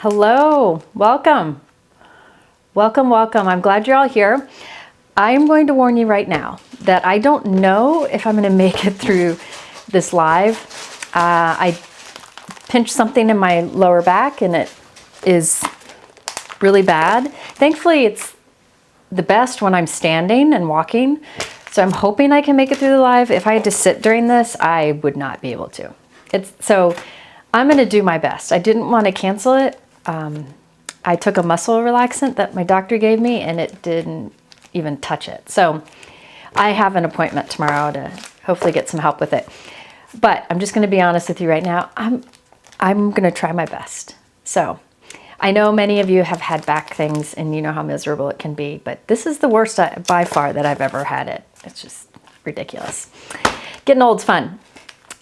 Hello, welcome. Welcome, welcome. I'm glad you're all here. I am going to warn you right now that I don't know if I'm going to make it through this live. I pinched something in my lower back and it is really bad. Thankfully, it's the best when I'm standing and walking. So I'm hoping I can make it through the live. If I had to sit during this, I would not be able to. So I'm going to do my best. I didn't want to cancel it. I took a muscle relaxant that my doctor gave me and it didn't even touch it. So I have an appointment tomorrow to hopefully get some help with it. But I'm just going to be honest with you right now. I'm going to try my best. So I know many of you have had back things and you know how miserable it can be, but this is the worst by far that I've ever had it. It's just ridiculous. Getting old's fun.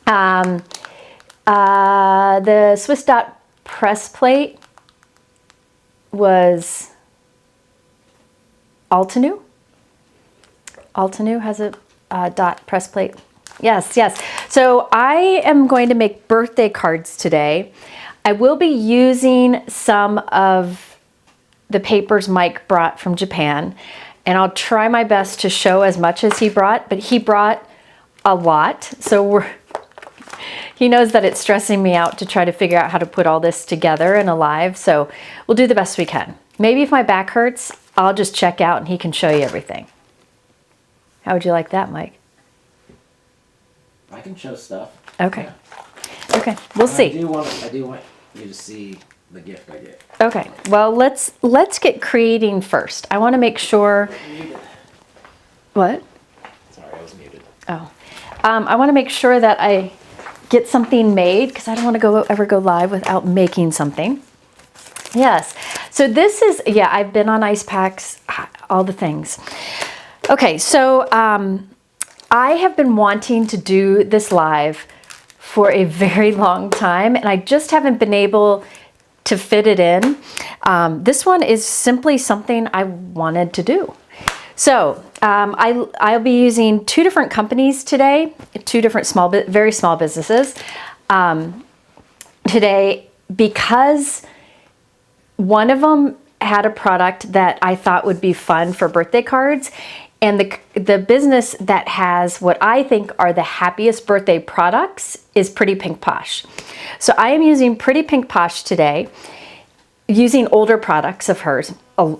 The Swiss dot press plate was Altenew. Altenew has a dot press plate. Yes, yes. So I am going to make birthday cards today. I will be using some of the papers Mike brought from Japan, and I'll try my best to show as much as he brought, but he brought a lot. So he knows that it's stressing me out to try to figure out how to put all this together in a live. So we'll do the best we can. Maybe if my back hurts, I'll just check out and he can show you everything. How would you like that, Mike? I can show stuff. Okay. Yeah. Okay. We'll see. I do want you to see the gift I get. Okay. Well, let's get creating first. I want to make sure. What? Sorry, I was muted. Oh. I want to make sure that I get something made because I don't want to ever go live without making something. Yes. So this is, yeah, I've been on ice packs, all the things. Okay. So I have been wanting to do this live for a very long time and I just haven't been able to fit it in. This one is simply something I wanted to do. So I'll be using two different companies today, two different very small businesses today, because one of them had a product that I thought would be fun for birthday cards, and the business that has what I think are the happiest birthday products is Pretty Pink Posh. So I am using Pretty Pink Posh today, using older products of hers,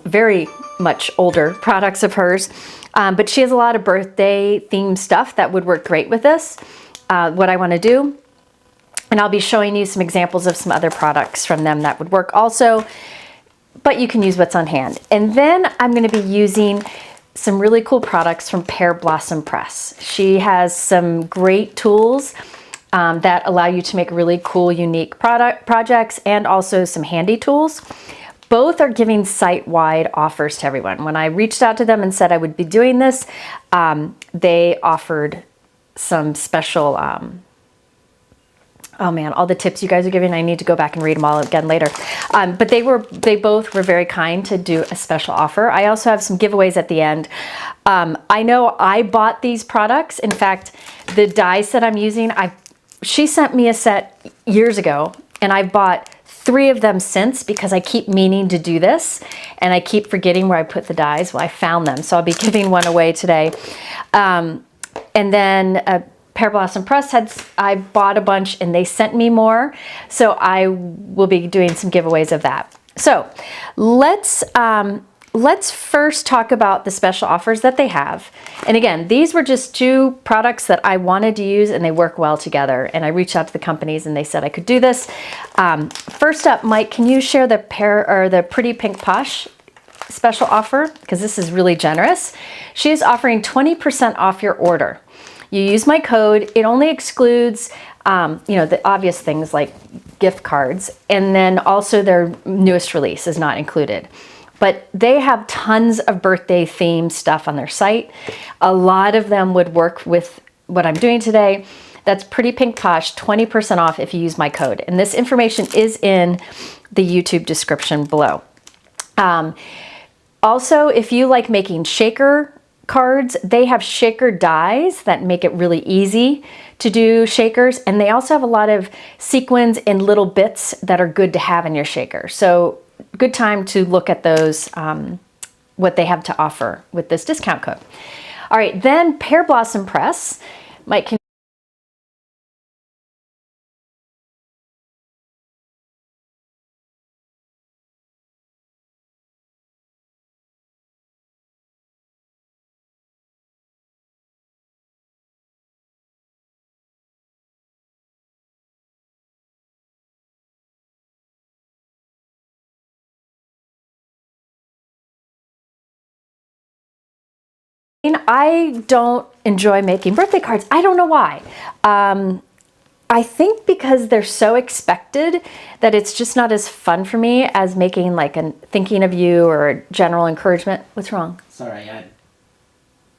very much older products of hers, but she has a lot of birthday themed stuff that would work great with this, what I want to do. And I'll be showing you some examples of some other products from them that would work also, but you can use what's on hand. And then I'm going to be using some really cool products from Pearblossom Press. She has some great tools that allow you to make really cool, unique projects and also some handy tools. Both are giving site-wide offers to everyone. When I reached out to them and said I would be doing this, they offered some special, oh man, all the tips you guys are giving, I need to go back and read them all again later. But they both were very kind to do a special offer. I also have some giveaways at the end. I know I bought these products. In fact, the dies that I'm using, she sent me a set years ago and I've bought 3 of them since because I keep meaning to do this and I keep forgetting where I put the dies. Well, I found them, so I'll be giving one away today. And then Pearblossom Press I bought a bunch and they sent me more, so I will be doing some giveaways of that. So let's first talk about the special offers that they have. And again, these were just 2 products that I wanted to use and they work well together. And I reached out to the companies and they said I could do this. First up, Mike, can you share the Pretty Pink Posh special offer? Because this is really generous. She is offering 20% off your order. You use my code. It only excludes the obvious things like gift cards, and then also their newest release is not included. But they have tons of birthday themed stuff on their site. A lot of them would work with what I'm doing today. That's Pretty Pink Posh, 20% off if you use my code. And this information is in the YouTube description below. Also, if you like making shaker cards, they have shaker dies that make it really easy to do shakers. And they also have a lot of sequins and little bits that are good to have in your shaker. So good time to look at those, what they have to offer with this discount code. All right, then Pearblossom Press. Mike, can I don't enjoy making birthday cards. I don't know why. I think because they're so expected that it's just not as fun for me as making like a thinking of you or a general encouragement. What's wrong? Sorry,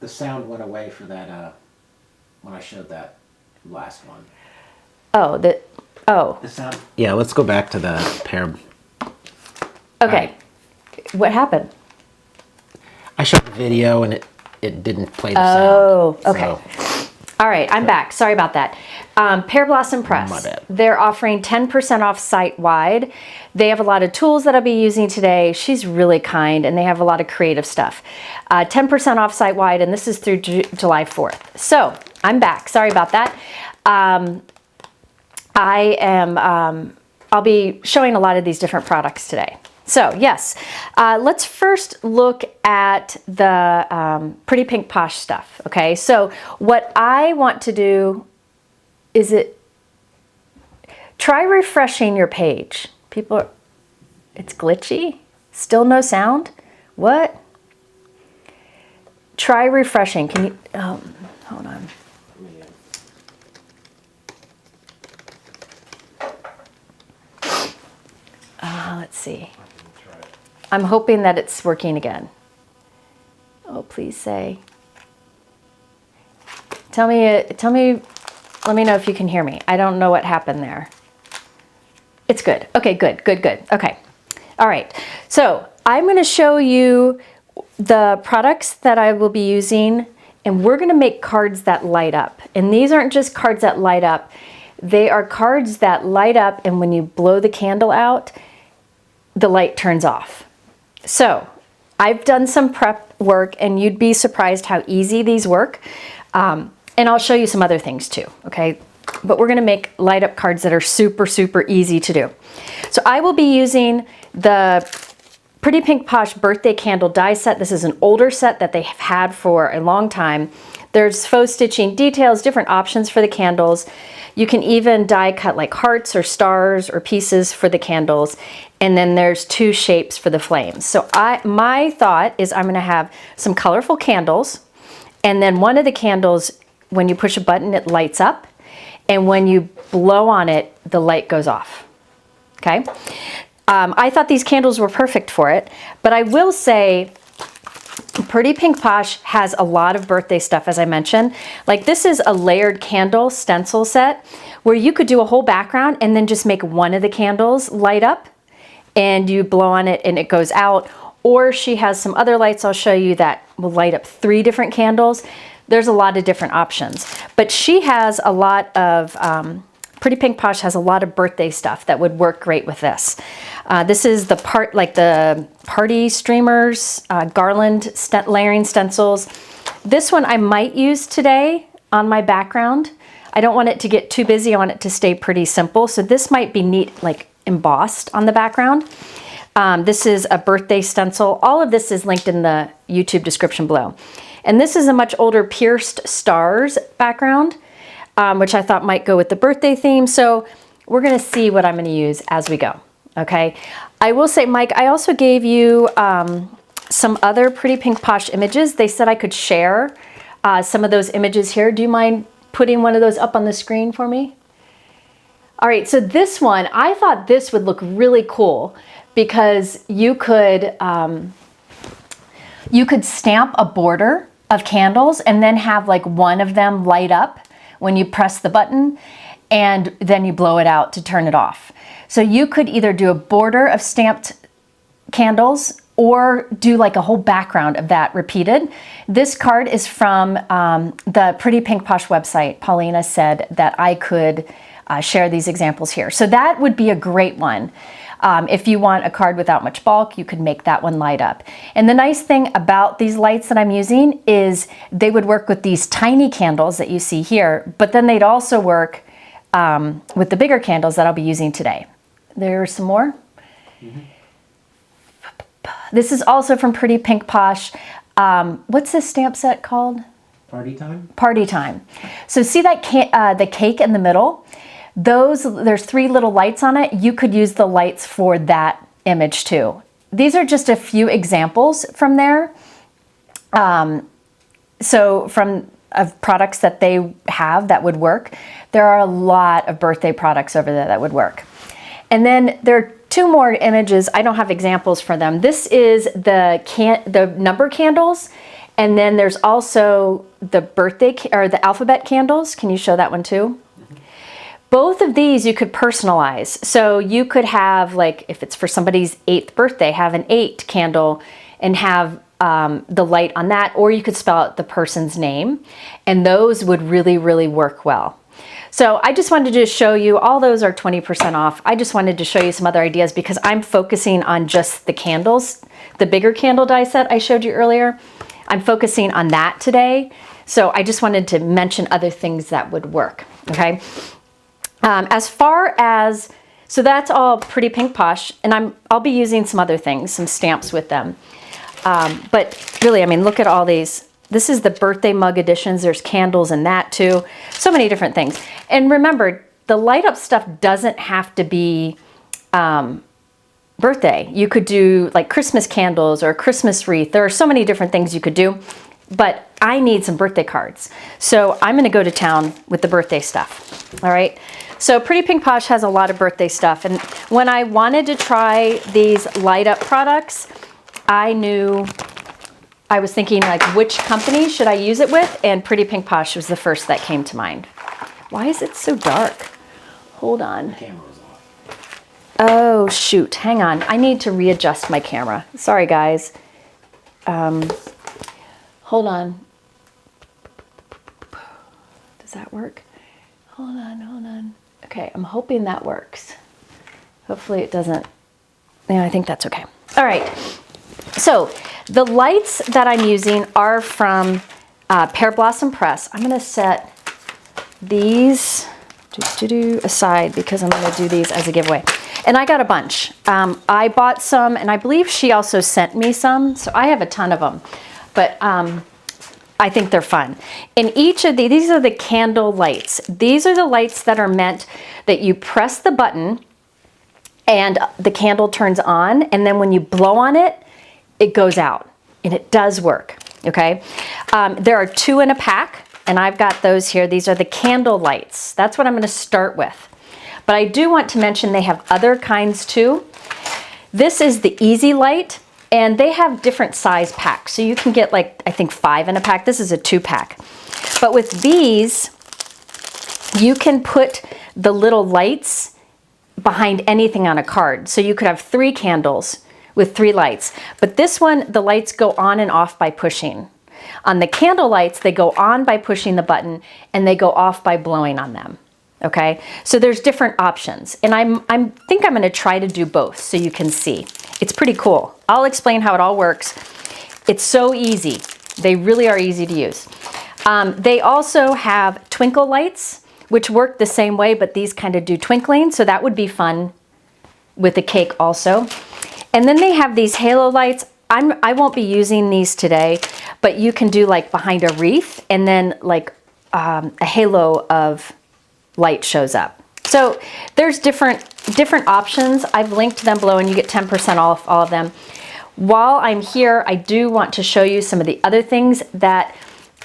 the sound went away for that when I showed that last one. Oh, The sound. Yeah, let's go back to the pair. Okay. What happened? I showed the video and it didn't play the sound. Oh, okay. So, all right, I'm back. Sorry about that. Pearblossom Press. My bad. They're offering 10% off site-wide. They have a lot of tools that I'll be using today. She's really kind, and they have a lot of creative stuff. 10% off site-wide, and this is through July 4th. So I'm back. Sorry about that. I'll be showing a lot of these different products today. So yes, let's first look at the Pretty Pink Posh stuff, okay? So what I want to do is try refreshing your page. It's glitchy, still no sound? What? Try refreshing, can you, hold on. Let's see. I'm hoping that it's working again. Oh, please say. Let me know if you can hear me. I don't know what happened there. It's good. Okay, good. Okay. All right. So I'm going to show you the products that I will be using, and we're going to make cards that light up. And these aren't just cards that light up. They are cards that light up, and when you blow the candle out, the light turns off. So I've done some prep work, and you'd be surprised how easy these work. And I'll show you some other things too, okay? But we're gonna make light up cards that are super, super easy to do. So I will be using the Pretty Pink Posh birthday candle die set. This is an older set that they have had for a long time. There's faux stitching details, different options for the candles. You can even die cut like hearts or stars or pieces for the candles. And then there's two shapes for the flames. So my thought is I'm gonna have some colorful candles, and then one of the candles, when you push a button, it lights up. And when you blow on it, the light goes off, okay? I thought these candles were perfect for it, but I will say Pretty Pink Posh has a lot of birthday stuff, as I mentioned. Like this is a layered candle stencil set where you could do a whole background and then just make one of the candles light up and you blow on it and it goes out. Or she has some other lights I'll show you that will light up 3 different candles. There's a lot of different options, but she has a lot of, Pretty Pink Posh has a lot of birthday stuff that would work great with this. This is the the party streamers, garland layering stencils. This one I might use today on my background. I don't want it to get too busy. I want it to stay pretty simple. So this might be neat, like embossed on the background. This is a birthday stencil. All of this is linked in the YouTube description below. And this is a much older pierced stars background, which I thought might go with the birthday theme. So we're gonna see what I'm gonna use as we go, okay? I will say, Mike, I also gave you some other Pretty Pink Posh images. They said I could share some of those images here. Do you mind putting one of those up on the screen for me? All right, so this one, I thought this would look really cool because you could stamp a border of candles and then have like one of them light up when you press the button and then you blow it out to turn it off. So you could either do a border of stamped candles or do like a whole background of that repeated. This card is from the Pretty Pink Posh website. Paulina said that I could share these examples here. So that would be a great one. If you want a card without much bulk, you could make that one light up. And the nice thing about these lights that I'm using is they would work with these tiny candles that you see here, but then they'd also work with the bigger candles that I'll be using today. There's some more. Mm-hmm. This is also from Pretty Pink Posh. What's this stamp set called? Party Time? Party Time. So see that the cake in the middle? There's 3 little lights on it. You could use the lights for that image too. These are just a few examples from there. So of products that they have that would work. There are a lot of birthday products over there that would work. And then there are 2 more images. I don't have examples for them. This is the number candles, and then there's also the birthday or the alphabet candles. Can you show that one too? Mm-hmm. Both of these you could personalize. So you could have, like, if it's for somebody's 8th birthday, have an 8 candle and have the light on that, or you could spell out the person's name, and those would really, really work well. So I just wanted to show you, all those are 20% off. I just wanted to show you some other ideas because I'm focusing on just the candles, the bigger candle die set I showed you earlier. I'm focusing on that today. So I just wanted to mention other things that would work, okay? As far as, so that's all Pretty Pink Posh, and I'll be using some other things, some stamps with them. But really, I mean, look at all these. This is the birthday mug editions. There's candles in that too. So many different things. And remember, the light up stuff doesn't have to be birthday. You could do like Christmas candles or a Christmas wreath. There are so many different things you could do, but I need some birthday cards. So I'm gonna go to town with the birthday stuff, all right? So Pretty Pink Posh has a lot of birthday stuff. And when I wanted to try these light up products, I was thinking, like, which company should I use it with? And Pretty Pink Posh was the first that came to mind. Why is it so dark? Hold on. The camera was off. Oh, shoot. Hang on. I need to readjust my camera. Sorry, guys. Hold on. Does that work? Hold on. Okay, I'm hoping that works. Hopefully it doesn't. Yeah, I think that's okay. All right. So the lights that I'm using are from Pearblossom Press. I'm going to set these aside because I'm going to do these as a giveaway. And I got a bunch. I bought some, and I believe she also sent me some. So I have a ton of them. But I think they're fun. And each of these are the candle lights. These are the lights that are meant that you press the button and the candle turns on. And then when you blow on it, it goes out, and it does work, okay? There are 2 in a pack, and I've got those here. These are the candle lights. That's what I'm gonna start with. But I do want to mention they have other kinds too. This is the Easy Light, and they have different size packs. So you can get, like, I think 5 in a pack. This is a 2-pack. But with these, you can put the little lights behind anything on a card. So you could have 3 candles with 3 lights. But this one, the lights go on and off by pushing. On the candle lights, they go on by pushing the button, and they go off by blowing on them, okay? So there's different options, and I think I'm gonna try to do both so you can see. It's pretty cool. I'll explain how it all works. It's so easy. They really are easy to use. They also have twinkle lights, which work the same way, but these kind of do twinkling, so that would be fun with the cake also. And then they have these halo lights. I won't be using these today, but you can do like behind a wreath, and then like a halo of light shows up. So there's different options. I've linked them below, and you get 10% off all of them. While I'm here, I do want to show you some of the other things that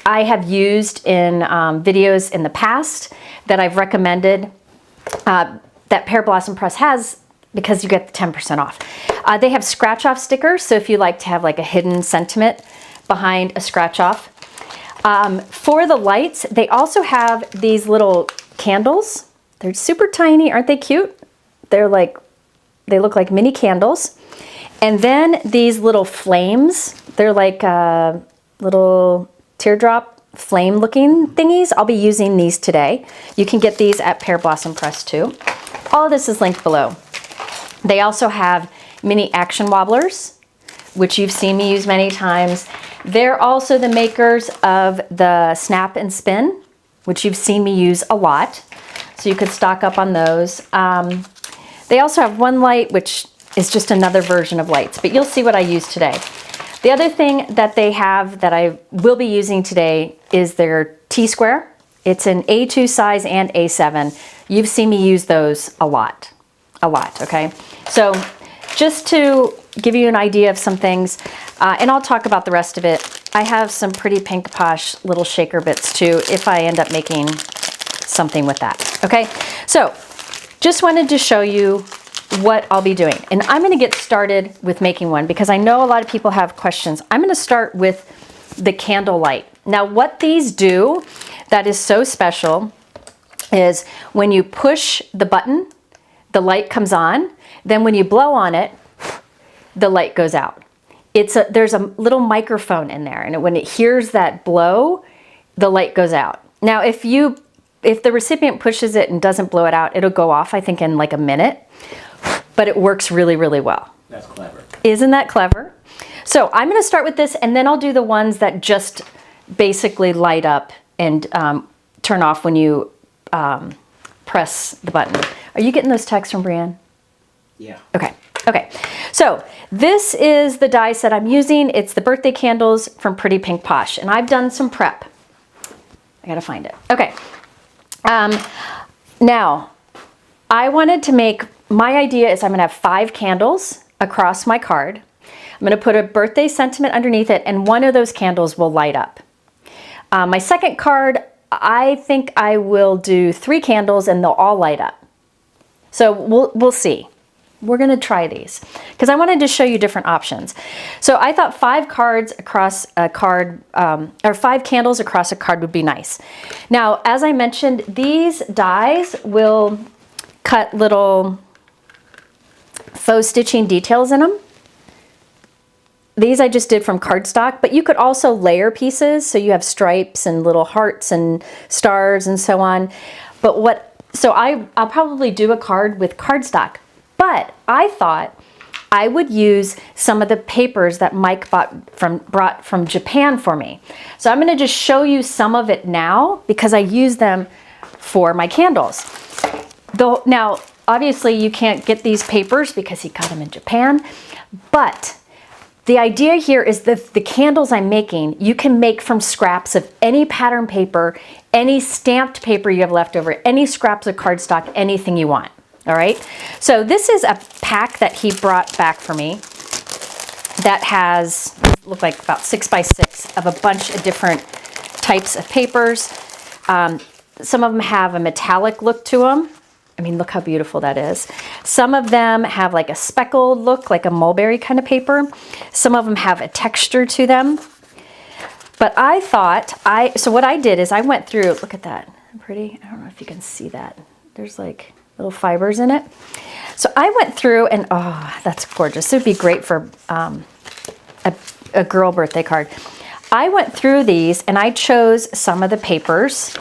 I have used in videos in the past that I've recommended that Pearblossom Press has, because you get the 10% off. They have scratch off stickers, so if you like to have like a hidden sentiment behind a scratch off. For the lights, they also have these little candles. They're super tiny, aren't they cute? They look like mini candles. And then these little flames, they're like little teardrop flame looking thingies. I'll be using these today. You can get these at Pearblossom Press too. All of this is linked below. They also have mini action wobblers, which you've seen me use many times. They're also the makers of the snap and spin, which you've seen me use a lot. So you could stock up on those. They also have one light, which is just another version of lights, but you'll see what I use today. The other thing that they have that I will be using today is their T-square. It's an A2 size and A7. You've seen me use those a lot, okay? So just to give you an idea of some things, and I'll talk about the rest of it. I have some pretty pink Posh little shaker bits too, if I end up making something with that, okay? So just wanted to show you what I'll be doing. And I'm gonna get started with making one because I know a lot of people have questions. I'm gonna start with the candle light. Now what these do that is so special is when you push the button, the light comes on. Then when you blow on it, the light goes out. There's a little microphone in there, and when it hears that blow, the light goes out. Now if the recipient pushes it and doesn't blow it out, it'll go off, I think, in like a minute, but it works really, really well. That's clever. Isn't that clever? So I'm gonna start with this, and then I'll do the ones that just basically light up and turn off when you press the button. Are you getting those texts from Brianne? Yeah. Okay. Okay. So this is the die set I'm using. It's the birthday candles from Pretty Pink Posh, and I've done some prep. I gotta find it. Okay. Now, I wanted to make, my idea is I'm gonna have 5 candles across my card. I'm gonna put a birthday sentiment underneath it, and one of those candles will light up. My second card, I think I will do 3 candles and they'll all light up. So we'll see. We're gonna try these because I wanted to show you different options. So I thought 5 cards across a card, or 5 candles across a card would be nice. Now, as I mentioned, these dies will cut little faux stitching details in them. These I just did from cardstock, but you could also layer pieces so you have stripes and little hearts and stars and so on. So I'll probably do a card with cardstock, but I thought I would use some of the papers that Mike brought from Japan for me. So I'm gonna just show you some of it now because I use them for my candles. Now, obviously you can't get these papers because he got them in Japan, but the idea here is that the candles I'm making, you can make from scraps of any pattern paper, any stamped paper you have left over, any scraps of cardstock, anything you want, all right? So this is a pack that he brought back for me that has, look like about 6 by 6 of a bunch of different types of papers. Some of them have a metallic look to them. I mean, look how beautiful that is. Some of them have like a speckled look, like a mulberry kind of paper. Some of them have a texture to them. But I thought, so what I did is I went through, look at that, pretty, I don't know if you can see that. There's like little fibers in it. So I went through and, oh, that's gorgeous. It would be great for a girl birthday card. I went through these and I chose some of the papers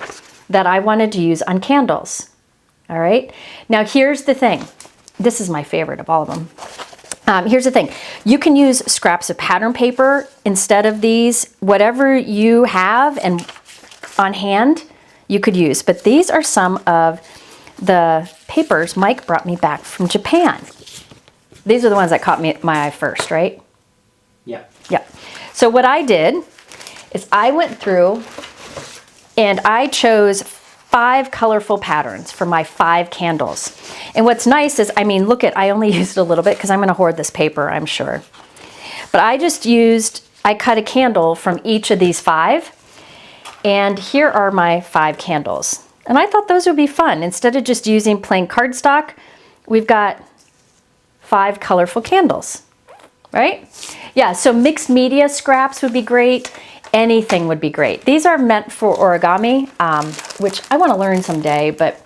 that I wanted to use on candles. All right, now here's the thing. This is my favorite of all of them. Here's the thing. You can use scraps of pattern paper instead of these. Whatever you have and on hand, you could use. But these are some of the papers Mike brought me back from Japan. These are the ones that caught my eye first, right? Yeah. Yeah. So what I did is I went through and I chose 5 colorful patterns for my 5 candles. And what's nice is, I mean, look at, I only used a little bit because I'm gonna hoard this paper, I'm sure. But I cut a candle from each of these 5. And here are my 5 candles. And I thought those would be fun. Instead of just using plain cardstock, we've got 5 colorful candles, right? Yeah, so mixed media scraps would be great. Anything would be great. These are meant for origami, which I want to learn someday, but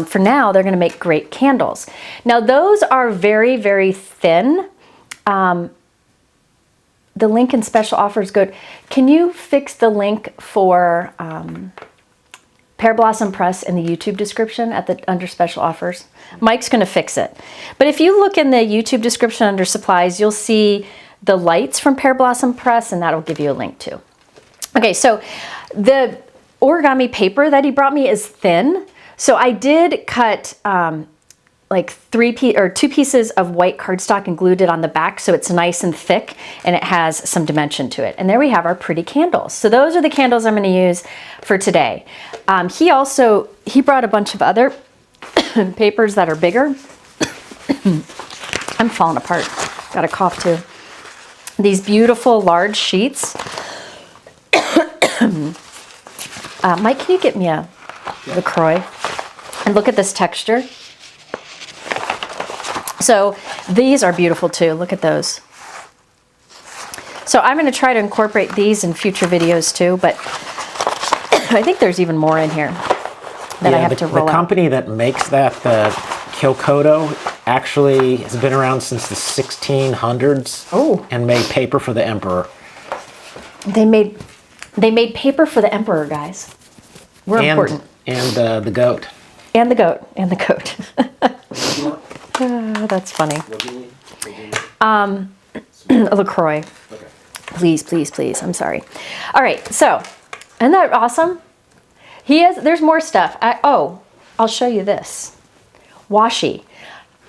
for now, they're going to make great candles. Now, those are very, very thin. The link in special offers go. Can you fix the link for Pearblossom Press in the YouTube description under special offers? Mike's going to fix it. But if you look in the YouTube description under supplies, you'll see the lights from Pearblossom Press, and that'll give you a link too. Okay, so the origami paper that he brought me is thin. So I did cut like 2 pieces of white cardstock and glued it on the back so it's nice and thick and it has some dimension to it. And there we have our pretty candles. So those are the candles I'm going to use for today. He brought a bunch of other papers that are bigger. I'm falling apart. Got a cough too. These beautiful large sheets. Mike, can you get me a LaCroix? And look at this texture. So these are beautiful too. Look at those. So I'm going to try to incorporate these in future videos too, but I think there's even more in here that I have to roll out. The company that makes that, the Kilkoto, actually has been around since the 1600s. Oh. And made paper for the emperor. They made paper for the emperor, guys. We're important. And the goat. And the goat. And the goat. That's funny. LaCroix. Okay. Please, please, please. I'm sorry. All right. So, isn't that awesome? There's more stuff. I'll show you this. Washi.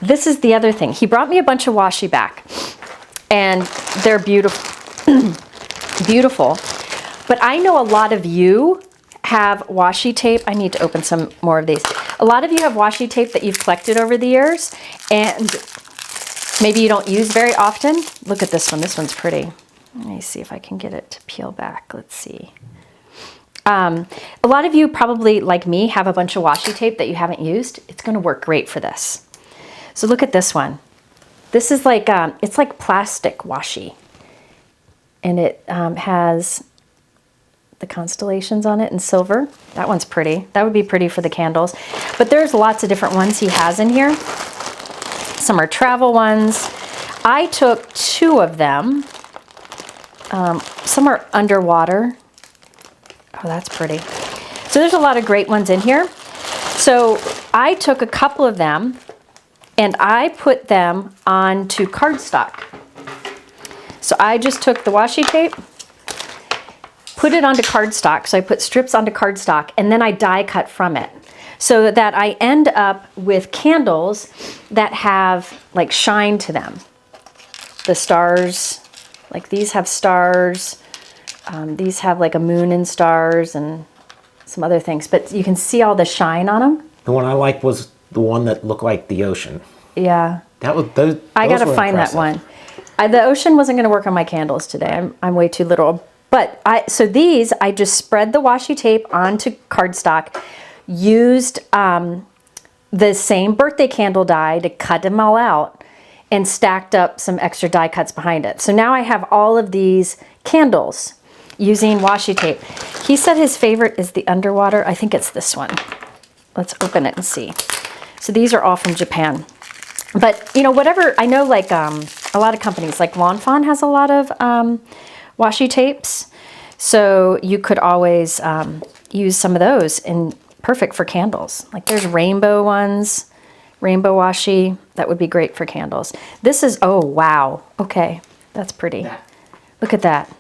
This is the other thing. He brought me a bunch of washi back. And they're beautiful. Beautiful. But I know a lot of you have washi tape. I need to open some more of these. A lot of you have washi tape that you've collected over the years and maybe you don't use very often. Look at this one. This one's pretty. Let me see if I can get it to peel back. Let's see. A lot of you probably, like me, have a bunch of washi tape that you haven't used. It's going to work great for this. So look at this one. This is like, it's like plastic washi. And it has the constellations on it in silver. That one's pretty. That would be pretty for the candles. But there's lots of different ones he has in here. Some are travel ones. I took 2 of them. Some are underwater. Oh, that's pretty. So there's a lot of great ones in here. So I took a couple of them and I put them onto cardstock. So I just took the washi tape, put it onto cardstock. So I put strips onto cardstock and then I die cut from it so that I end up with candles that have like shine to them. The stars, like these have stars. These have like a moon and stars and some other things, but you can see all the shine on them. The one I liked was the one that looked like the ocean. Yeah. That was those. I gotta find impressive. That one. The ocean wasn't gonna work on my candles today. I'm way too literal. But so these, I just spread the washi tape onto cardstock, used the same birthday candle die to cut them all out, and stacked up some extra die cuts behind it. So now I have all of these candles using washi tape. He said his favorite is the underwater. I think it's this one. Let's open it and see. So these are all from Japan. But, you know, whatever, I know like a lot of companies, like Fawn has a lot of washi tapes. So you could always use some of those and perfect for candles. Like there's rainbow ones, rainbow washi. That would be great for candles. This is, oh, wow. Okay, that's pretty. Look at that.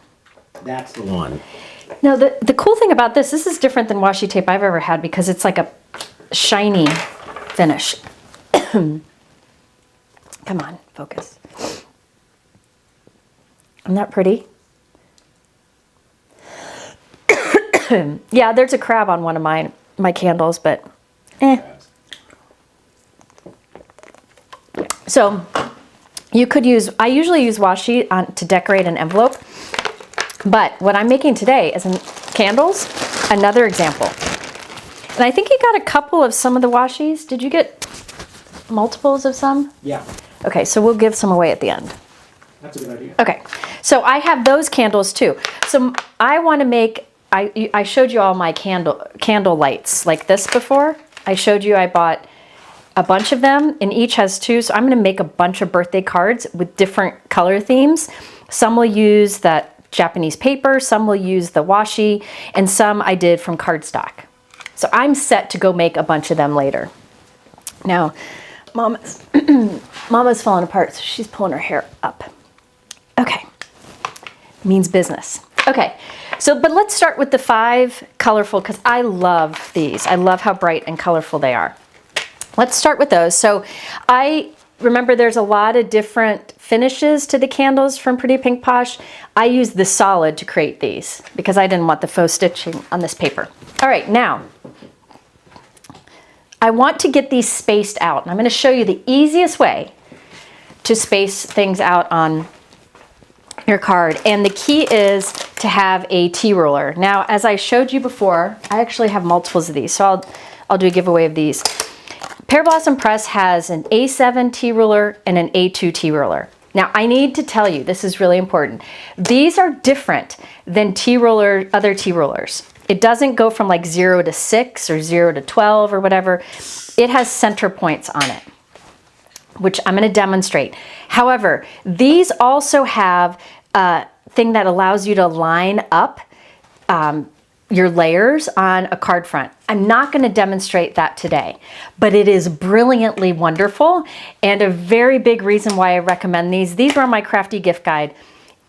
That's the one. Now, the cool thing about this is different than washi tape I've ever had because it's like a shiny finish. Come on, focus. Isn't that pretty? Yeah, there's a crab on one of my candles, but eh. So you could use, I usually use washi to decorate an envelope. But what I'm making today is candles, another example. And I think you got a couple of some of the washis. Did you get multiples of some? Yeah. Okay, so we'll give some away at the end. That's a good idea. Okay, so I have those candles too. So I want to make, I showed you all my candle lights like this before. I showed you I bought a bunch of them, and each has 2. So I'm going to make a bunch of birthday cards with different color themes. Some will use that Japanese paper, some will use the washi, and some I did from cardstock. So I'm set to go make a bunch of them later. Now, Mama's falling apart, so she's pulling her hair up. Okay, means business. Okay, so but let's start with the 5 colorful, because I love these. I love how bright and colorful they are. Let's start with those. So I remember there's a lot of different finishes to the candles from Pretty Pink Posh. I used the solid to create these because I didn't want the faux stitching on this paper. All right, now I want to get these spaced out. And I'm going to show you the easiest way to space things out on your card. And the key is to have a T-ruler. Now, as I showed you before, I actually have multiples of these, so I'll do a giveaway of these. Pearblossom Press has an A7 T-ruler and an A2 T-ruler. Now, I need to tell you, this is really important. These are different than other T-rulers. It doesn't go from like 0 to 6 or 0 to 12 or whatever. It has center points on it, which I'm going to demonstrate. However, these also have a thing that allows you to line up your layers on a card front. I'm not going to demonstrate that today, but it is brilliantly wonderful and a very big reason why I recommend these. These were on my crafty gift guide.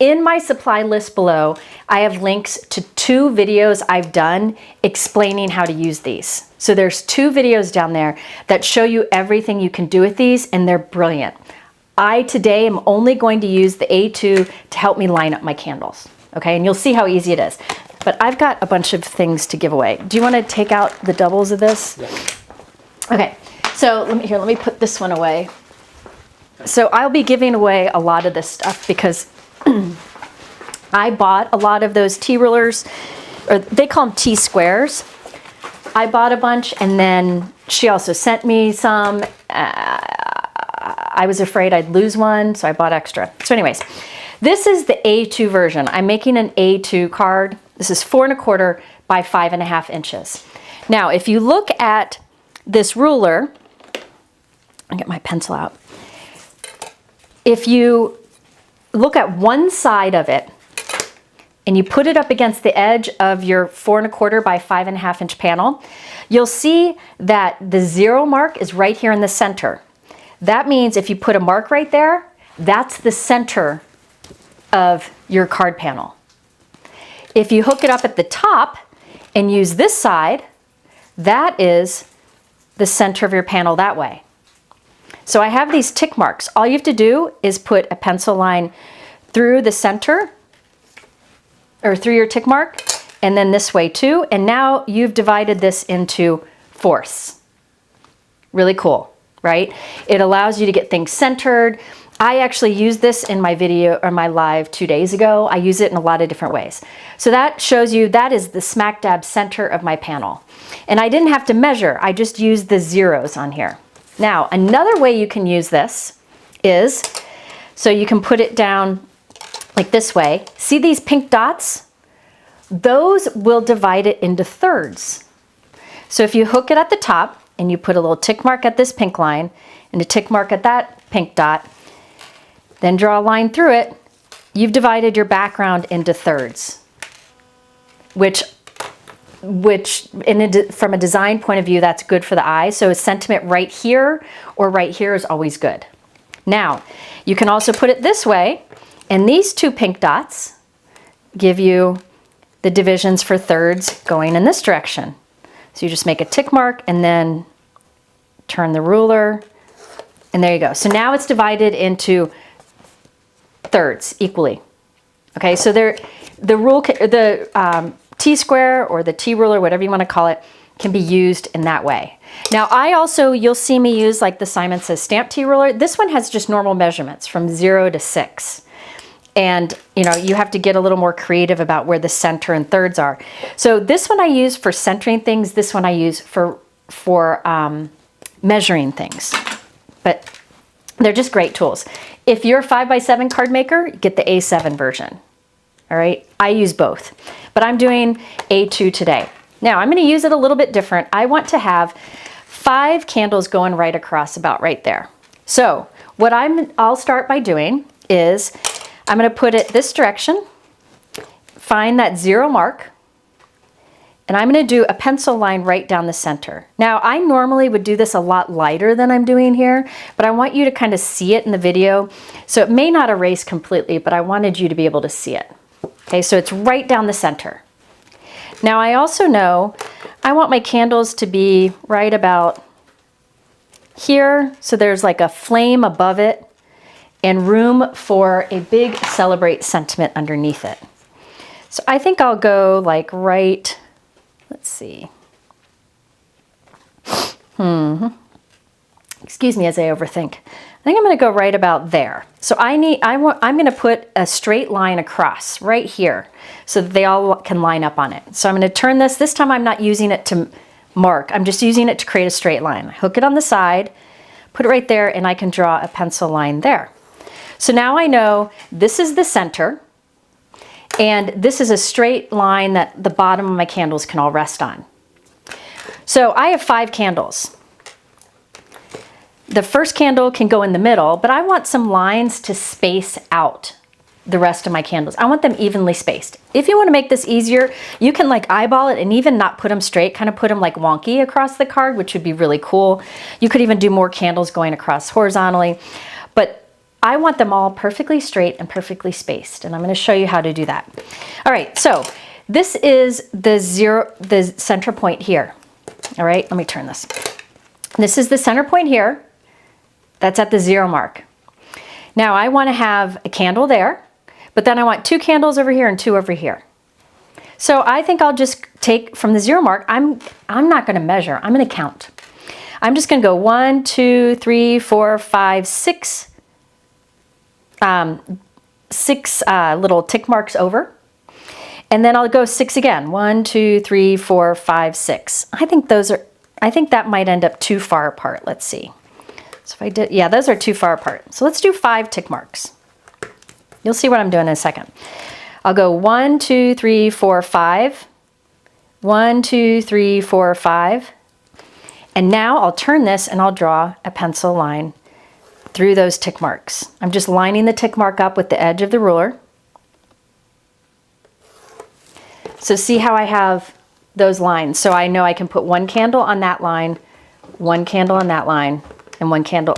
In my supply list below, I have links to 2 videos I've done explaining how to use these. So there's 2 videos down there that show you everything you can do with these, and they're brilliant. I today am only going to use the A2 to help me line up my candles. Okay, and you'll see how easy it is. But I've got a bunch of things to give away. Do you want to take out the doubles of this? Yeah. Okay, so let me put this one away. So I'll be giving away a lot of this stuff because I bought a lot of those T-rulers, or they call them T-squares. I bought a bunch, and then she also sent me some. I was afraid I'd lose one, so I bought extra. So anyways, this is the A2 version. I'm making an A2 card. This is 4 1/4 by 5 1/2 inches. Now, if you look at this ruler, I'll get my pencil out. If you look at one side of it and you put it up against the edge of your 4 1/4 by 5 1/2 inch panel, you'll see that the 0 mark is right here in the center. That means if you put a mark right there, that's the center of your card panel. If you hook it up at the top and use this side, that is the center of your panel that way. So I have these tick marks. All you have to do is put a pencil line through the center or through your tick mark, and then this way too. And now you've divided this into fourths. Really cool, right? It allows you to get things centered. I actually used this in my video or my live 2 days ago. I use it in a lot of different ways. So that shows you that is the smack dab center of my panel. And I didn't have to measure. I just used the zeros on here. Now, another way you can use this is, so you can put it down like this way. See these pink dots? Those will divide it into thirds. So if you hook it at the top and you put a little tick mark at this pink line and a tick mark at that pink dot, then draw a line through it, you've divided your background into thirds, which from a design point of view, that's good for the eye. So a sentiment right here or right here is always good. Now, you can also put it this way, and these 2 pink dots give you the divisions for thirds going in this direction. So you just make a tick mark and then turn the ruler, and there you go. So now it's divided into thirds equally. Okay, so the T-square or the T-ruler, whatever you want to call it, can be used in that way. Now I also, you'll see me use like the Simon Says Stamp T-ruler. This one has just normal measurements from 0 to 6. And you know, you have to get a little more creative about where the center and thirds are. So this one I use for centering things. This one I use for measuring things. But they're just great tools. If you're a 5x7 card maker, get the A7 version. All right, I use both, but I'm doing A2 today. Now I'm going to use it a little bit different. I want to have 5 candles going right across about right there. So what I'll start by doing is I'm going to put it this direction, find that 0 mark, and I'm going to do a pencil line right down the center. Now, I normally would do this a lot lighter than I'm doing here, but I want you to kind of see it in the video. So it may not erase completely, but I wanted you to be able to see it. Okay, so it's right down the center. Now, I also know I want my candles to be right about here. So there's like a flame above it and room for a big celebrate sentiment underneath it. So I think I'll go like right, let's see. Excuse me as I overthink. I think I'm going to go right about there. So I'm going to put a straight line across right here so that they all can line up on it. So I'm going to turn this. This time I'm not using it to mark. I'm just using it to create a straight line. Hook it on the side, put it right there, and I can draw a pencil line there. So now I know this is the center, and this is a straight line that the bottom of my candles can all rest on. So I have 5 candles. The first candle can go in the middle, but I want some lines to space out the rest of my candles. I want them evenly spaced. If you want to make this easier, you can like eyeball it and even not put them straight, kind of put them like wonky across the card, which would be really cool. You could even do more candles going across horizontally, but I want them all perfectly straight and perfectly spaced, and I'm going to show you how to do that. All right, so this is the center point here. All right, let me turn this. This is the center point here. That's at the 0 mark. Now I want to have a candle there, but then I want 2 candles over here and 2 over here. So I think I'll just take from the 0 mark. I'm not going to measure. I'm going to count. I'm just going to go 1, 2, 3, 4, 5, 6. 6 little tick marks over, and then I'll go 6 again. 1, 2, 3, 4, 5, 6. I think that might end up too far apart. Let's see. So if I did, yeah, those are too far apart. So let's do 5 tick marks. You'll see what I'm doing in a second. I'll go 1, 2, 3, 4, 5. 1, 2, 3, 4, 5. And now I'll turn this and I'll draw a pencil line through those tick marks. I'm just lining the tick mark up with the edge of the ruler. So see how I have those lines. So I know I can put 1 candle on that line, 1 candle on that line, and 1 candle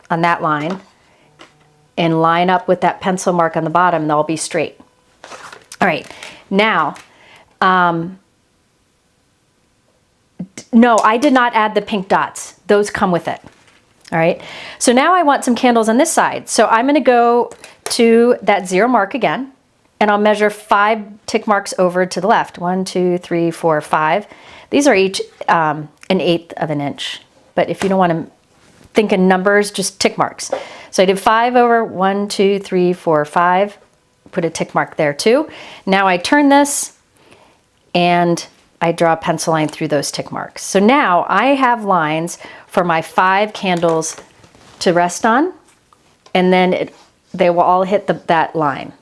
on that line, and line up with that pencil mark on the bottom, and they'll be straight. All right, now, no, I did not add the pink dots. Those come with it. All right, so now I want some candles on this side. So I'm going to go to that 0 mark again, and I'll measure 5 tick marks over to the left. 1, 2, 3, 4, 5. These are each 1/8 of an inch. But if you don't want to think in numbers, just tick marks. So I did 5 over 1, 2, 3, 4, 5. Put a tick mark there too. Now I turn this and I draw a pencil line through those tick marks. So now I have lines for my 5 candles to rest on, and then they will all hit that line.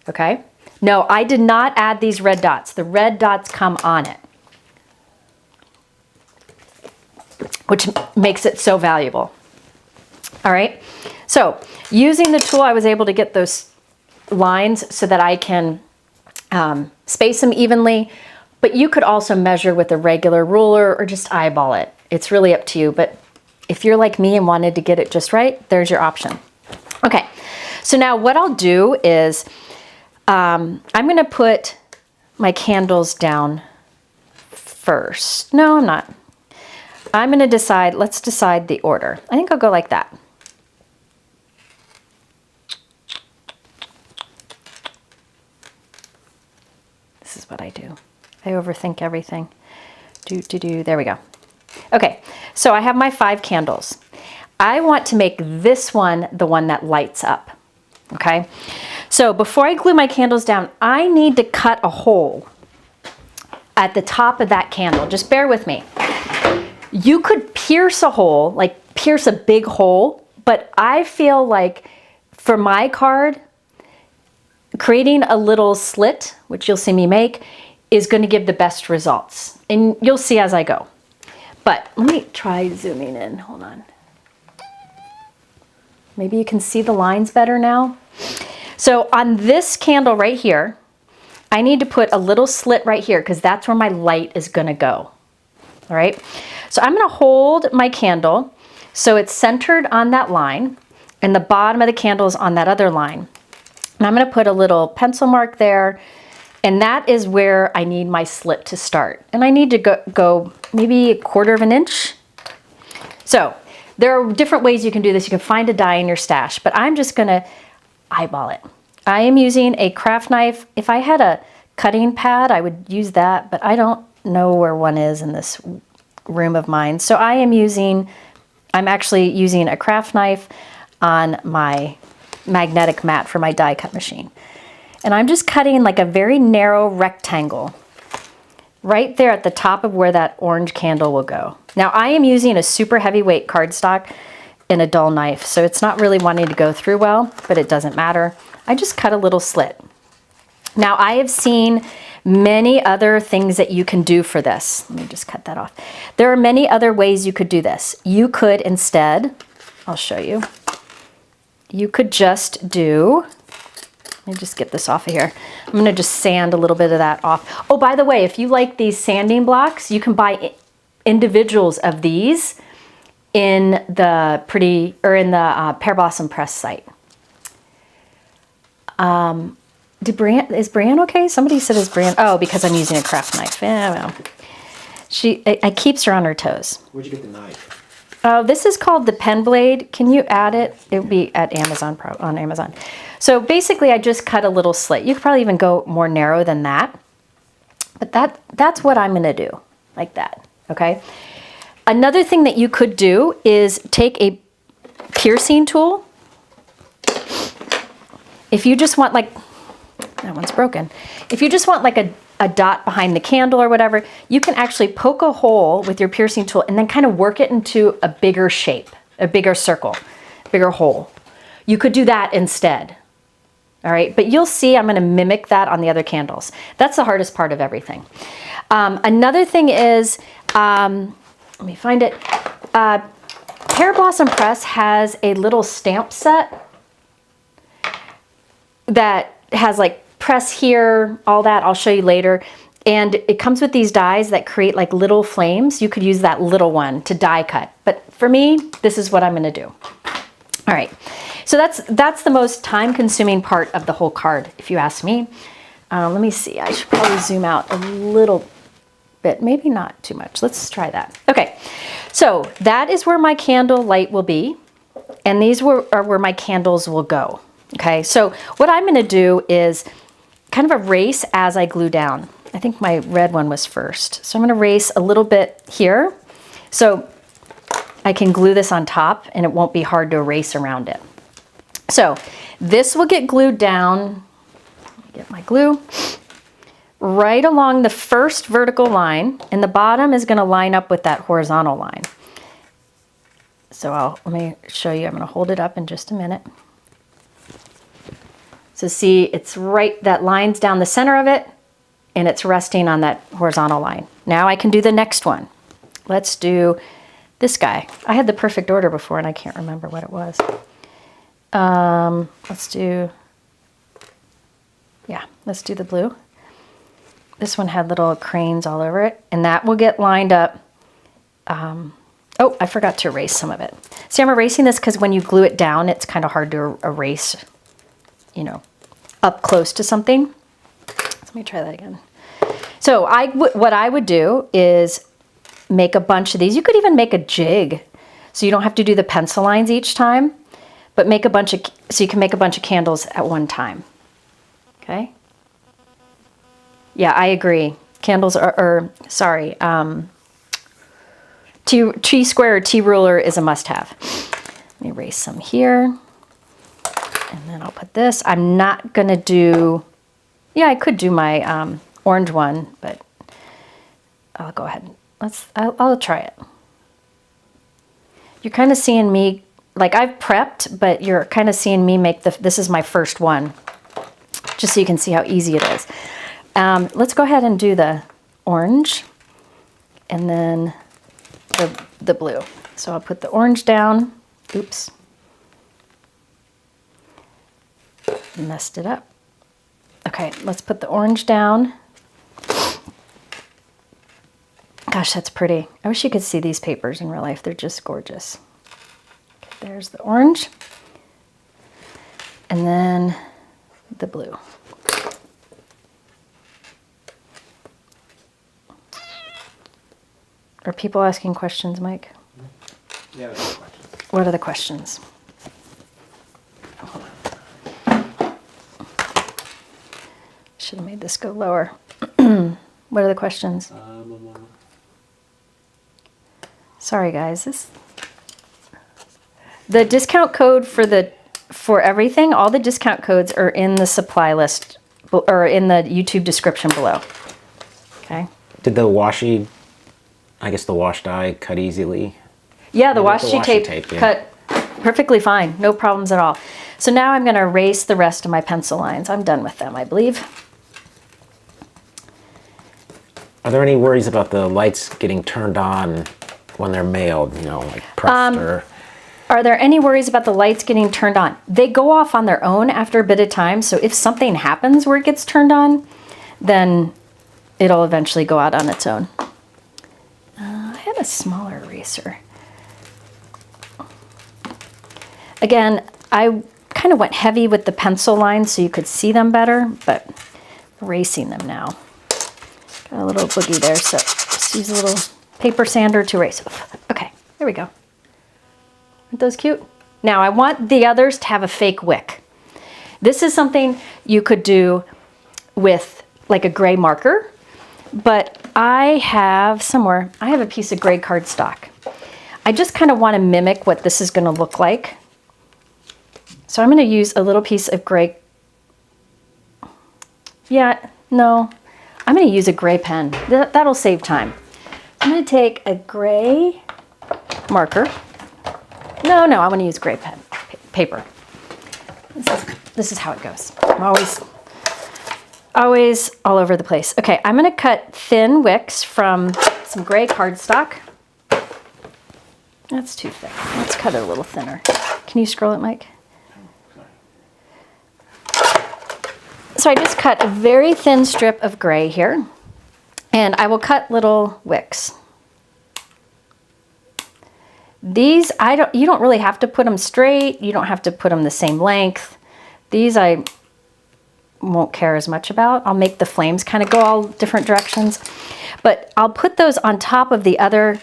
Okay? No, I did not add these red dots. The red dots come on it, which makes it so valuable. All right? So using the tool, I was able to get those lines so that I can space them evenly, but you could also measure with a regular ruler or just eyeball it. It's really up to you, but if you're like me and wanted to get it just right, there's your option. Okay, so now what I'll do is I'm going to put my candles down first. No, I'm not. I'm going to decide, let's decide the order. I think I'll go like that. This is what I do. I overthink everything. There we go. Okay, so I have my 5 candles. I want to make this one the one that lights up. Okay, so before I glue my candles down, I need to cut a hole at the top of that candle. Just bear with me. You could pierce a hole, like pierce a big hole, but I feel like for my card, creating a little slit, which you'll see me make, is going to give the best results. And you'll see as I go. But let me try zooming in. Hold on. Maybe you can see the lines better now. So on this candle right here, I need to put a little slit right here because that's where my light is going to go. All right. So I'm going to hold my candle so it's centered on that line and the bottom of the candle is on that other line. And I'm going to put a little pencil mark there. And that is where I need my slit to start. And I need to go maybe 1/4 of an inch. So there are different ways you can do this. You can find a die in your stash, but I'm just gonna eyeball it. I am using a craft knife. If I had a cutting pad, I would use that, but I don't know where one is in this room of mine. So I'm actually using a craft knife on my magnetic mat for my die cut machine. And I'm just cutting like a very narrow rectangle right there at the top of where that orange candle will go. Now I am using a super heavyweight cardstock and a dull knife, so it's not really wanting to go through well, but it doesn't matter. I just cut a little slit. Now I have seen many other things that you can do for this. Let me just cut that off. There are many other ways you could do this. You could instead, I'll show you, you could just do, let me just get this off of here. I'm going to just sand a little bit of that off. Oh, by the way, if you like these sanding blocks, you can buy individuals of these in the Pearblossom press site. Is Brian okay? Somebody said is Brian. Oh, because I'm using a craft knife. Yeah, well, it keeps her on her toes. Where'd you get the knife? Oh, this is called the pen blade. Can you add it? It would be at Amazon, on Amazon. So basically I just cut a little slit. You could probably even go more narrow than that. But that's what I'm going to do, like that, okay? Another thing that you could do is take a piercing tool. If you just want like, that one's broken. If you just want like a dot behind the candle or whatever, you can actually poke a hole with your piercing tool and then kind of work it into a bigger shape, a bigger circle, bigger hole. You could do that instead. All right, but you'll see I'm going to mimic that on the other candles. That's the hardest part of everything. Another thing is, let me find it. Pearblossom Press has a little stamp set that has like press here, all that. I'll show you later. And it comes with these dies that create like little flames. You could use that little one to die cut. But for me, this is what I'm going to do. All right. So that's the most time-consuming part of the whole card, if you ask me. Let me see. I should probably zoom out a little bit. Maybe not too much. Let's try that. Okay. So that is where my candle light will be. And these are where my candles will go. Okay. So what I'm going to do is kind of erase as I glue down. I think my red one was first. So I'm going to erase a little bit here. So I can glue this on top and it won't be hard to erase around it. So this will get glued down, let me get my glue, right along the first vertical line, and the bottom is going to line up with that horizontal line. So let me show you. I'm going to hold it up in just a minute. So see, it's right, that line's down the center of it, and it's resting on that horizontal line. Now I can do the next one. Let's do this guy. I had the perfect order before, and I can't remember what it was. Let's do the blue. This one had little cranes all over it, and that will get lined up. Oh, I forgot to erase some of it. See, I'm erasing this because when you glue it down, it's kind of hard to erase, you know, up close to something. Let me try that again. So what I would do is make a bunch of these. You could even make a jig, so you don't have to do the pencil lines each time. But make a bunch of, so you can make a bunch of candles at one time. Okay? Yeah, I agree. Candles T-square or T-ruler is a must-have. Let me erase some here. And then I'll put this. I'm not going to do, yeah, I could do my orange one, but I'll go ahead. I'll try it. You're kind of seeing me, like I've prepped, but you're kind of seeing me make this is my first one, just so you can see how easy it is. Let's go ahead and do the orange, and then the blue. So I'll put the orange down. Oops. Messed it up. Okay, let's put the orange down. Gosh, that's pretty. I wish you could see these papers in real life. They're just gorgeous. Okay, there's the orange. And then the blue. Are people asking questions, Mike? Yeah, that's a question. What are the questions? Should have made this go lower. What are the questions? Sorry, guys. The discount code for everything, all the discount codes are in the supply list or in the YouTube description below. Okay. Did the washi, I guess the wash die cut easily? Yeah, the Yeah, washi tape yeah. cut perfectly fine. No problems at all. So now I'm going to erase the rest of my pencil lines. I'm done with them, I believe. Are there any worries about the lights getting turned on when they're mailed, you know, like pressed or... Are there any worries about the lights getting turned on? They go off on their own after a bit of time, so if something happens where it gets turned on, then it'll eventually go out on its own. I had a smaller eraser. Again, I kind of went heavy with the pencil lines so you could see them better, but erasing them now. Got a little boogie there, so just use a little paper sander to erase. Okay, there we go. Aren't those cute? Now I want the others to have a fake wick. This is something you could do with like a gray marker, but I have a piece of gray cardstock. I just kind of want to mimic what this is going to look like. So I'm going to use a little piece of gray. Yeah, no, I'm going to use a gray pen. That'll save time. I'm going to take a gray marker. No, I want to use gray pen paper. This is how it goes. I'm always all over the place. Okay, I'm going to cut thin wicks from some gray cardstock. That's too thick. Let's cut it a little thinner. Can you scroll it, Mike? So I just cut a very thin strip of gray here, and I will cut little wicks. These, you don't really have to put them straight. You don't have to put them the same length. These I won't care as much about. I'll make the flames kind of go all different directions. But I'll put those on top of the other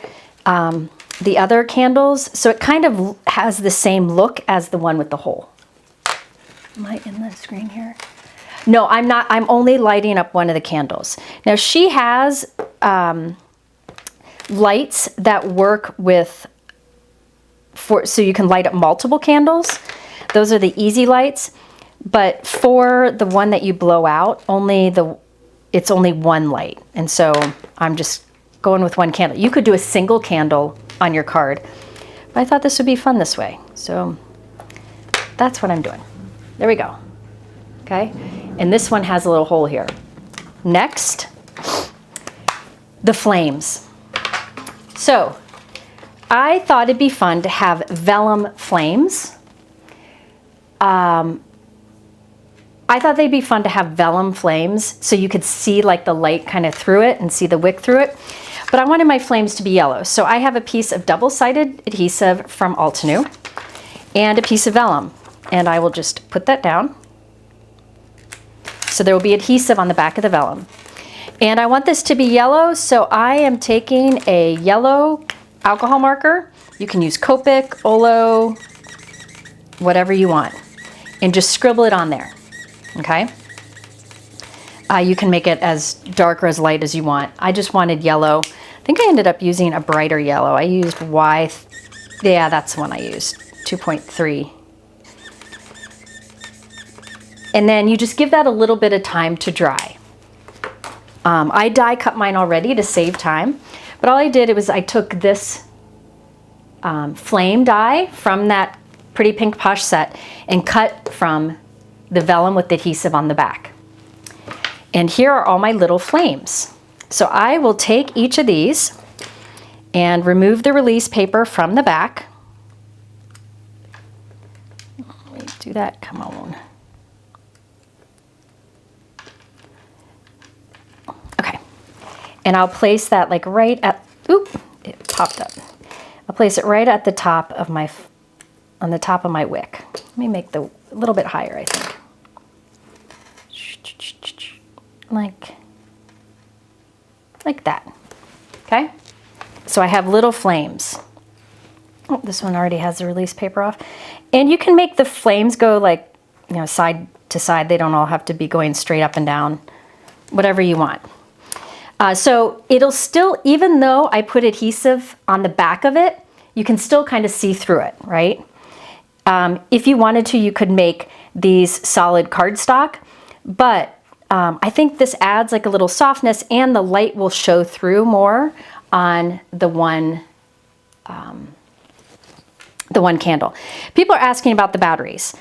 candles, so it kind of has the same look as the one with the hole. Am I in the screen here? No, I'm not. I'm only lighting up one of the candles. Now she has lights that work with so you can light up multiple candles. Those are the easy lights, but for the one that you blow out, it's only one light, and so I'm just going with one candle. You could do a single candle on your card, but I thought this would be fun this way, so that's what I'm doing. There we go. Okay, and this one has a little hole here. Next, the flames. So I thought it'd be fun to have vellum flames. I thought they'd be fun to have vellum flames so you could see like the light kind of through it and see the wick through it. But I wanted my flames to be yellow. So I have a piece of double-sided adhesive from Altenew and a piece of vellum. And I will just put that down. So there will be adhesive on the back of the vellum. And I want this to be yellow, so I am taking a yellow alcohol marker. You can use Copic, Olo, whatever you want, and just scribble it on there, okay? You can make it as dark or as light as you want. I just wanted yellow. I think I ended up using a brighter yellow. I used yeah, that's the one I used, 2.3. And then you just give that a little bit of time to dry. I die cut mine already to save time, but all I did was I took this flame die from that Pretty Pink Posh set and cut from the vellum with the adhesive on the back. And here are all my little flames. So I will take each of these and remove the release paper from the back. Let me do that, come on. Okay, and I'll place that like right at, oop, it popped up. I'll place it right at the top of my, on the top of my wick. Let me make the, a little bit higher, I think. Like that, okay? So I have little flames. Oh, this one already has the release paper off. And you can make the flames go like, you know, side to side. They don't all have to be going straight up and down, whatever you want. So it'll still, even though I put adhesive on the back of it, you can still kind of see through it, right? If you wanted to, you could make these solid cardstock, but I think this adds like a little softness, and the light will show through more on the one candle. People are asking about the batteries.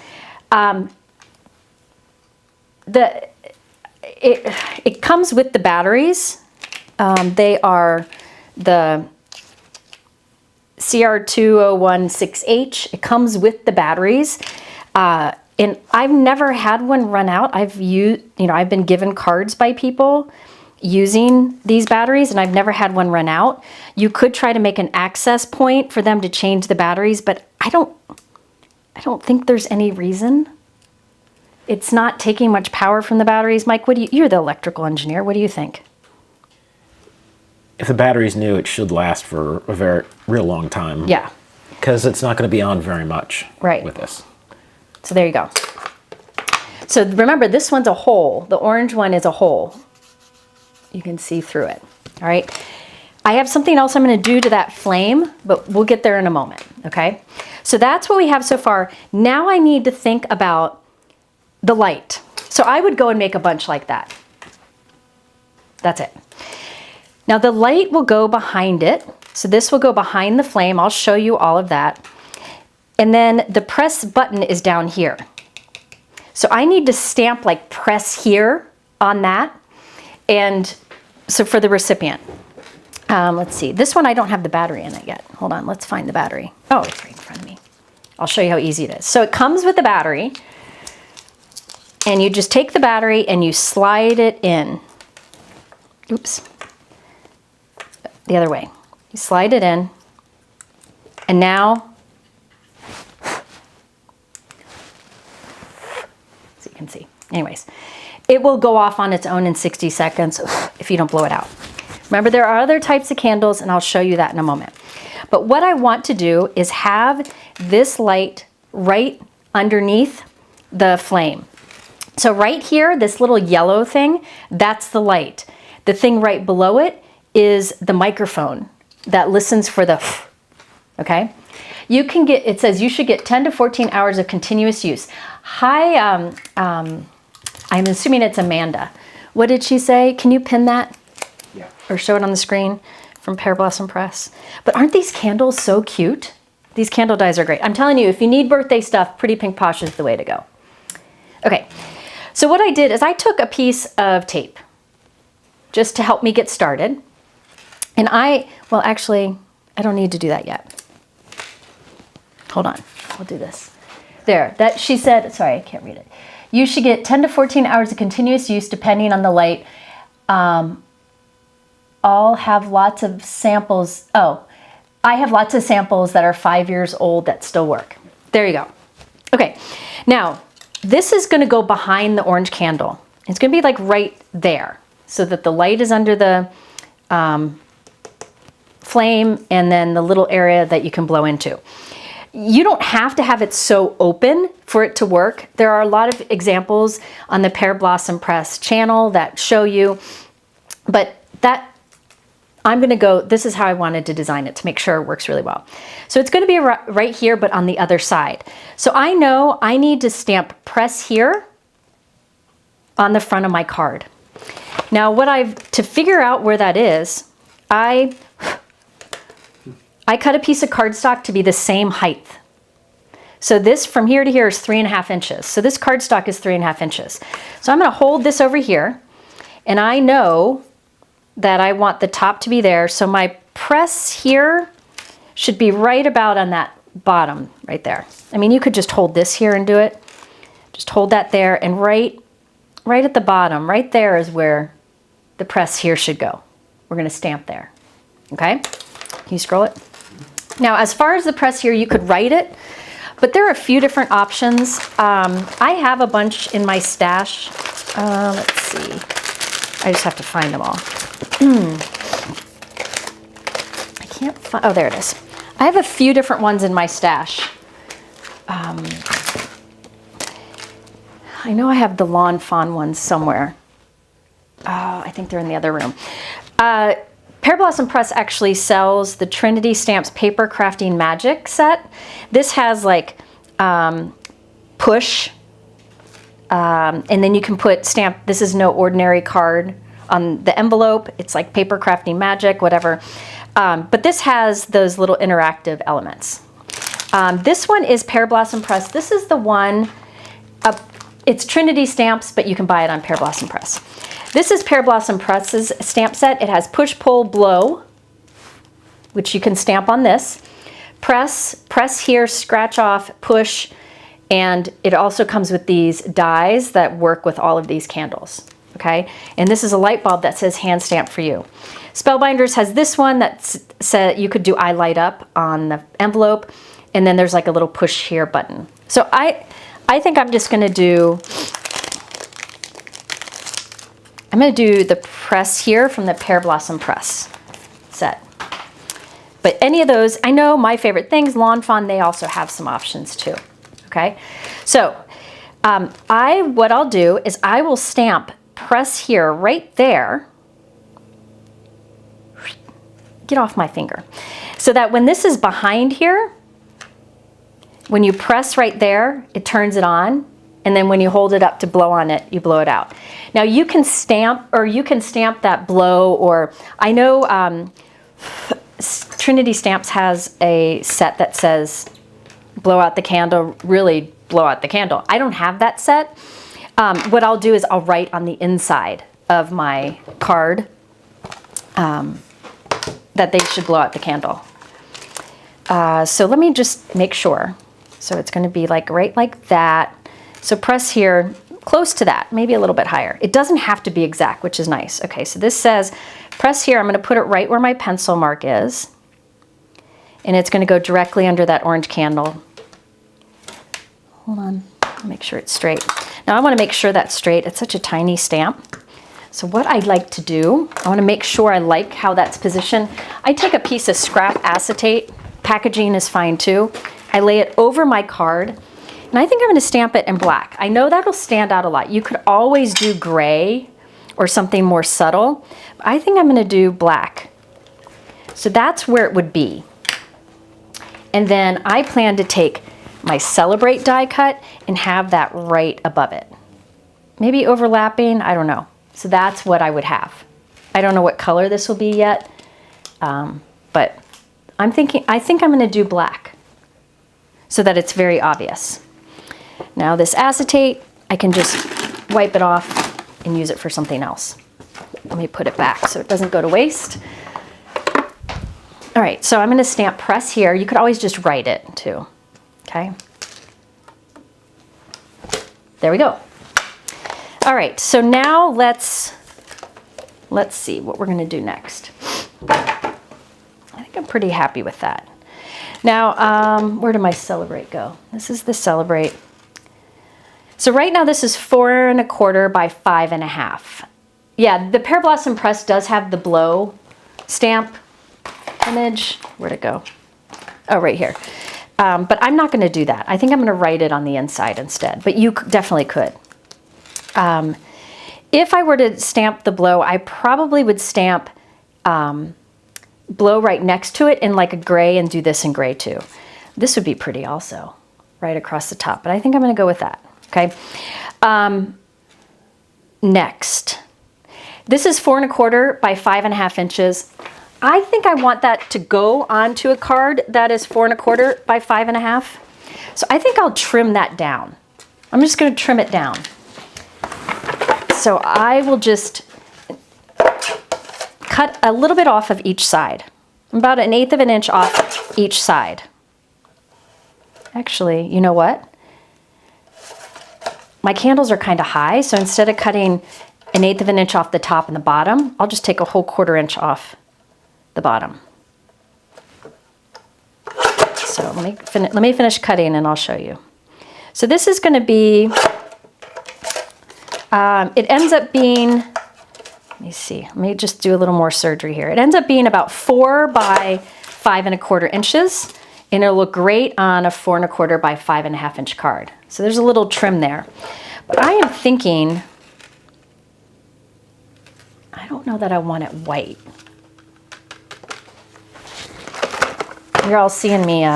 It comes with the batteries. They are the CR2016H. It comes with the batteries. And I've never had one run out. I've been given cards by people using these batteries, and I've never had one run out. You could try to make an access point for them to change the batteries, but I don't think there's any reason. It's not taking much power from the batteries. Mike, you're the electrical engineer. What do you think? If the battery's new, it should last for a real long time. Yeah. Because it's not going to be on very much right. with this. So there you go. So remember, this one's a hole. The orange one is a hole. You can see through it. All right. I have something else I'm going to do to that flame, but we'll get there in a moment. Okay. So that's what we have so far. Now I need to think about the light. So I would go and make a bunch like that. That's it. Now the light will go behind it. So this will go behind the flame. I'll show you all of that. And then the press button is down here. So I need to stamp like press here on that. And so for the recipient, let's see, this one I don't have the battery in it yet. Hold on, let's find the battery. Oh, it's right in front of me. I'll show you how easy it is. So it comes with the battery, and you just take the battery and you slide it in. Oops. The other way. You slide it in, and now, so you can see. Anyways, it will go off on its own in 60 seconds if you don't blow it out. Remember, there are other types of candles, and I'll show you that in a moment. But what I want to do is have this light right underneath the flame. So right here, this little yellow thing, that's the light. The thing right below it is the microphone that listens for the, okay? You can get, it says you should get 10 to 14 hours of continuous use. Hi, I'm assuming it's Amanda. What did she say? Can you pin that? Yeah. Or show it on the screen from Pearblossom Press. But aren't these candles so cute? These candle dies are great. I'm telling you, if you need birthday stuff, Pretty Pink Posh is the way to go. Okay, so what I did is I took a piece of tape just to help me get started. And well, actually, I don't need to do that yet. Hold on, we'll do this. There, that she said, sorry, I can't read it. You should get 10 to 14 hours of continuous use depending on the light. I'll have lots of samples. Oh, I have lots of samples that are 5 years old that still work. There you go. Okay, now this is gonna go behind the orange candle. It's gonna be like right there so that the light is under the flame and then the little area that you can blow into. You don't have to have it so open for it to work. There are a lot of examples on the Pearblossom Press channel that show you, but that I'm gonna go, this is how I wanted to design it to make sure it works really well. So it's gonna be right here, but on the other side. So I know I need to stamp press here on the front of my card. Now to figure out where that is, I cut a piece of cardstock to be the same height. So this from here to here is 3.5 inches. So this cardstock is 3.5 inches. So I'm gonna hold this over here, and I know that I want the top to be there. So my press here should be right about on that bottom right there. I mean, you could just hold this here and do it. Just hold that there, and right at the bottom, right there is where the press here should go. We're going to stamp there. Okay? Can you scroll it? Now, as far as the press here, you could write it, but there are a few different options. I have a bunch in my stash. Let's see. I just have to find them all. I can't find, oh, there it is. I have a few different ones in my stash. I know I have the Lawn Fawn ones somewhere. Oh, I think they're in the other room. Pearblossom Press actually sells the Trinity Stamps Papercrafting Magic set. This has like push, and then you can put stamp, this is no ordinary card on the envelope. It's like Papercrafting Magic, whatever. But this has those little interactive elements. This one is Pearblossom Press. This is the one, it's Trinity Stamps, but you can buy it on Pearblossom Press. This is Pearblossom Press's stamp set. It has push, pull, blow, which you can stamp on this. Press here, scratch off, push, and it also comes with these dies that work with all of these candles, okay? And this is a light bulb that says hand stamp for you. Spellbinders has this one that said you could do I light up on the envelope, and then there's like a little push here button. So I think I'm just gonna do, the press here from the Pearblossom Press set. But any of those, I know my favorite things, Lawn Fawn, they also have some options too, okay? So what I'll do is I will stamp press here right there. Get off my finger. So that when this is behind here, when you press right there, it turns it on. And then when you hold it up to blow on it, you blow it out. Now you can stamp, or you can stamp that blow, or I know Trinity Stamps has a set that says blow out the candle, really blow out the candle. I don't have that set. What I'll do is I'll write on the inside of my card that they should blow out the candle. So let me just make sure. So it's going to be like right like that. So press here, close to that, maybe a little bit higher. It doesn't have to be exact, which is nice. Okay, so this says press here. I'm going to put it right where my pencil mark is. And it's going to go directly under that orange candle. Hold on, make sure it's straight. Now I want to make sure that's straight. It's such a tiny stamp. So what I'd like to do, I want to make sure I like how that's positioned. I take a piece of scrap acetate. Packaging is fine too. I lay it over my card. And I think I'm going to stamp it in black. I know that'll stand out a lot. You could always do gray or something more subtle. But I think I'm going to do black. So that's where it would be. And then I plan to take my Celebrate die cut and have that right above it. Maybe overlapping, I don't know. So that's what I would have. I don't know what color this will be yet, but I think I'm going to do black so that it's very obvious. Now this acetate, I can just wipe it off and use it for something else. Let me put it back so it doesn't go to waste. All right, so I'm going to stamp press here. You could always just write it too, okay? There we go. All right, so now let's see what we're going to do next. I think I'm pretty happy with that. Now, where did my Celebrate go? This is the Celebrate. So right now this is 4 1/4 by 5 1/2. Yeah, the Pearblossom Press does have the blow stamp image. Where'd it go? Oh, right here. But I'm not going to do that. I think I'm going to write it on the inside instead, but you definitely could. If I were to stamp the blow, I probably would stamp blow right next to it in like a gray and do this in gray too. This would be pretty also, right across the top, but I think I'm going to go with that. Okay. Next, this is 4 1/4 by 5 1/2 inches. I think I want that to go onto a card that is 4 1/4 by 5 1/2. So I think I'll trim that down. I'm just going to trim it down. So I will just cut a little bit off of each side. about 1/8 of an inch off each side. Actually, you know what? My candles are kind of high, so instead of cutting 1/8 of an inch off the top and the bottom, I'll just take a whole 1/4 inch off the bottom. So let me finish cutting and I'll show you. So this is going to be, it ends up being, let me see, let me just do a little more surgery here. It ends up being about 4 by 5 1/4 inches, and it'll look great on a 4 1/4 by 5 1/2 inch card. So there's a little trim there. But I am thinking, I don't know that I want it white. You're all seeing me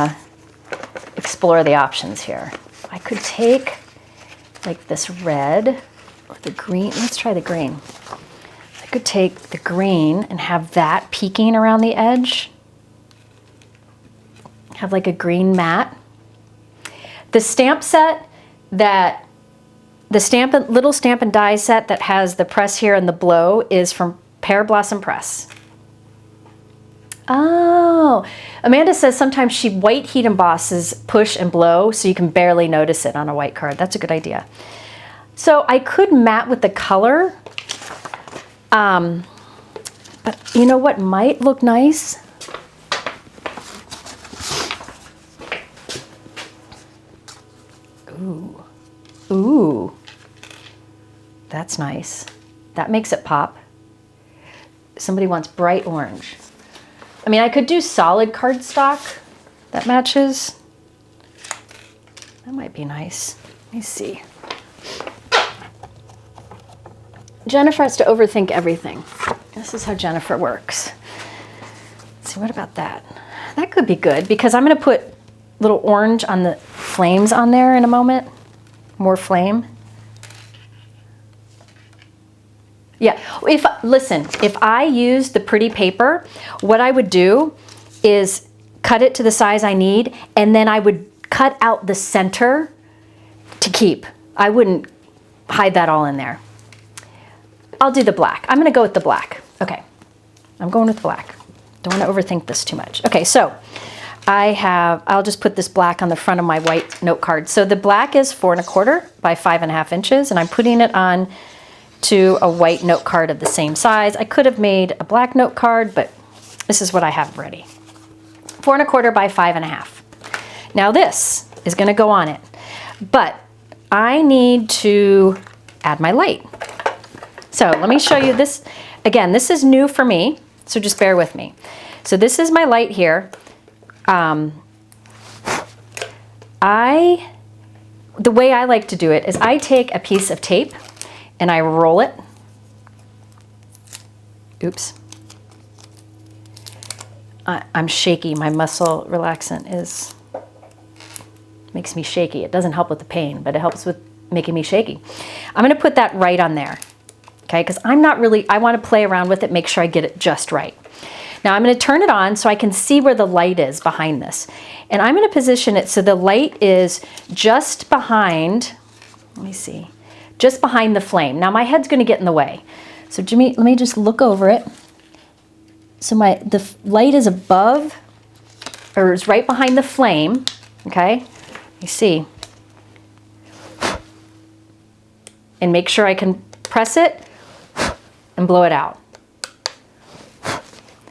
explore the options here. I could take like this red or the green. Let's try the green. I could take the green and have that peeking around the edge. Have like a green mat. The stamp set that, little stamp and die set that has the press here and the blow is from Pearblossom Press. Oh, Amanda says sometimes she white heat embosses push and blow so you can barely notice it on a white card. That's a good idea. So I could mat with the color, but you know what might look nice? Ooh, ooh, that's nice. That makes it pop. Somebody wants bright orange. I mean, I could do solid cardstock that matches. That might be nice. Let me see. Jennifer has to overthink everything. This is how Jennifer works. Let's see, what about that? That could be good because I'm going to put little orange on the flames on there in a moment. More flame. Yeah, listen, if I use the pretty paper, what I would do is cut it to the size I need, and then I would cut out the center to keep. I wouldn't hide that all in there. I'll do the black. I'm gonna go with the black. Okay, I'm going with black. Don't wanna overthink this too much. Okay, so I'll just put this black on the front of my white note card. So the black is 4 1/4 by 5 1/2 inches, and I'm putting it on to a white note card of the same size. I could have made a black note card, but this is what I have ready. 4 1/4 by 5 1/2. Now this is gonna go on it, but I need to add my light. So let me show you this. Again, this is new for me, so just bear with me. So this is my light here. The way I like to do it is I take a piece of tape and I roll it. Oops. I'm shaky. My muscle relaxant makes me shaky. It doesn't help with the pain, but it helps with making me shaky. I'm going to put that right on there, okay? Because I want to play around with it, make sure I get it just right. Now I'm going to turn it on so I can see where the light is behind this. And I'm going to position it so the light is just behind, let me see, just behind the flame. Now my head's going to get in the way. So Jimmy, let me just look over it. So the light is above, or is right behind the flame, okay? You see. And make sure I can press it and blow it out.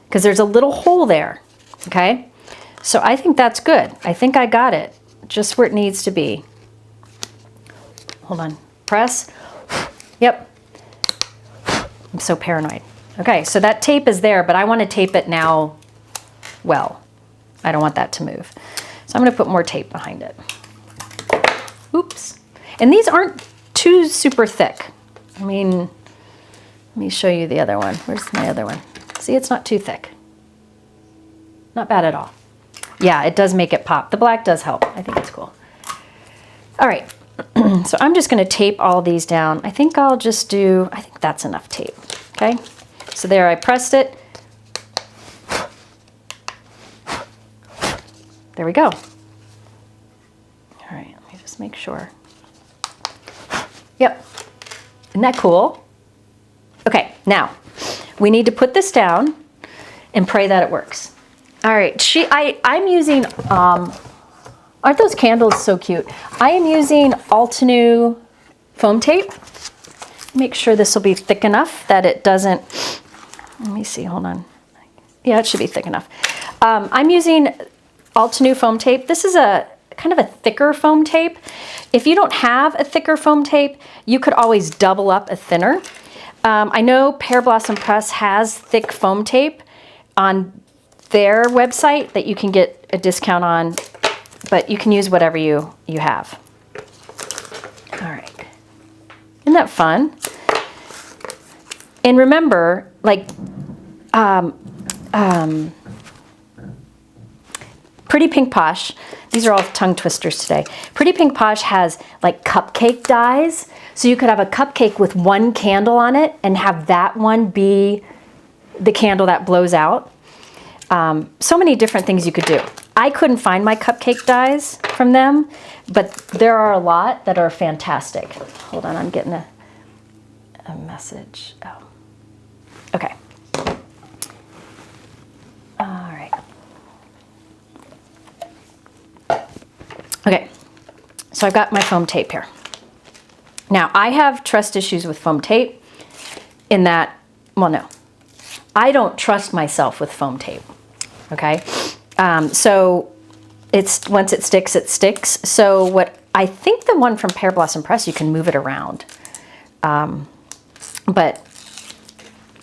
Because there's a little hole there, okay? So I think that's good. I think I got it just where it needs to be. Hold on, press, yep. I'm so paranoid. Okay, so that tape is there, but I want to tape it now well. I don't want that to move. So I'm going to put more tape behind it. Oops. And these aren't too super thick. I mean, let me show you the other one. Where's my other one? See, it's not too thick. Not bad at all. Yeah, it does make it pop. The black does help. I think it's cool. All right, so I'm just going to tape all these down. I think I'll just do, I think that's enough tape, okay? So there, I pressed it. There we go. All right, let me just make sure. Yep, isn't that cool? Okay, now we need to put this down and pray that it works. All right, I'm using, aren't those candles so cute? I am using Altenew foam tape. Make sure this will be thick enough that it doesn't, let me see, hold on. Yeah, it should be thick enough. I'm using Altenew foam tape. This is a kind of a thicker foam tape. If you don't have a thicker foam tape, you could always double up a thinner. I know Pearblossom Press has thick foam tape on their website that you can get a discount on, but you can use whatever you have. All right. Isn't that fun? And remember, like, Pretty Pink Posh, these are all tongue twisters today. Pretty Pink Posh has like cupcake dies. So you could have a cupcake with one candle on it and have that one be the candle that blows out. So many different things you could do. I couldn't find my cupcake dies from them, but there are a lot that are fantastic. Hold on, I'm getting a message. Oh, okay. All right. Okay, so I've got my foam tape here. Now, I have trust issues with foam tape in that, well, no, I don't trust myself with foam tape, okay? So it's, once it sticks, it sticks. So what, I think the one from Pearblossom Press, you can move it around, but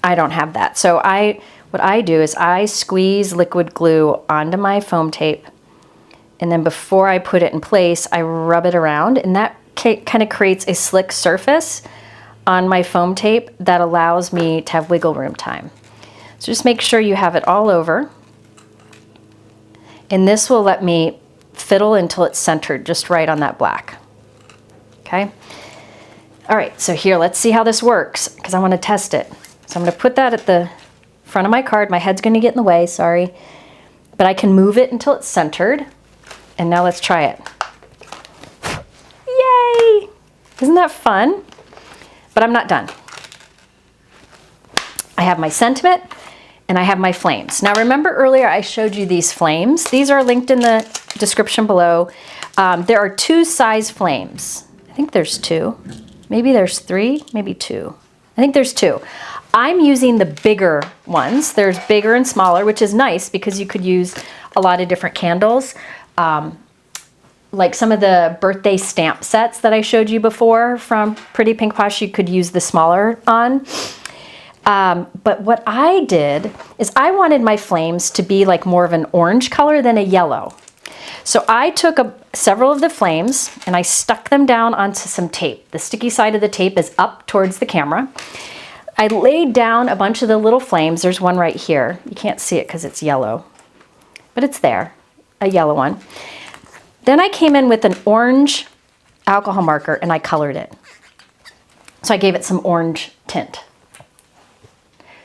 I don't have that. So what I do is I squeeze liquid glue onto my foam tape, and then before I put it in place, I rub it around, and that kind of creates a slick surface on my foam tape that allows me to have wiggle room time. So just make sure you have it all over. And this will let me fiddle until it's centered just right on that black. Okay? All right, so here, let's see how this works, because I want to test it. So I'm going to put that at the front of my card. My head's going to get in the way, sorry. But I can move it until it's centered. And now let's try it. Yay! Isn't that fun? But I'm not done. I have my sentiment and I have my flames. Now remember earlier I showed you these flames. These are linked in the description below. There are 2 size flames. I think there's 2. Maybe there's 3, maybe 2. I think there's 2. I'm using the bigger ones. There's bigger and smaller, which is nice because you could use a lot of different candles. Like some of the birthday stamp sets that I showed you before from Pretty Pink Posh, you could use the smaller on. But what I did is I wanted my flames to be like more of an orange color than a yellow. So I took several of the flames and I stuck them down onto some tape. The sticky side of the tape is up towards the camera. I laid down a bunch of the little flames. There's one right here. You can't see it because it's yellow, but it's there, a yellow one. Then I came in with an orange alcohol marker and I colored it. So I gave it some orange tint.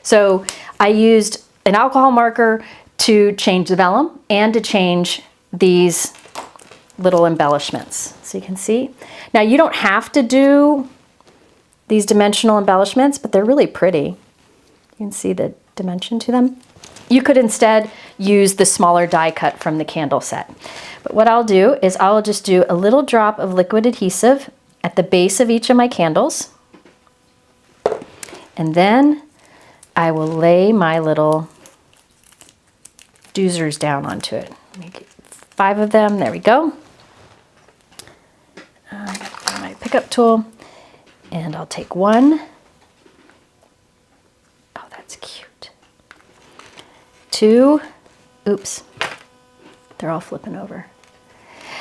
So I used an alcohol marker to change the vellum and to change these little embellishments. So you can see. Now you don't have to do these dimensional embellishments, but they're really pretty. You can see the dimension to them. You could instead use the smaller die cut from the candle set. But what I'll do is I'll just do a little drop of liquid adhesive at the base of each of my candles. And then I will lay my little doozers down onto it. Make 5 of them, there we go. I got my pickup tool and I'll take one. Oh, that's cute. 2, oops, they're all flipping over.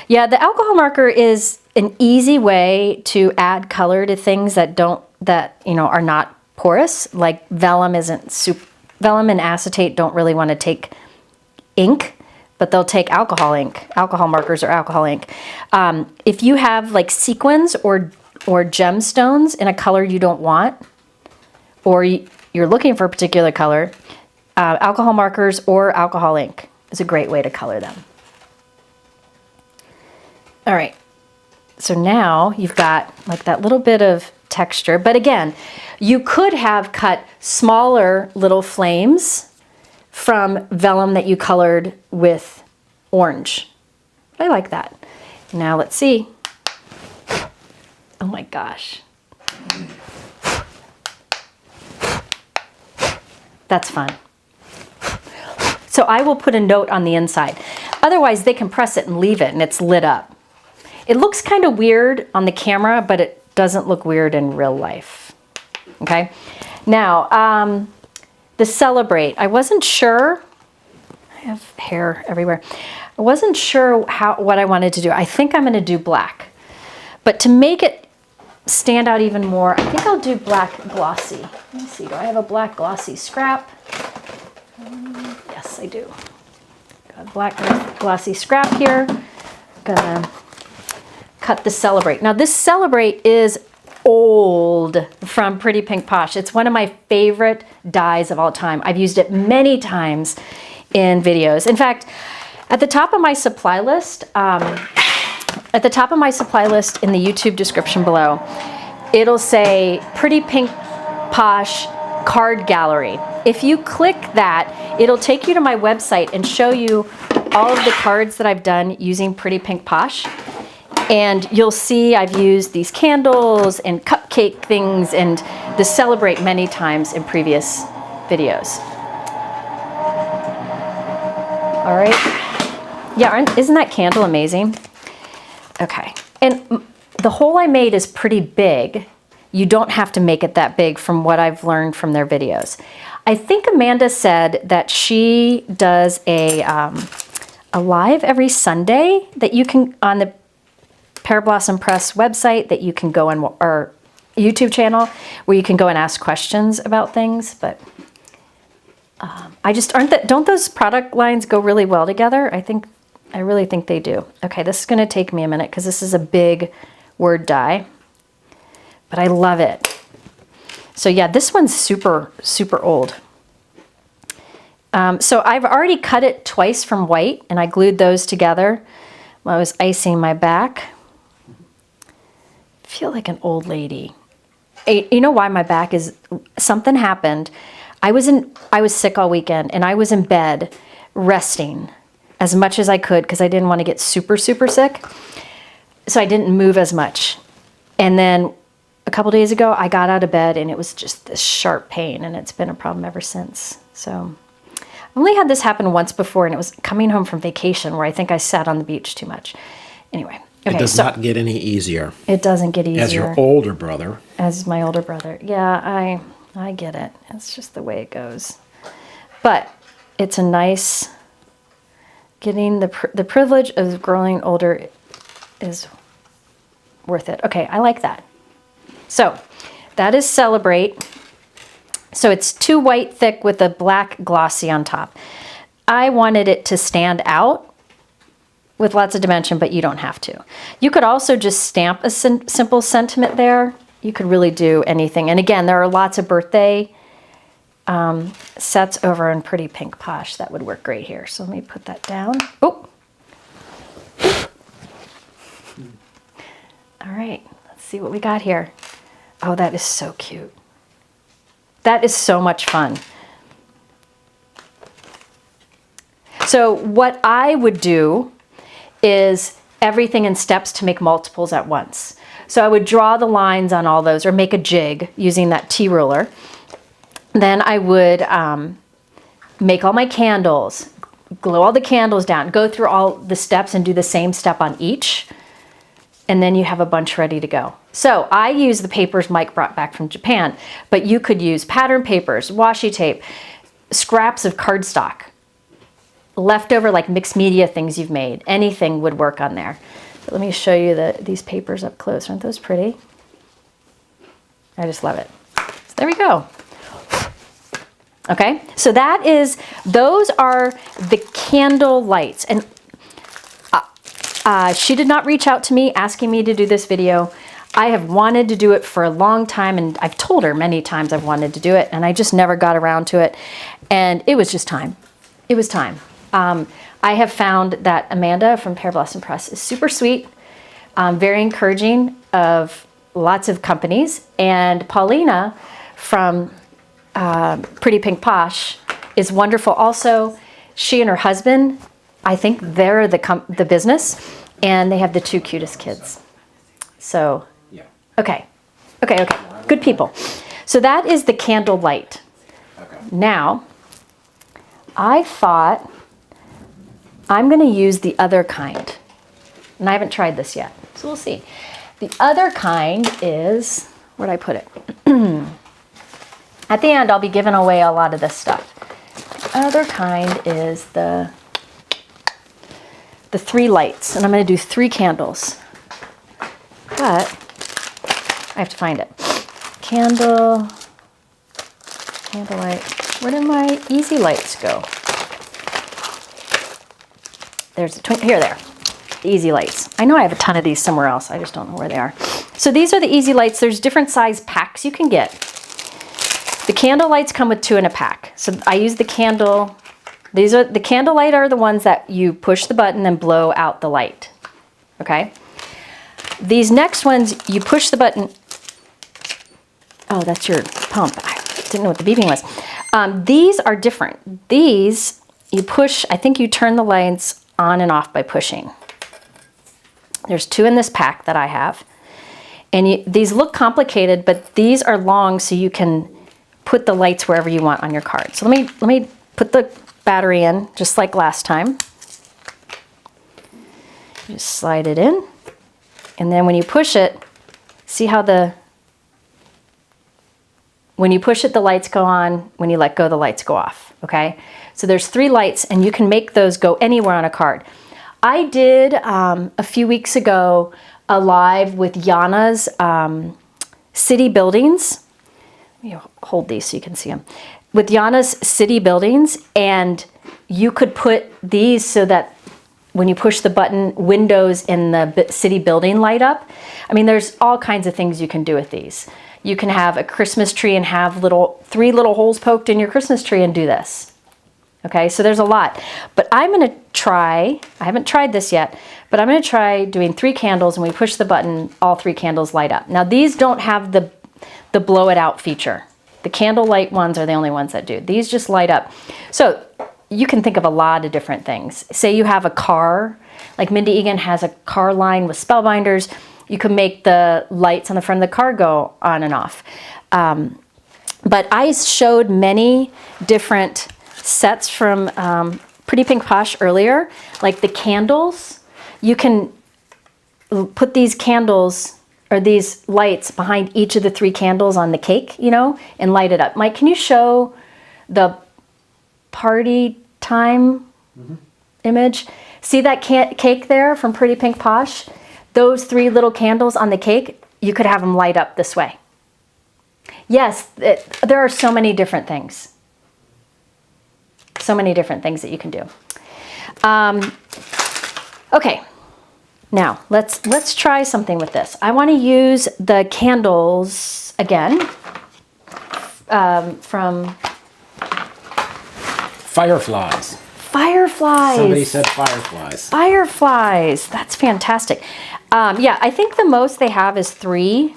Yeah, the alcohol marker is an easy way to add color to things that are not porous. Like vellum vellum and acetate don't really want to take ink, but they'll take alcohol ink, alcohol markers or alcohol ink. If you have like sequins or gemstones in a color you don't want, or you're looking for a particular color, alcohol markers or alcohol ink is a great way to color them. All right, so now you've got like that little bit of texture, but again, you could have cut smaller little flames from vellum that you colored with orange. I like that. Now let's see. Oh my gosh. That's fun. So I will put a note on the inside. Otherwise, they can press it and leave it and it's lit up. It looks kind of weird on the camera, but it doesn't look weird in real life. Okay. Now, the Celebrate. I wasn't sure. I have hair everywhere. I wasn't sure what I wanted to do. I think I'm going to do black. But to make it stand out even more, I think I'll do black glossy. Let me see. Do I have a black glossy scrap? Yes, I do. Got a black glossy scrap here. Gonna cut the Celebrate. Now this Celebrate is old from Pretty Pink Posh. It's one of my favorite dyes of all time. I've used it many times in videos. In fact, at the top of my supply list, in the YouTube description below, it'll say Pretty Pink Posh card gallery. If you click that, it'll take you to my website and show you all of the cards that I've done using Pretty Pink Posh. And you'll see I've used these candles and cupcake things and the Celebrate many times in previous videos. All right. Yeah, isn't that candle amazing? Okay. And the hole I made is pretty big. You don't have to make it that big from what I've learned from their videos. I think Amanda said that she does a live every Sunday that you can, on the Pearblossom Press website, that you can go on, or YouTube channel, where you can go and ask questions about things. But don't those product lines go really well together? I really think they do. Okay, this is going to take me a minute because this is a big word die, but I love it. So yeah, this one's super, super old. So I've already cut it twice from white, and I glued those together while I was icing my back. I feel like an old lady. You know why my back is, something happened. I was sick all weekend, and I was in bed resting as much as I could because I didn't want to get super, super sick. So I didn't move as much. And then a couple days ago, I got out of bed and it was just this sharp pain, and it's been a problem ever since. So I only had this happen once before, and it was coming home from vacation where I think I sat on the beach too much. Anyway. Okay, it does not get any easier. It doesn't get easier. As your older brother. As my older brother. Yeah, I get it. It's just the way it goes. But it's a nice, getting the privilege of growing older is worth it. Okay, I like that. So that is Celebrate. So it's 2 white thick with a black glossy on top. I wanted it to stand out with lots of dimension, but you don't have to. You could also just stamp a simple sentiment there. You could really do anything. And again, there are lots of birthday sets over in Pretty Pink Posh that would work great here. So let me put that down. Oh. All right, let's see what we got here. Oh, that is so cute. That is so much fun. So what I would do is everything in steps to make multiples at once. So I would draw the lines on all those, or make a jig using that T-ruler. Then I would make all my candles, glue all the candles down, go through all the steps and do the same step on each. And then you have a bunch ready to go. So I use the papers Mike brought back from Japan, but you could use pattern papers, washi tape, scraps of cardstock, leftover like mixed media things you've made. Anything would work on there. But let me show you these papers up close. Aren't those pretty? I just love it. So there we go. Okay, so those are the candle lights. And she did not reach out to me asking me to do this video. I have wanted to do it for a long time, and I've told her many times I've wanted to do it, and I just never got around to it. And it was just time. It was time. I have found that Amanda from Pearblossom Press is super sweet, very encouraging of lots of companies, and Paulina from Pretty Pink Posh is wonderful. Also, she and her husband, I think they're the business, and they have the 2 cutest kids. So, Yeah. okay. Good people. So that is the candle light. Okay. Now, I thought I'm going to use the other kind. And I haven't tried this yet, so we'll see. The other kind is, where'd I put it? At the end, I'll be giving away a lot of this stuff. The other kind is the 3 lights, and I'm going to do 3 candles. But I have to find it. Candle light. Where did my easy lights go? There's the Twinkle. Here, there. The easy lights. I know I have a ton of these somewhere else. I just don't know where they are. So these are the easy lights. There's different size packs you can get. The candle lights come with 2 in a pack. So I use the candle. The candle light are the ones that you push the button and blow out the light. Okay? These next ones, you push the button. Oh, that's your pump. I didn't know what the beeping was. These are different. These, you push, I think you turn the lights on and off by pushing. There's 2 in this pack that I have. And these look complicated, but these are long so you can put the lights wherever you want on your card. So let me put the battery in just like last time. Just slide it in. And then when you push it, see how when you push it, the lights go on. When you let go, the lights go off, okay? So there's 3 lights, and you can make those go anywhere on a card. I did, a few weeks ago, a live with Yana's City Buildings. Let me hold these so you can see them. With Yana's City Buildings, and you could put these so that when you push the button, windows in the city building light up. I mean, there's all kinds of things you can do with these. You can have a Christmas tree and have 3 little holes poked in your Christmas tree and do this. Okay, so there's a lot. But I'm going to try, I haven't tried this yet, but I'm going to try doing 3 candles, and when we push the button, all 3 candles light up. Now, these don't have the blow it out feature. The candle light ones are the only ones that do. These just light up. So you can think of a lot of different things. Say you have a car, like Mindy Egan has a car line with spellbinders. You can make the lights on the front of the car go on and off. But I showed many different sets from Pretty Pink Posh earlier, like the candles. You can put these candles or these lights behind each of the 3 candles on the cake, you know, and light it up. Mike, can you show the party time image? See that cake there from Pretty Pink Posh? Those 3 little candles on the cake, you could have them light up this way. Yes, there are so many different things. So many different things that you can do. Okay, now let's try something with this. I want to use the candles again from Fireflies. Fireflies. Somebody said fireflies. Fireflies. That's fantastic. Yeah, I think the most they have is 3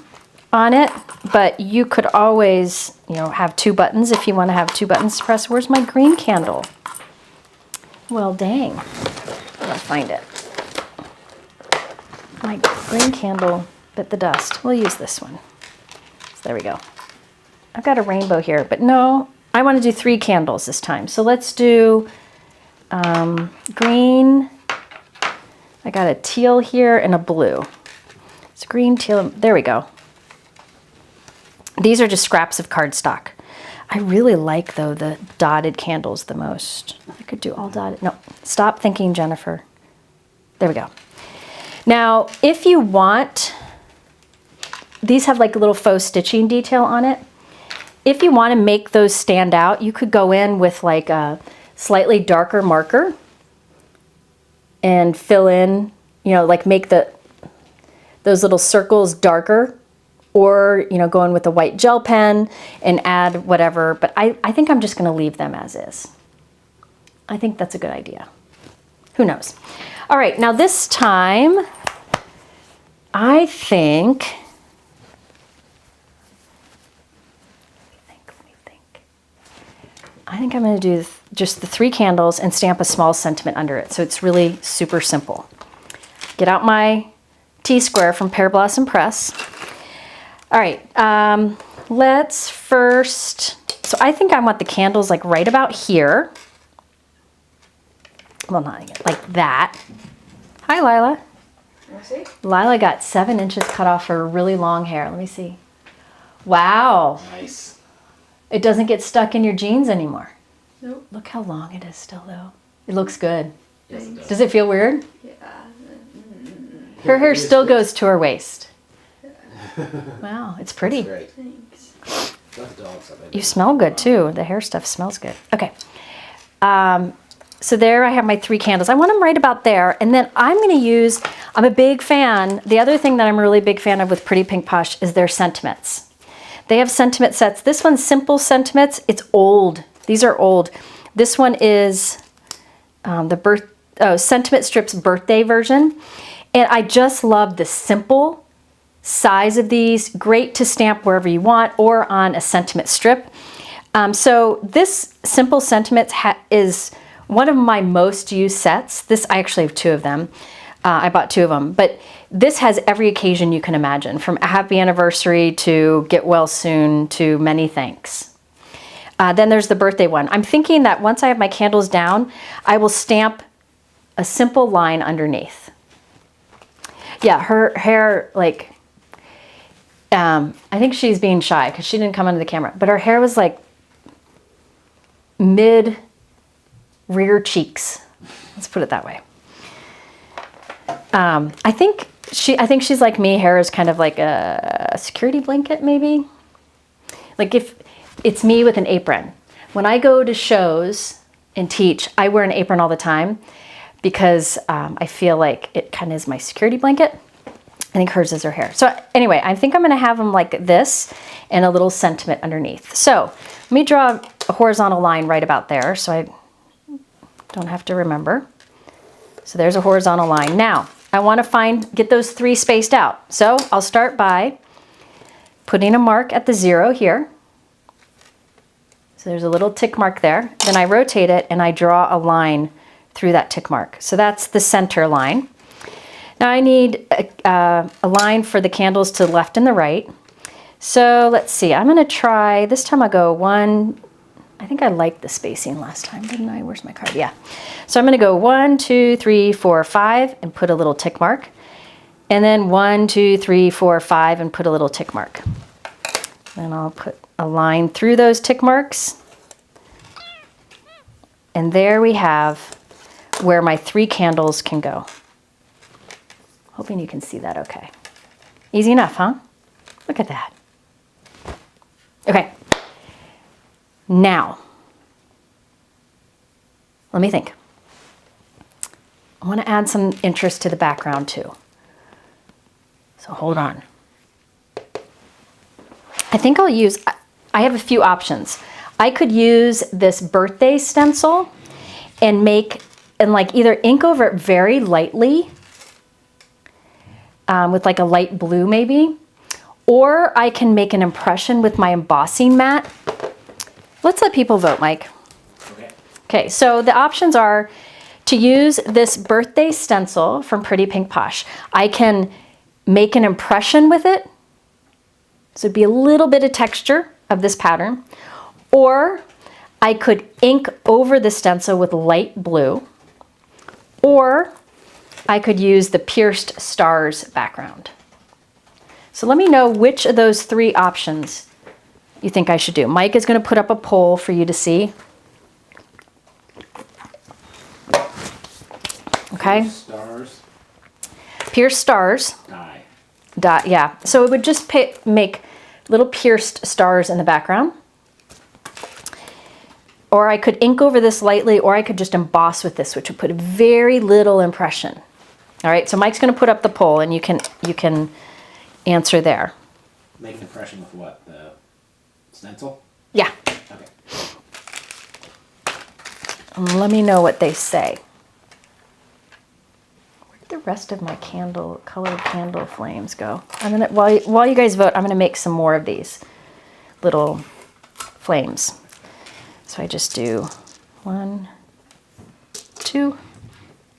on it, but you could always, you know, have 2 buttons if you want to have 2 buttons to press. Where's my green candle? Well, dang. I'll find it. My green candle bit the dust. We'll use this one. So there we go. I've got a rainbow here, but no, I want to do 3 candles this time. So let's do green. I got a teal here and a blue. It's green, teal. There we go. These are just scraps of cardstock. I really like, though, the dotted candles the most. I could do all dotted. No, stop thinking, Jennifer. There we go. Now, if you want, these have like a little faux stitching detail on it. If you want to make those stand out, you could go in with like a slightly darker marker and fill in, you know, like make those little circles darker. Or, you know, go in with a white gel pen and add whatever. But I think I'm just going to leave them as is. I think that's a good idea. Who knows? All right, now this time, I think, I think I'm going to do just the 3 candles and stamp a small sentiment under it. So it's really super simple. Get out my T-square from Pearblossom Press. All right, let's first, so I think I want the candles like right about here. Well, not like that. Hi, Lila. See? Lila got 7 inches cut off her really long hair. Let me see. Wow. Nice. It doesn't get stuck in your jeans anymore. Nope. Look how long it is still though. It looks good. Yes, it does. Does it feel weird? Yeah. Her hair still goes to her waist. Wow, it's pretty. Great. Thanks. Let the dogs up. You smell good too. The hair stuff smells good. Okay. So there I have my 3 candles. I want them right about there. And then I'm going to use, I'm a big fan. The other thing that I'm a really big fan of with Pretty Pink Posh is their sentiments. They have sentiment sets. This one's simple sentiments. It's old. These are old. This one is Sentiment Strips birthday version. And I just love the simple size of these. Great to stamp wherever you want or on a sentiment strip. So this simple sentiments is one of my most used sets. This, I actually have 2 of them. I bought 2 of them, but this has every occasion you can imagine, from a happy anniversary to get well soon to many thanks. Then there's the birthday one. I'm thinking that once I have my candles down, I will stamp a simple line underneath. Yeah, her hair, like, I think she's being shy because she didn't come under the camera, but her hair was like mid rear cheeks. Let's put it that way. I think she's like me. Hair is kind of like a security blanket, maybe. Like if it's me with an apron. When I go to shows and teach, I wear an apron all the time because I feel like it kind of is my security blanket. I think hers is her hair. So anyway, I think I'm going to have them like this and a little sentiment underneath. So let me draw a horizontal line right about there so I don't have to remember. So there's a horizontal line. Now, I want to get those 3 spaced out. So I'll start by putting a mark at the 0 here. So there's a little tick mark there. Then I rotate it and I draw a line through that tick mark. So that's the center line. Now I need a line for the candles to the left and the right. So let's see, I'm going to try, this time I'll go 1, I think I liked the spacing last time, didn't I? Where's my card? Yeah. So I'm going to go 1, 2, 3, 4, 5 and put a little tick mark. And then 1, 2, 3, 4, 5 and put a little tick mark. Then I'll put a line through those tick marks. And there we have where my 3 candles can go. Hoping you can see that okay. Easy enough, huh? Look at that. Okay. Now, let me think. I want to add some interest to the background too. So hold on. I think I'll use, I have a few options. I could use this birthday stencil and like either ink over it very lightly with like a light blue maybe, or I can make an impression with my embossing mat. Let's let people vote, Mike. Okay. Okay, so the options are to use this birthday stencil from Pretty Pink Posh. I can make an impression with it. So it'd be a little bit of texture of this pattern. Or I could ink over the stencil with light blue. Or I could use the pierced stars background. So let me know which of those 3 options you think I should do. Mike is going to put up a poll for you to see. Okay. Stars. Pierced stars. Die. Dot, yeah. So it would just make little pierced stars in the background. Or I could ink over this lightly, or I could just emboss with this, which would put a very little impression. All right, so Mike's going to put up the poll, and you can answer there. Make an impression with what? The stencil? Yeah. Okay. Let me know what they say. Where did the rest of my colored candle flames go? I'm gonna while you guys vote, I'm gonna make some more of these little flames. So So I just do 1, 2.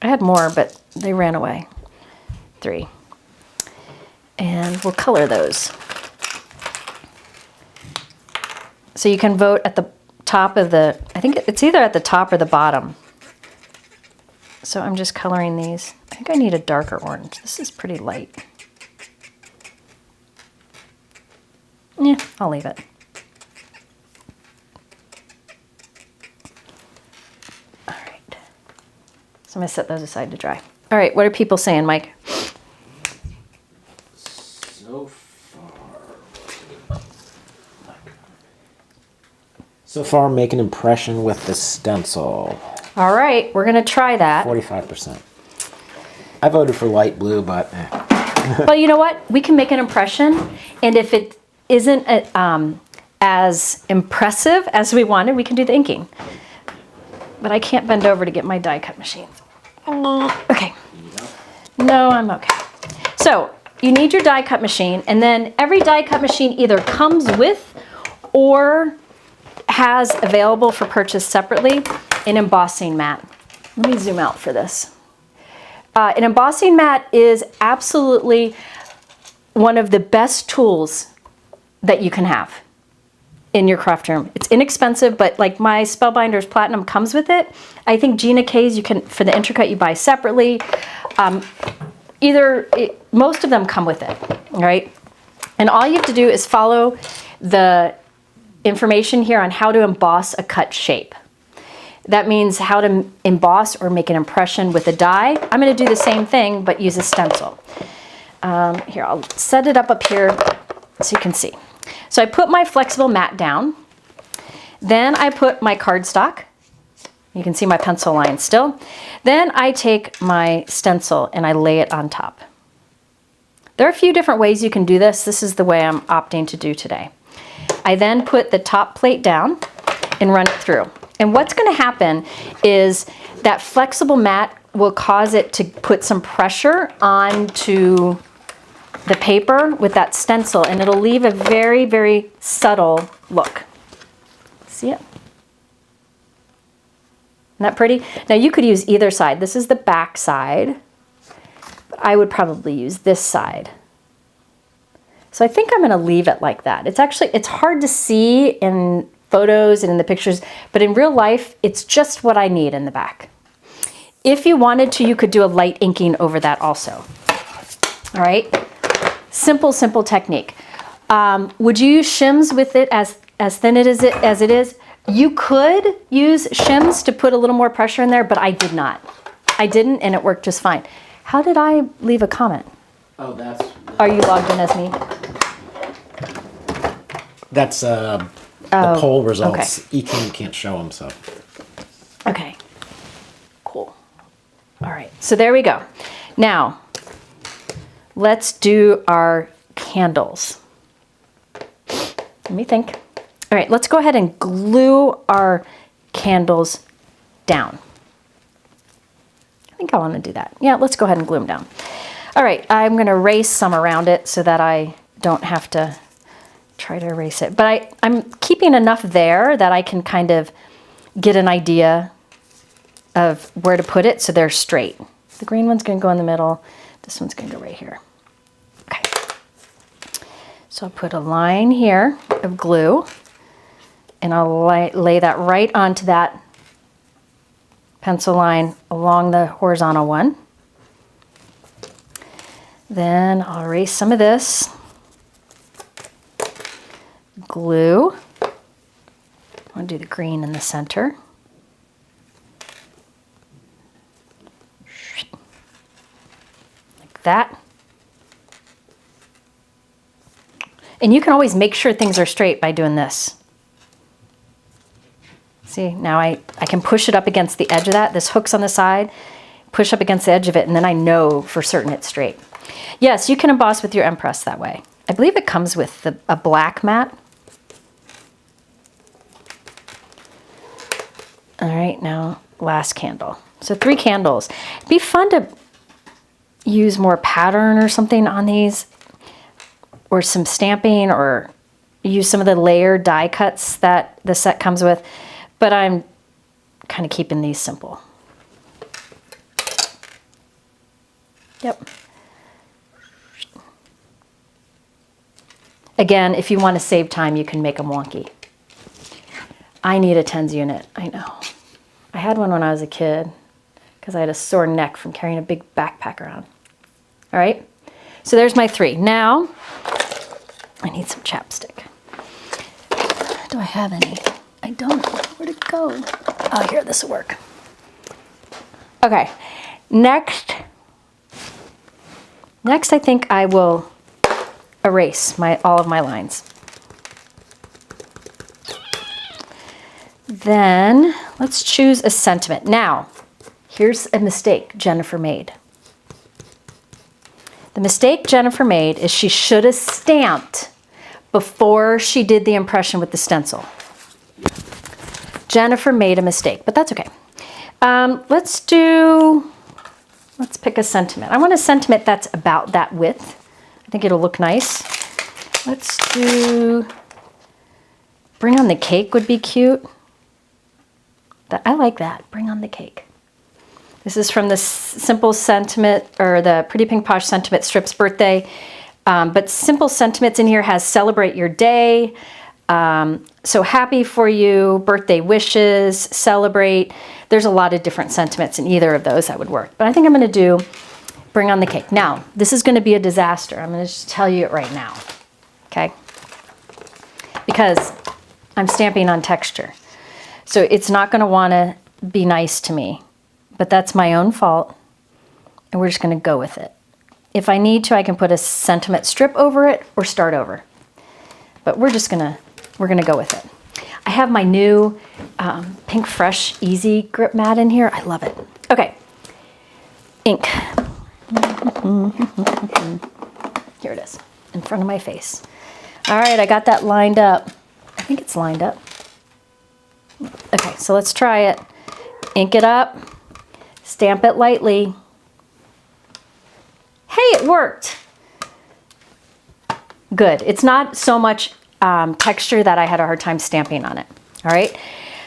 I had more, but they ran away. 3. And we'll color those. So you can vote at the top of the, I think it's either at the top or the bottom. So I'm just coloring these. I think I need a darker orange. This is pretty light. Yeah, I'll leave it. All right. So I'm gonna set those aside to dry. All right, what are people saying, Mike? So far, make an impression with the stencil. All right, we're gonna try that. 45%. I voted for light blue, but But you know what? We can make an impression, and if it isn't as impressive as we wanted, we can do the inking. But I can't bend over to get my die cut machine. Okay. No, I'm okay. So you need your die cut machine, and then every die cut machine either comes with or has available for purchase separately an embossing mat. Let me zoom out for this. An embossing mat is absolutely one of the best tools that you can have in your craft room. It's inexpensive, but like my Spellbinders Platinum comes with it. I think Gina K's, you can, for the Intricate, you buy separately. Most of them come with it, all right? And all you have to do is follow the information here on how to emboss a cut shape. That means how to emboss or make an impression with a die. I'm going to do the same thing, but use a stencil. Here, I'll set it up here so you can see. So I put my flexible mat down. Then I put my cardstock. You can see my pencil line still. Then I take my stencil and I lay it on top. There are a few different ways you can do this. This is the way I'm opting to do today. I then put the top plate down and run it through. And what's going to happen is that flexible mat will cause it to put some pressure onto the paper with that stencil, and it'll leave a very, very subtle look. See it? Isn't that pretty? Now you could use either side. This is the back side, but I would probably use this side. So I think I'm going to leave it like that. It's hard to see in photos and in the pictures, but in real life, it's just what I need in the back. If you wanted to, you could do a light inking over that also. All right, simple technique. Would you use shims with it as thin as it is? You could use shims to put a little more pressure in there, but I did not. I didn't, and it worked just fine. How did I leave a comment? Oh, that's... Are you logged in as me? that's the poll results. Okay. E-Team can't show them, so. Okay, cool. All right, so there we go. Now, let's do our candles. Let me think. All right, let's go ahead and glue our candles down. I think I want to do that. Yeah, let's go ahead and glue them down. All right, I'm going to erase some around it so that I don't have to try to erase it. But I'm keeping enough there that I can kind of get an idea of where to put it so they're straight. The green one's going to go in the middle. This one's going to go right here. Okay. So I'll put a line here of glue, and I'll lay that right onto that pencil line along the horizontal one. Then I'll erase some of this. Glue. I want to do the green in the center. Like that. And you can always make sure things are straight by doing this. See, now I can push it up against the edge of that. This hook's on the side. Push up against the edge of it, and then I know for certain it's straight. Yes, you can emboss with your Empress that way. I believe it comes with a black mat. All right, now last candle. So 3 candles. It'd be fun to use more pattern or something on these, or some stamping, or use some of the layered die cuts that the set comes with. but I'm kind of keeping these simple. Yep. Again, if you want to save time, you can make them wonky. I need a tens unit, I know. I had one when I was a kid because I had a sore neck from carrying a big backpack around. All right, so there's my 3. Now, I need some chapstick. Do I have any? I don't know. Where'd it go? Oh, here, this will work. Okay, next I think I will erase all of my lines. Then let's choose a sentiment. Now, here's a mistake Jennifer made. The mistake Jennifer made is she should have stamped before she did the impression with the stencil. Jennifer made a mistake, but that's okay. Let's pick a sentiment. I want a sentiment that's about that width. I think it'll look nice. Let's do, bring on the cake would be cute. I like that, bring on the cake. This is from the Simple Sentiment, or the Pretty Pink Posh Sentiment Strips birthday. But Simple Sentiments in here has celebrate your day, so happy for you, birthday wishes, celebrate. There's a lot of different sentiments in either of those that would work. But I think I'm gonna do bring on the cake. Now, this is gonna be a disaster. I'm gonna just tell you it right now, okay? Because I'm stamping on texture. So it's not gonna wanna be nice to me, but that's my own fault, and we're just gonna go with it. If I need to, I can put a sentiment strip over it or start over. But we're gonna go with it. I have my new Pink Fresh Easy Grip Mat in here. I love it. Okay, ink. Here it is, in front of my face. All right, I got that lined up. I think it's lined up. Okay, so let's try it. Ink it up, stamp it lightly. Hey, it worked. Good. It's not so much texture that I had a hard time stamping on it. All right,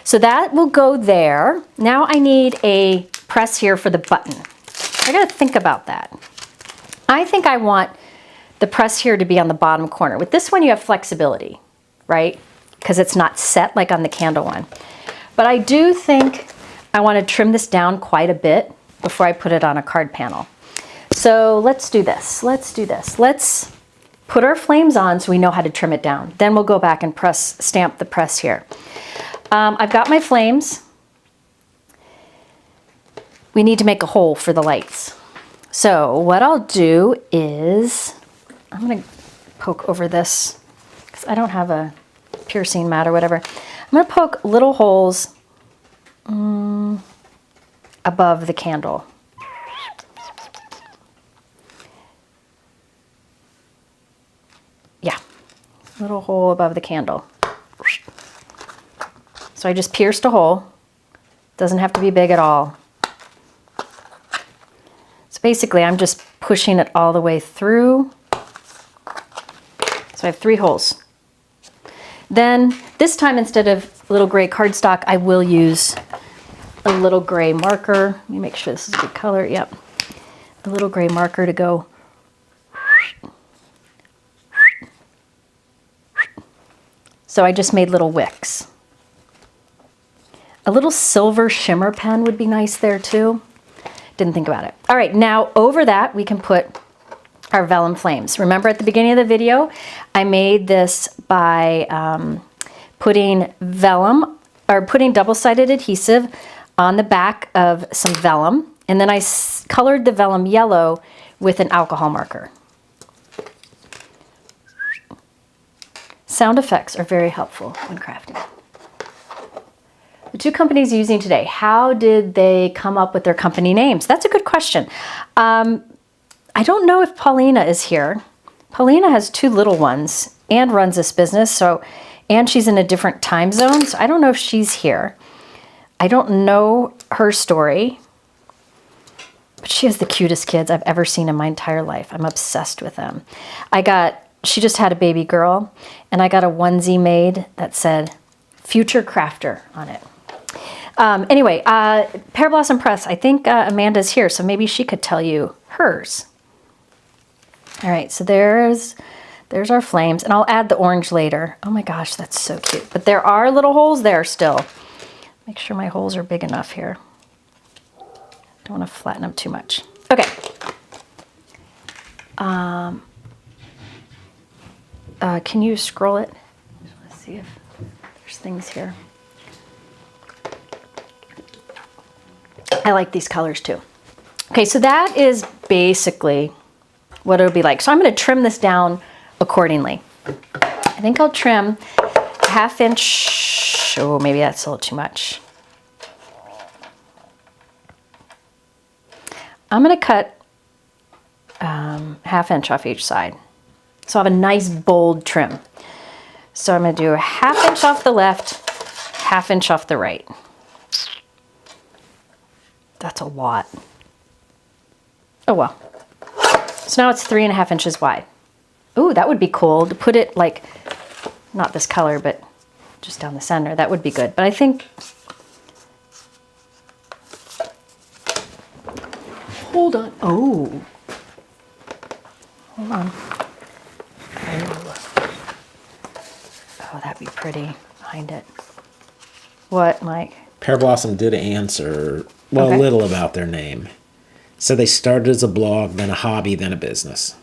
so that will go there. Now I need a press here for the button. I gotta think about that. I think I want the press here to be on the bottom corner. With this one, you have flexibility, right? Because it's not set like on the candle one. But I do think I want to trim this down quite a bit before I put it on a card panel. So let's do this. Let's do this. Let's put our flames on so we know how to trim it down. Then we'll go back and stamp the press here. I've got my flames. We need to make a hole for the lights. So what I'll do is, I'm gonna poke over this because I don't have a piercing mat or whatever. I'm gonna poke little holes above the candle. Yeah, little hole above the candle. So I just pierced a hole. Doesn't have to be big at all. So basically I'm just pushing it all the way through. So I have 3 holes. Then this time, instead of little gray cardstock, I will use a little gray marker. Let me make sure this is a good color. Yep. A little gray marker to go. So I just made little wicks. A little silver shimmer pen would be nice there too. Didn't think about it. All right, now over that we can put our vellum flames. Remember at the beginning of the video, I made this by putting vellum, or putting double-sided adhesive on the back of some vellum, and then I colored the vellum yellow with an alcohol marker. Sound effects are very helpful when crafting. The 2 companies using today, how did they come up with their company names? That's a good question. I don't know if Paulina is here. Paulina has 2 little ones and runs this business, and she's in a different time zone, so I don't know if she's here. I don't know her story, but she has the cutest kids I've ever seen in my entire life. I'm obsessed with them. She just had a baby girl, and I got a onesie made that said Future Crafter on it. Anyway, Pearblossom Press. I think Amanda's here, so maybe she could tell you hers. All right, so there's our flames, and I'll add the orange later. Oh my gosh, that's so cute. But there are little holes there still. Make sure my holes are big enough here. Don't want to flatten them too much. Okay. Can you scroll it? Let's see if there's things here. I like these colors too. Okay, so that is basically what it'll be like. So I'm going to trim this down accordingly. I think I'll trim a 1/2 inch. Oh, maybe that's a little too much. I'm going to cut 1/2 inch off each side. So I have a nice bold trim. So I'm going to do a 1/2 inch off the left, 1/2 inch off the right. That's a lot. Oh well. So now it's 3.5 inches wide. Ooh, that would be cool to put it like, not this color, but just down the center. That would be good. But I think, hold on. Oh, hold on. Oh, that'd be pretty behind it. What, Mike? Pearblossom did answer, well, Okay. a little about their name. So they started as a blog, then a hobby, then a business.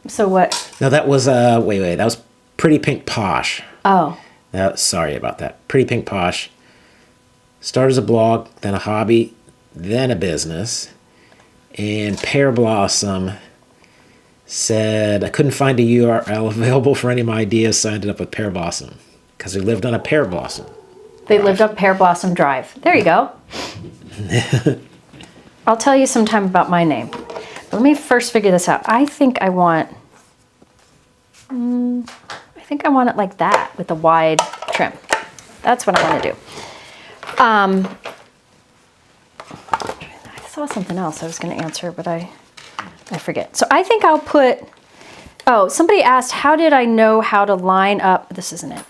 So what? No, that was, wait, that was Pretty Pink Posh. Oh, Sorry about that. Pretty Pink Posh. Started as a blog, then a hobby, then a business. And Pearblossom said, I couldn't find a URL available for any of my ideas, so I ended up with Pearblossom. Because we lived on a Pearblossom. they lived up Pearblossom Drive. There you go. I'll tell you sometime about my name. But let me first figure this out. I think I want it like that with a wide trim. That's what I want to do. I saw something else I was going to answer, but I forget. So I think I'll put, oh, somebody asked, how did I know how to line up, this isn't it.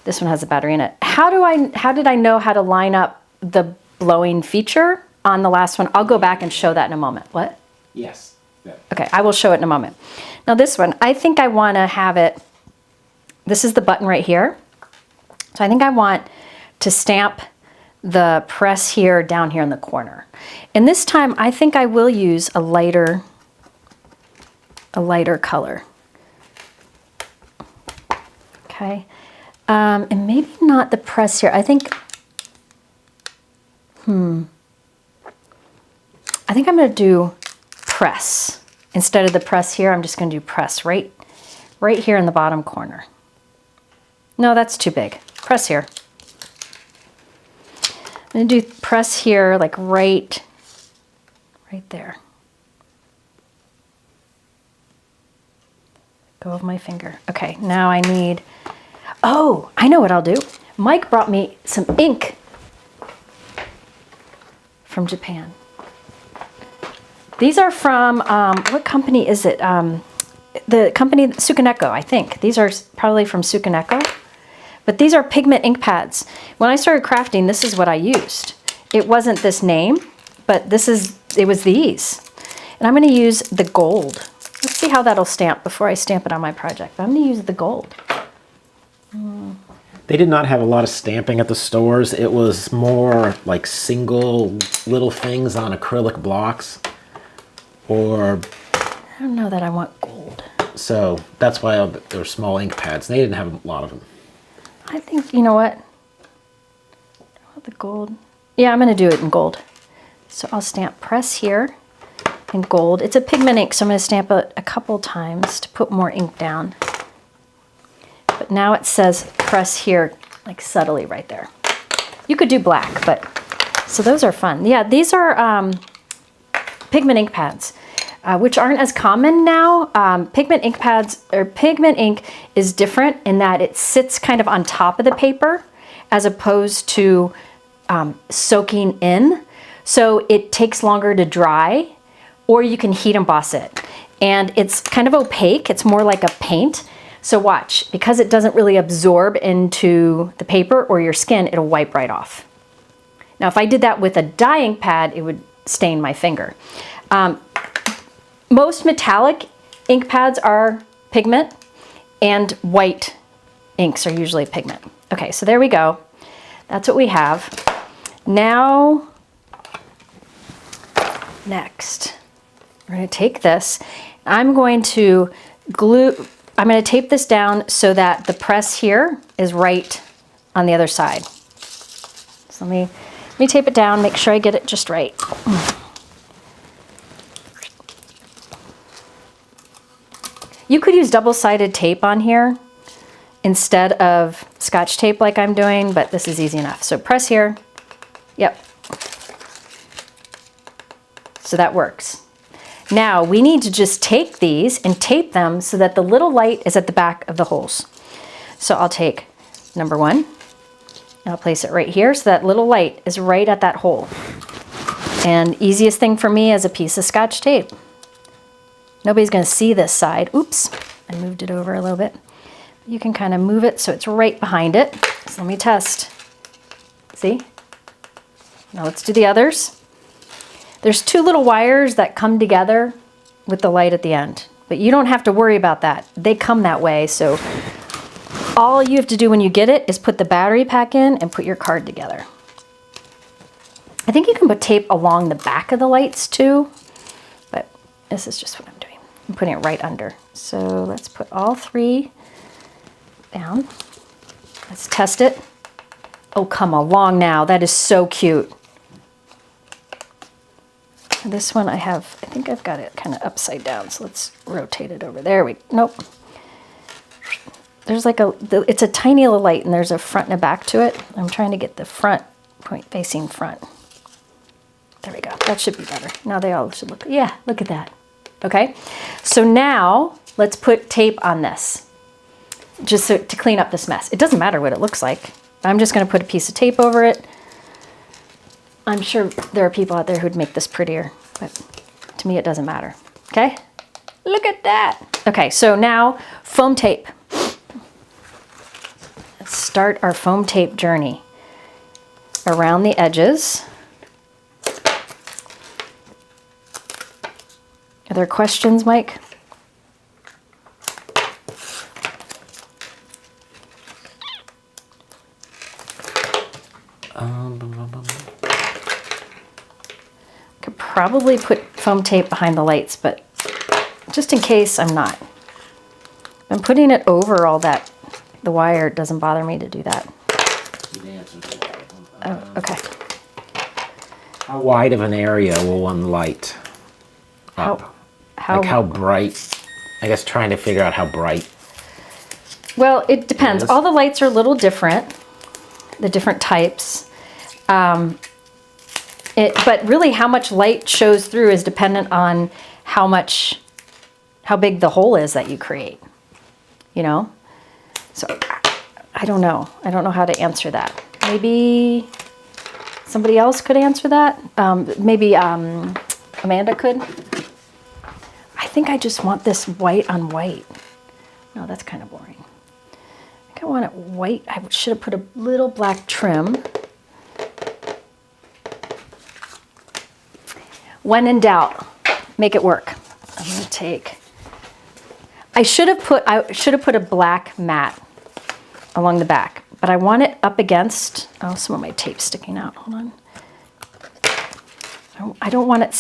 This one has a battery in it. How did I know how to line up the blowing feature on the last one? I'll go back and show that in a moment. What? Yes. Yeah. Okay, I will show it in a moment. Now this one, I think I want to have it, this is the button right here. So I think I want to stamp the press here down here in the corner. And this time I think I will use a lighter color. Okay, and maybe not the press here. I think, I think I'm going to do press. Instead of the press here, I'm just going to do press right here in the bottom corner. No, that's too big. Press here. I'm going to do press here, like right there. Go of my finger. Okay, now I need, oh, I know what I'll do. Mike brought me some ink from Japan. These are from, what company is it? The company, Sukaneko, I think. These are probably from Sukaneko. But these are pigment ink pads. When I started crafting, this is what I used. It wasn't this name, but it was these. And I'm gonna use the gold. Let's see how that'll stamp before I stamp it on my project. But I'm gonna use the gold. They did not have a lot of stamping at the stores. It was more like single little things on acrylic blocks. Or, I don't know that I want gold. so that's why there were small ink pads. They didn't have a lot of them. I think, you know what? I want the gold. Yeah, I'm gonna do it in gold. So I'll stamp press here in gold. It's a pigment ink, so I'm gonna stamp it a couple times to put more ink down. But now it says press here, like subtly right there. You could do black, but, so those are fun. Yeah, these are pigment ink pads, which aren't as common now. Pigment ink pads, or pigment ink is different in that it sits kind of on top of the paper as opposed to soaking in. So it takes longer to dry, or you can heat emboss it. And it's kind of opaque, it's more like a paint. So watch, because it doesn't really absorb into the paper or your skin, it'll wipe right off. Now, if I did that with a dye ink pad, it would stain my finger. Most metallic ink pads are pigment, and white inks are usually pigment. Okay, so there we go. That's what we have. Now, next, we're going to take this. I'm going to tape this down so that the press here is right on the other side. So let me tape it down, make sure I get it just right. You could use double-sided tape on here instead of Scotch tape like I'm doing, but this is easy enough. So press here. Yep. So that works. Now we need to just take these and tape them so that the little light is at the back of the holes. So I'll take number 1 and I'll place it right here so that little light is right at that hole. And easiest thing for me is a piece of Scotch tape. Nobody's going to see this side. Oops, I moved it over a little bit. You can kind of move it so it's right behind it. So let me test. See? Now let's do the others. There's 2 little wires that come together with the light at the end, but you don't have to worry about that. They come that way, so all you have to do when you get it is put the battery pack in and put your card together. I think you can put tape along the back of the lights too, but this is just what I'm doing. I'm putting it right under. So let's put all 3 down. Let's test it. Oh, come along now. That is so cute. This one I think I've got it kind of upside down, so let's rotate it over. There nope. There's like it's a tiny little light, and there's a front and a back to it. I'm trying to get the front point facing front. There we go. That should be better. Now they all should look, yeah, look at that. Okay, so now let's put tape on this, just to clean up this mess. It doesn't matter what it looks like. I'm just going to put a piece of tape over it. I'm sure there are people out there who'd make this prettier, but to me it doesn't matter. Okay, look at that. Okay, so now foam tape. Let's start our foam tape journey around the edges. Are there questions, Mike? Could probably put foam tape behind the lights, but just in case I'm not. I'm putting it over all that. The wire doesn't bother me to do that. Oh, okay. How wide of an area will one light up? How bright? I guess trying to figure out how bright. Well, it depends. All the lights are a little different, the different types. But really how much light shows through is dependent on how big the hole is that you create, you know? So I don't know. I don't know how to answer that. Maybe somebody else could answer that. Maybe Amanda could. I think I just want this white on white. No, that's kind of boring. I think I want it white. I should have put a little black trim. When in doubt, make it work. I'm going to take. I should have put a black mat along the back, but I want it up against. Oh, some of my tape's sticking out. Hold on. I don't want it.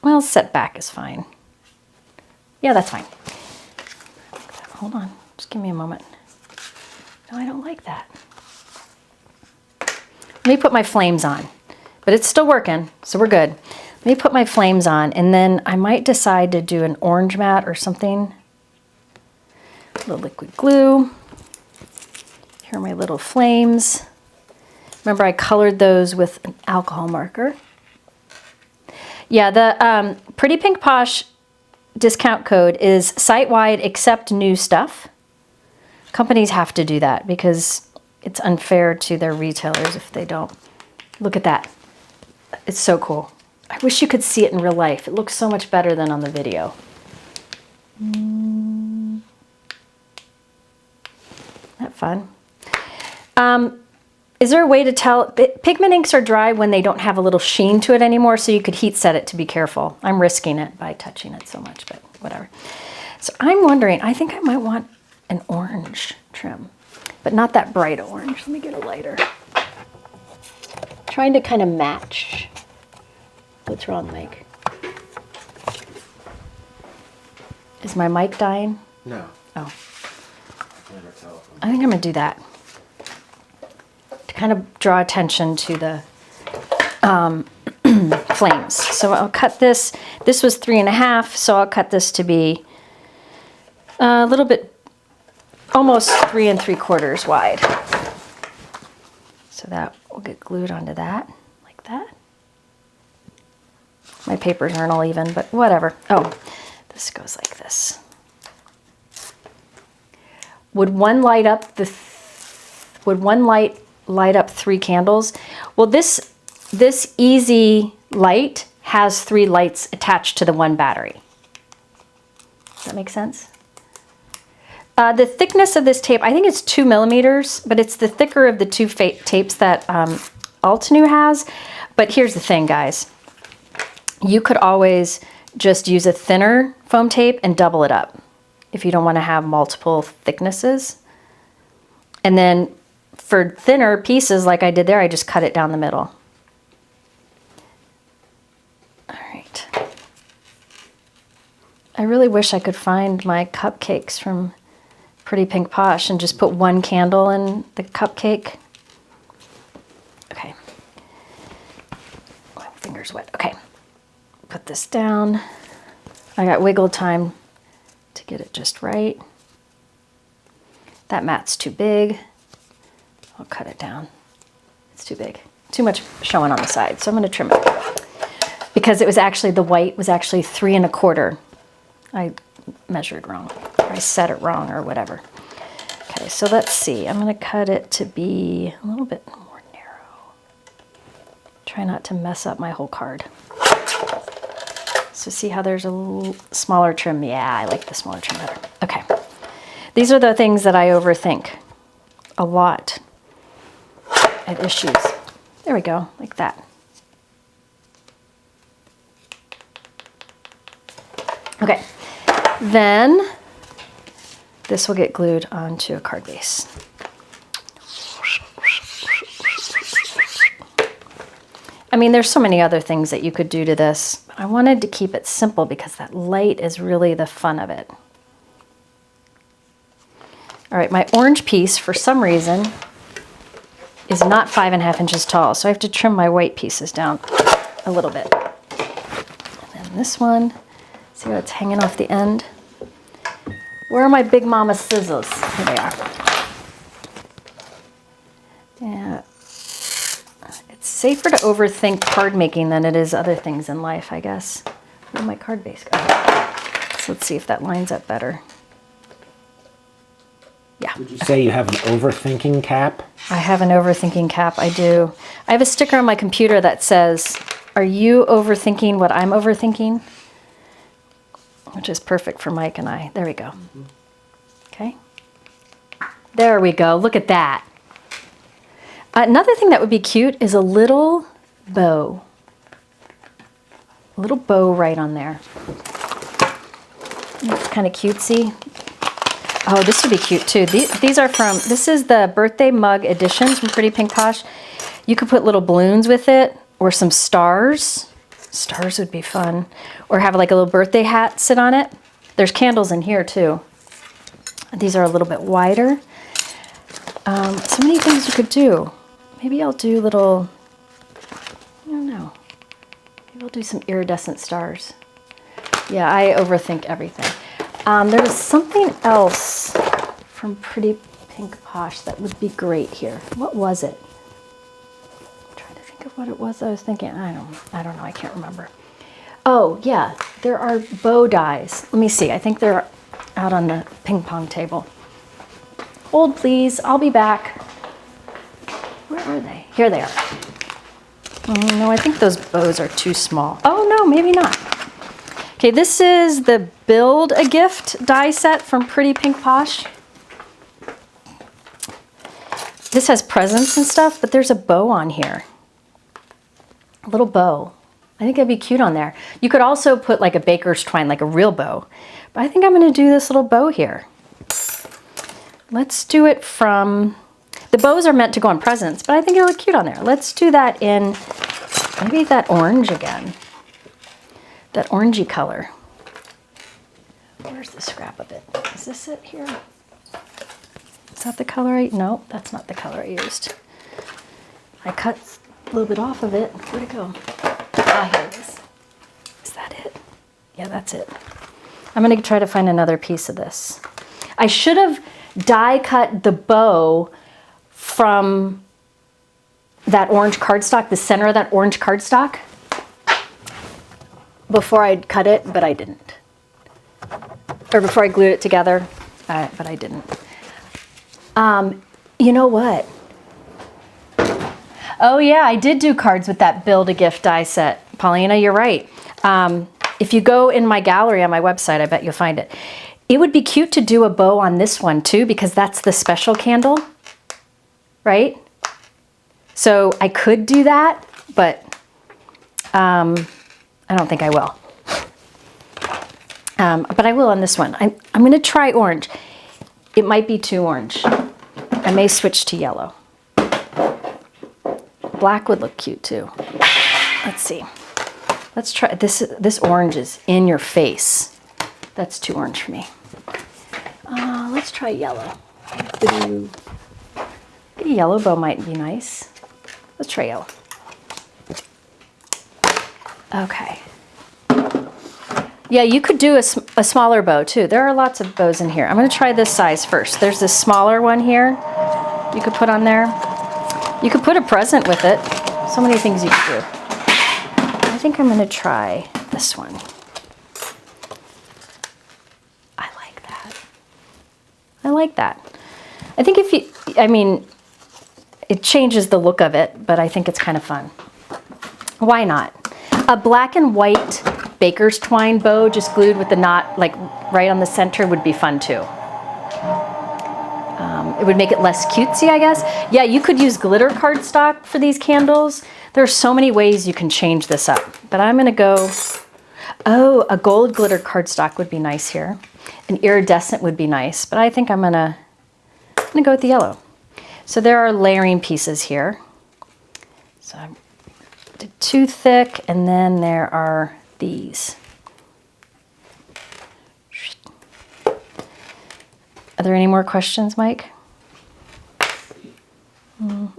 Well, set back is fine. Yeah, that's fine. Hold on. Just give me a moment. No, I don't like that. Let me put my flames on, but it's still working, so we're good. Let me put my flames on, and then I might decide to do an orange mat or something. A little liquid glue. Here are my little flames. Remember, I colored those with an alcohol marker. Yeah, the Pretty Pink Posh discount code is site-wide except new stuff. Companies have to do that because it's unfair to their retailers if they don't. Look at that. It's so cool. I wish you could see it in real life. It looks so much better than on the video. Is there a way to tell? Pigment inks are dry when they don't have a little sheen to it anymore, so you could heat set it to be careful. I'm risking it by touching it so much, but whatever. So I'm wondering, I think I might want an orange trim, but not that bright orange. Let me get a lighter. Trying to kind of match. What's wrong, Mike? Is my mic dying? No. Oh. Never tell if I think I'm gonna do that. To kind of draw attention to the flames. So I'll cut this. This was 3.5, so I'll cut this to be a little bit, almost 3 3/4 wide. So that will get glued onto that, like that. My papers aren't all even, but whatever. Oh, this goes like this. Would one light up light up 3 candles? Well, this easy light has 3 lights attached to the one battery. Does that make sense? The thickness of this tape, I think it's 2 millimeters, but it's the thicker of the 2 tapes that Altenew has. But here's the thing, guys. You could always just use a thinner foam tape and double it up if you don't want to have multiple thicknesses. And then for thinner pieces like I did there, I just cut it down the middle. All right. I really wish I could find my cupcakes from Pretty Pink Posh and just put 1 candle in the cupcake. Okay. My finger's wet. Okay. Put this down. I got wiggle time to get it just right. That mat's too big. I'll cut it down. It's too big. Too much showing on the side, so I'm going to trim it. Because it was actually, the white was actually 3 1/4. I measured wrong, or I set it wrong, or whatever. Okay, so let's see. I'm going to cut it to be a little bit more narrow. Try not to mess up my whole card. So see how there's a little smaller trim? Yeah, I like the smaller trim better. Okay. These are the things that I overthink a lot at issues. There we go, like that. Okay, then this will get glued onto a card base. I mean, there's so many other things that you could do to this. I wanted to keep it simple because that light is really the fun of it. All right, my orange piece, for some reason, is not 5.5 inches tall, so I have to trim my white pieces down a little bit. And then this one, see how it's hanging off the end? Where are my Big Mama scissors? Here they are. Yeah. It's safer to overthink card making than it is other things in life, I guess. Where'd my card base go? So let's see if that lines up better. Yeah. Would you say you have an overthinking cap? I have an overthinking cap, I do. I have a sticker on my computer that says, "Are you overthinking what I'm overthinking?" Which is perfect for Mike and I. There we go. Okay. There we go. Look at that. Another thing that would be cute is a little bow. A little bow right on there. It's kind of cutesy. Oh, this would be cute too. These are from, this is the birthday mug editions from Pretty Pink Posh. You could put little balloons with it or some stars. Stars would be fun. Or have like a little birthday hat sit on it. There's candles in here too. These are a little bit wider. So many things you could do. Maybe I'll do little, I don't know. Maybe I'll do some iridescent stars. Yeah, I overthink everything. There was something else from Pretty Pink Posh that would be great here. What was it? I'm trying to think of what it was I was thinking. I don't know. I can't remember. Oh, yeah. There are bow dies. Let me see. I think they're out on the ping pong table. Hold, please. I'll be back. Where are they? Here they are. Oh, no, I think those bows are too small. Oh, no, maybe not. Okay, this is the Build a Gift die set from Pretty Pink Posh. this has presents and stuff, but there's a bow on here. A little bow. I think it'd be cute on there. You could also put like a baker's twine, like a real bow. But I think I'm gonna do this little bow here. Let's do it from, the bows are meant to go on presents, but I think it'll look cute on there. Let's do that in, maybe that orange again. That orangey color. Where's the scrap of it? Is this it here? Is that the color no, that's not the color I used. I cut a little bit off of it. Where'd it go? Ah, here it is. Is that it? Yeah, that's it. I'm gonna try to find another piece of this. I should have die cut the bow from that orange cardstock, the center of that orange cardstock, before I cut it, but I didn't. Or before I glued it together, but I didn't. You know what? Oh yeah, I did do cards with that Build-A-Gift die set. Paulina, you're right. If you go in my gallery on my website, I bet you'll find it. It would be cute to do a bow on this one too, because that's the special candle, right? So I could do that, but I don't think I will. But I will on this one. I'm gonna try orange. It might be too orange. I may switch to yellow. Black would look cute too. Let's see. Let's try, this orange is in your face. That's too orange for me. Let's try yellow. Blue. A yellow bow might be nice. Let's try yellow. Okay. Yeah, you could do a smaller bow too. There are lots of bows in here. I'm gonna try this size first. There's this smaller one here you could put on there. You could put a present with it. So many things you could do. I think I'm gonna try this one. I like that. I like that. I think if you, I mean, it changes the look of it, but I think it's kind of fun. Why not? A black and white baker's twine bow just glued with the knot like right on the center would be fun too. It would make it less cutesy, I guess. Yeah, you could use glitter cardstock for these candles. There are so many ways you can change this up, but I'm gonna go, oh, a gold glitter cardstock would be nice here. An iridescent would be nice, but I think I'm gonna go with the yellow. So there are layering pieces here. So I did too thick, and then there are these. Are there any more questions, Mike? In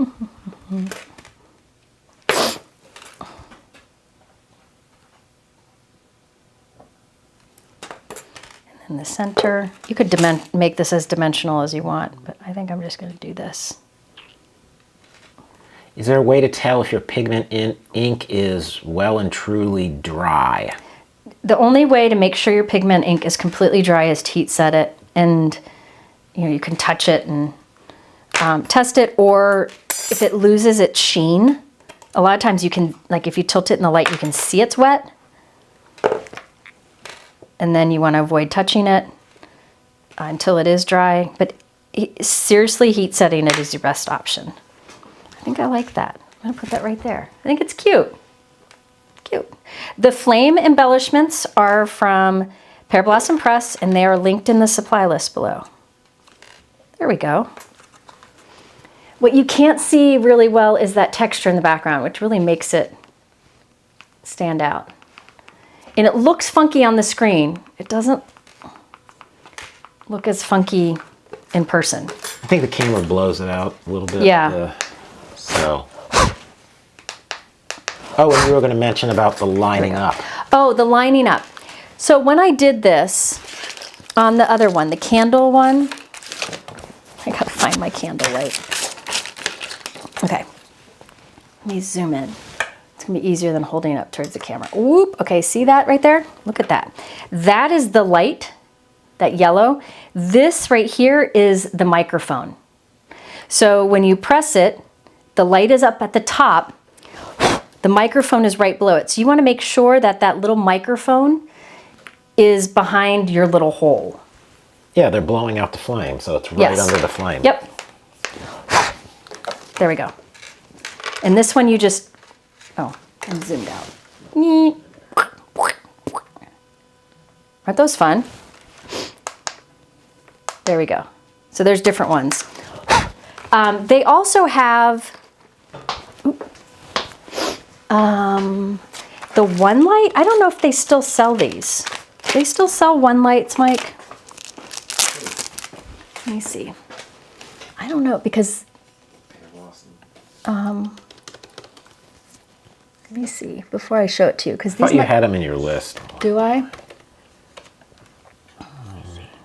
the center, you could make this as dimensional as you want, but I think I'm just going to do this. Is there a way to tell if your pigment ink is well and truly dry? The only way to make sure your pigment ink is completely dry is to heat set it, and you can touch it and test it, or if it loses its sheen, a lot of times you can, like if you tilt it in the light, you can see it's wet. And then you want to avoid touching it until it is dry. But seriously, heat setting it is your best option. I think I like that. I'm going to put that right there. I think it's cute. Cute. The flame embellishments are from Pearblossom Press, and they are linked in the supply list below. There we go. What you can't see really well is that texture in the background, which really makes it stand out. And it looks funky on the screen. It doesn't look as funky in person. I think the camera blows it out a little bit. Yeah. So. Oh, and you were going to mention about the lining up. Oh, the lining up. So when I did this on the other one, the candle one, I gotta find my candle light. Okay, let me zoom in. It's gonna be easier than holding it up towards the camera. Whoop, okay, see that right there? Look at that. That is the light, that yellow. This right here is the microphone. So when you press it, the light is up at the top, the microphone is right below it. So you wanna make sure that that little microphone is behind your little hole. Yeah, they're blowing out the flame, so it's right under the flame. Yep. There we go. And this one you just, oh, I'm zoomed out. Aren't those fun? There we go. So there's different ones. They also have the One Light. I don't know if they still sell these. Do they still sell One Lights, Mike? Let me see. I don't know because let me see before I show it to you because I thought you had them in your list. Do I?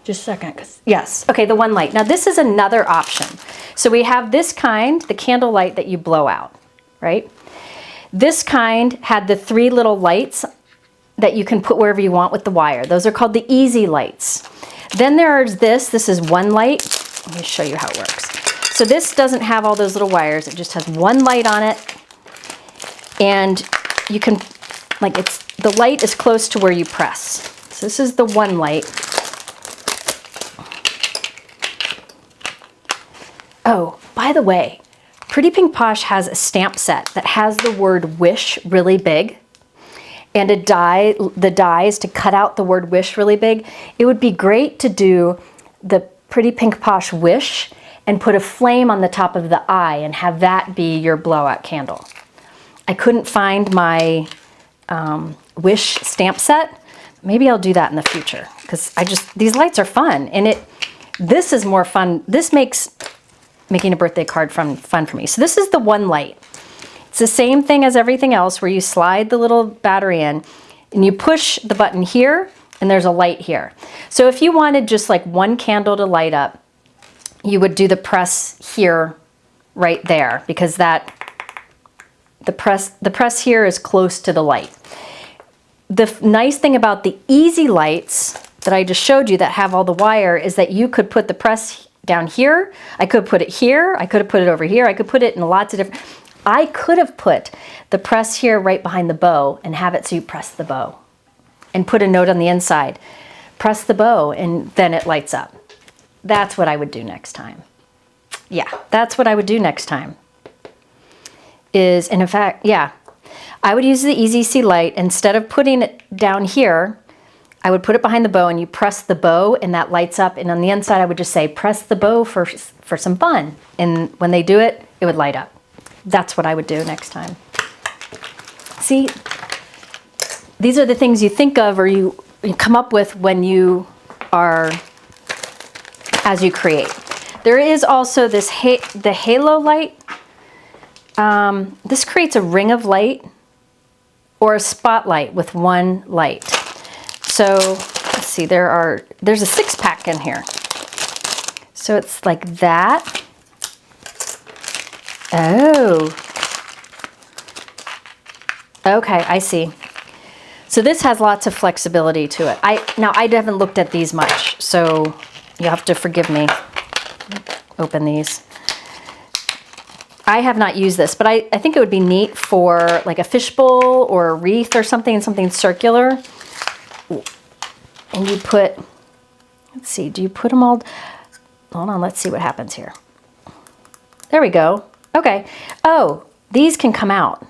Just a second. Yes. Okay, the One Light. Now this is another option. So we have this kind, the candle light that you blow out, right? This kind had the 3 little lights that you can put wherever you want with the wire. Those are called the easy lights. Then there's this is One Light. Let me show you how it works. So this doesn't have all those little wires. It just has one light on it. And you can, like the light is close to where you press. So this is the One Light. Oh, by the way, Pretty Pink Posh has a stamp set that has the word wish really big and a die, the dies to cut out the word wish really big. It would be great to do the Pretty Pink Posh wish and put a flame on the top of the eye and have that be your blowout candle. I couldn't find my wish stamp set. Maybe I'll do that in the future because these lights are fun and this is more fun. This makes making a birthday card fun for me. So this is the One Light. It's the same thing as everything else where you slide the little battery in and you push the button here and there's a light here. So if you wanted just like one candle to light up, you would do the press here right there because the press here is close to the light. The nice thing about the easy lights that I just showed you that have all the wire is that you could put the press down here. I could put it here. I could have put it over here. I could put it in lots of different. I could have put the press here right behind the bow and have it so you press the bow and put a note on the inside. Press the bow and then it lights up. That's what I would do next time. Yeah, that's what I would do next time. And in fact, yeah, I would use the Easy C light. Instead of putting it down here, I would put it behind the bow and you press the bow and that lights up. And on the inside, I would just say, press the bow for some fun. And when they do it, it would light up. That's what I would do next time. See, these are the things you think of or you come up with when you are, as you create. There is also this, the halo light. This creates a ring of light or a spotlight with one light. So let's see, there's a 6-pack in here. So it's like that. Oh. Okay, I see. So this has lots of flexibility to it. Now I haven't looked at these much, so you'll have to forgive me. Open these. I have not used this, but I think it would be neat for like a fishbowl or a wreath or something circular. And you put, let's see, do you put them all? Hold on, let's see what happens here. There we go. Okay. Oh, these can come out.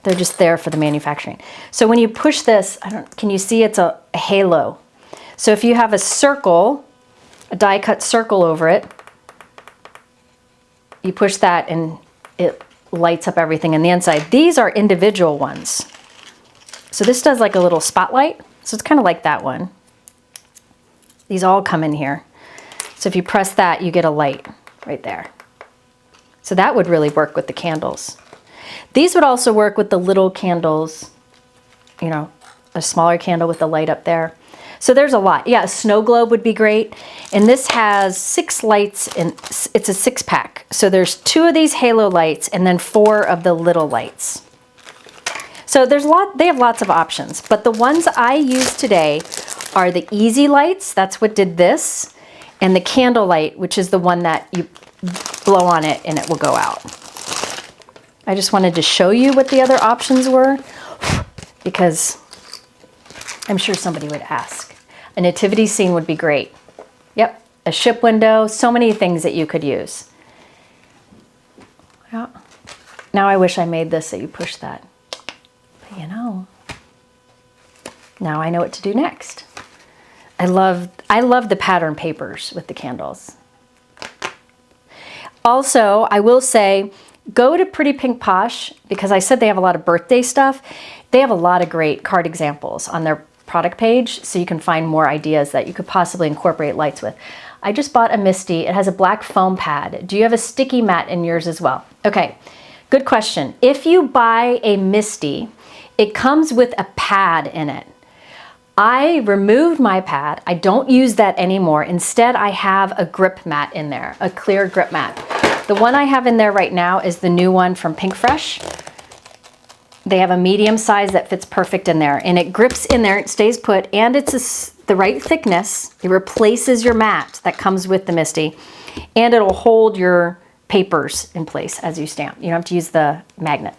They're just there for the manufacturing. So when you push this, can you see it's a halo? So if you have a circle, a die cut circle over it, you push that and it lights up everything in the inside. These are individual ones. So this does like a little spotlight. So it's kind of like that one. These all come in here. So if you press that, you get a light right there. So that would really work with the candles. These would also work with the little candles, you know, a smaller candle with the light up there. So there's a lot. Yeah, a snow globe would be great. And this has 6 lights and it's a 6-pack. So there's 2 of these halo lights and then 4 of the little lights. So they have lots of options, but the ones I use today are the easy lights. That's what did this. And the candle light, which is the one that you blow on it and it will go out. I just wanted to show you what the other options were because I'm sure somebody would ask. A nativity scene would be great. Yep, a ship window, so many things that you could use. Yeah. Now I wish I made this that you push that. But you know, now I know what to do next. I love the pattern papers with the candles. Also, I will say, go to Pretty Pink Posh, because I said they have a lot of birthday stuff. They have a lot of great card examples on their product page, so you can find more ideas that you could possibly incorporate lights with. I just bought a Misty. It has a black foam pad. Do you have a sticky mat in yours as well? Okay, good question. If you buy a Misty, it comes with a pad in it. I removed my pad. I don't use that anymore. Instead, I have a grip mat in there, a clear grip mat. The one I have in there right now is the new one from Pink Fresh. They have a medium size that fits perfect in there, and it grips in there, it stays put, and it's the right thickness. It replaces your mat that comes with the Misty, and it'll hold your papers in place as you stamp. You don't have to use the magnet.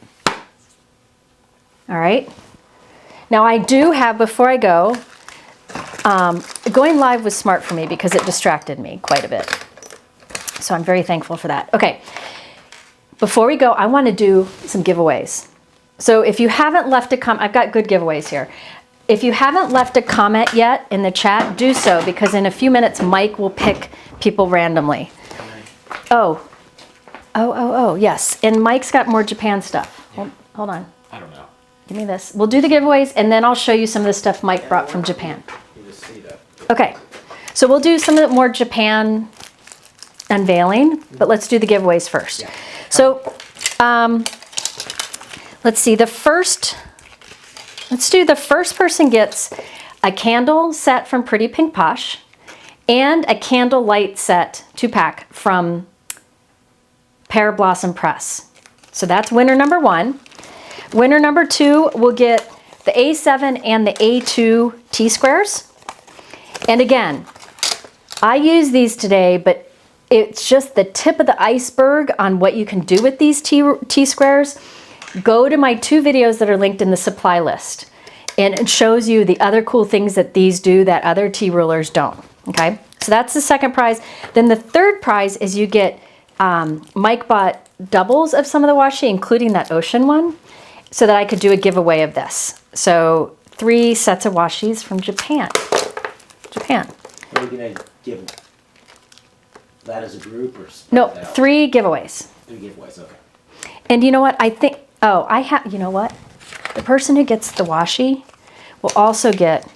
All right. Now I do have, before I go, going live was smart for me because it distracted me quite a bit. So I'm very thankful for that. Okay, before we go, I want to do some giveaways. So if you haven't left a comment, I've got good giveaways here. If you haven't left a comment yet in the chat, do so, because in a few minutes, Mike will pick people randomly. Oh, yes. And Mike's got more Japan stuff. Hold on. I don't know. Give me this. We'll do the giveaways, and then I'll show you some of the stuff Mike brought from Japan. You just see that. Okay, so we'll do some of the more Japan unveiling, but let's do the giveaways first. Yeah. So, let's see, let's do the first person gets a candle set from Pretty Pink Posh and a candle light set 2-pack from Pearblossom Press. So that's winner number 1. Winner number 2 will get the A7 and the A2 T-squares. And again, I use these today, but it's just the tip of the iceberg on what you can do with these T-squares. Go to my 2 videos that are linked in the supply list, and it shows you the other cool things that these do that other T-rulers don't, okay? So that's the second prize. Then the third prize is you get, Mike bought doubles of some of the washi, including that ocean one, so that I could do a giveaway of this. So 3 sets of washis from Japan. Are we going to give that as a group or split No, it out? 3 giveaways. 3 giveaways, okay. And you know what? I think, you know what? The person who gets the washi will also get,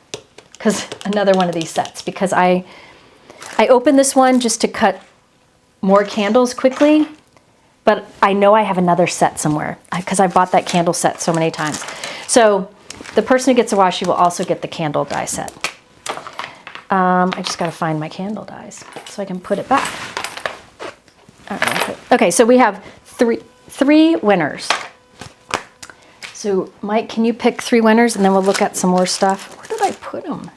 because another one of these sets, because I opened this one just to cut more candles quickly, but I know I have another set somewhere because I bought that candle set so many times. So the person who gets a washi will also get the candle die set. I just got to find my candle dies so I can put it back. All right, okay, so we have three winners. So Mike, can you pick 3 winners and then we'll look at some more stuff? Where did I put them?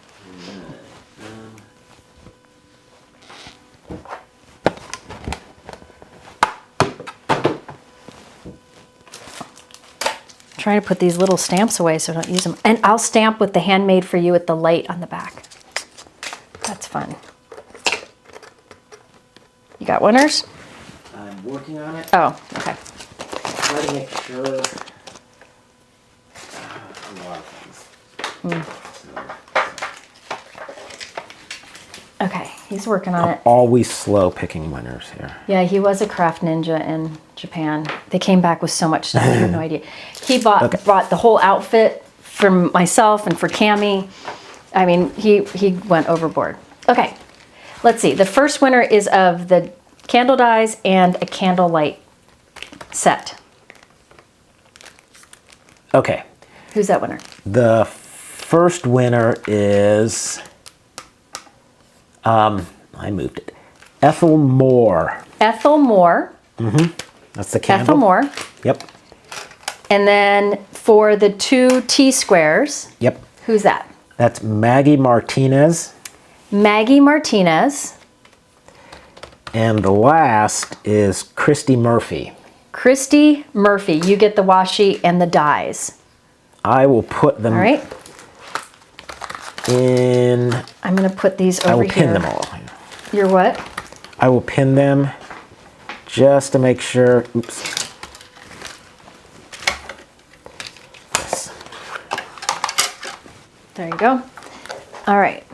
Trying to put these little stamps away so I don't use them. And I'll stamp with the handmade for you with the light on the back. That's fun. You got winners? I'm working on it. Oh, okay. Try to make sure. A lot of things. Okay, he's working on it. Always slow picking winners here. Yeah, he was a craft ninja in Japan. They came back with so much stuff, I have no idea. He brought the whole outfit for myself and for Cammie. I mean, he went overboard. Okay, let's see. The first winner is of the candle dies and a candle light set. Okay. Who's that winner? The first winner is, I moved it. Ethel Moore. Ethel Moore. That's the candle. Ethel Moore. Yep. And then for the 2 T-squares, Yep. who's that? That's Maggie Martinez. Maggie Martinez. And the last is Christy Murphy. Christy Murphy. You get the washi and the dies. I will put them All right. in. I'm going to put these over here. I will pin them all. You're what? I will pin them just to make sure. Oops. There you go. All right.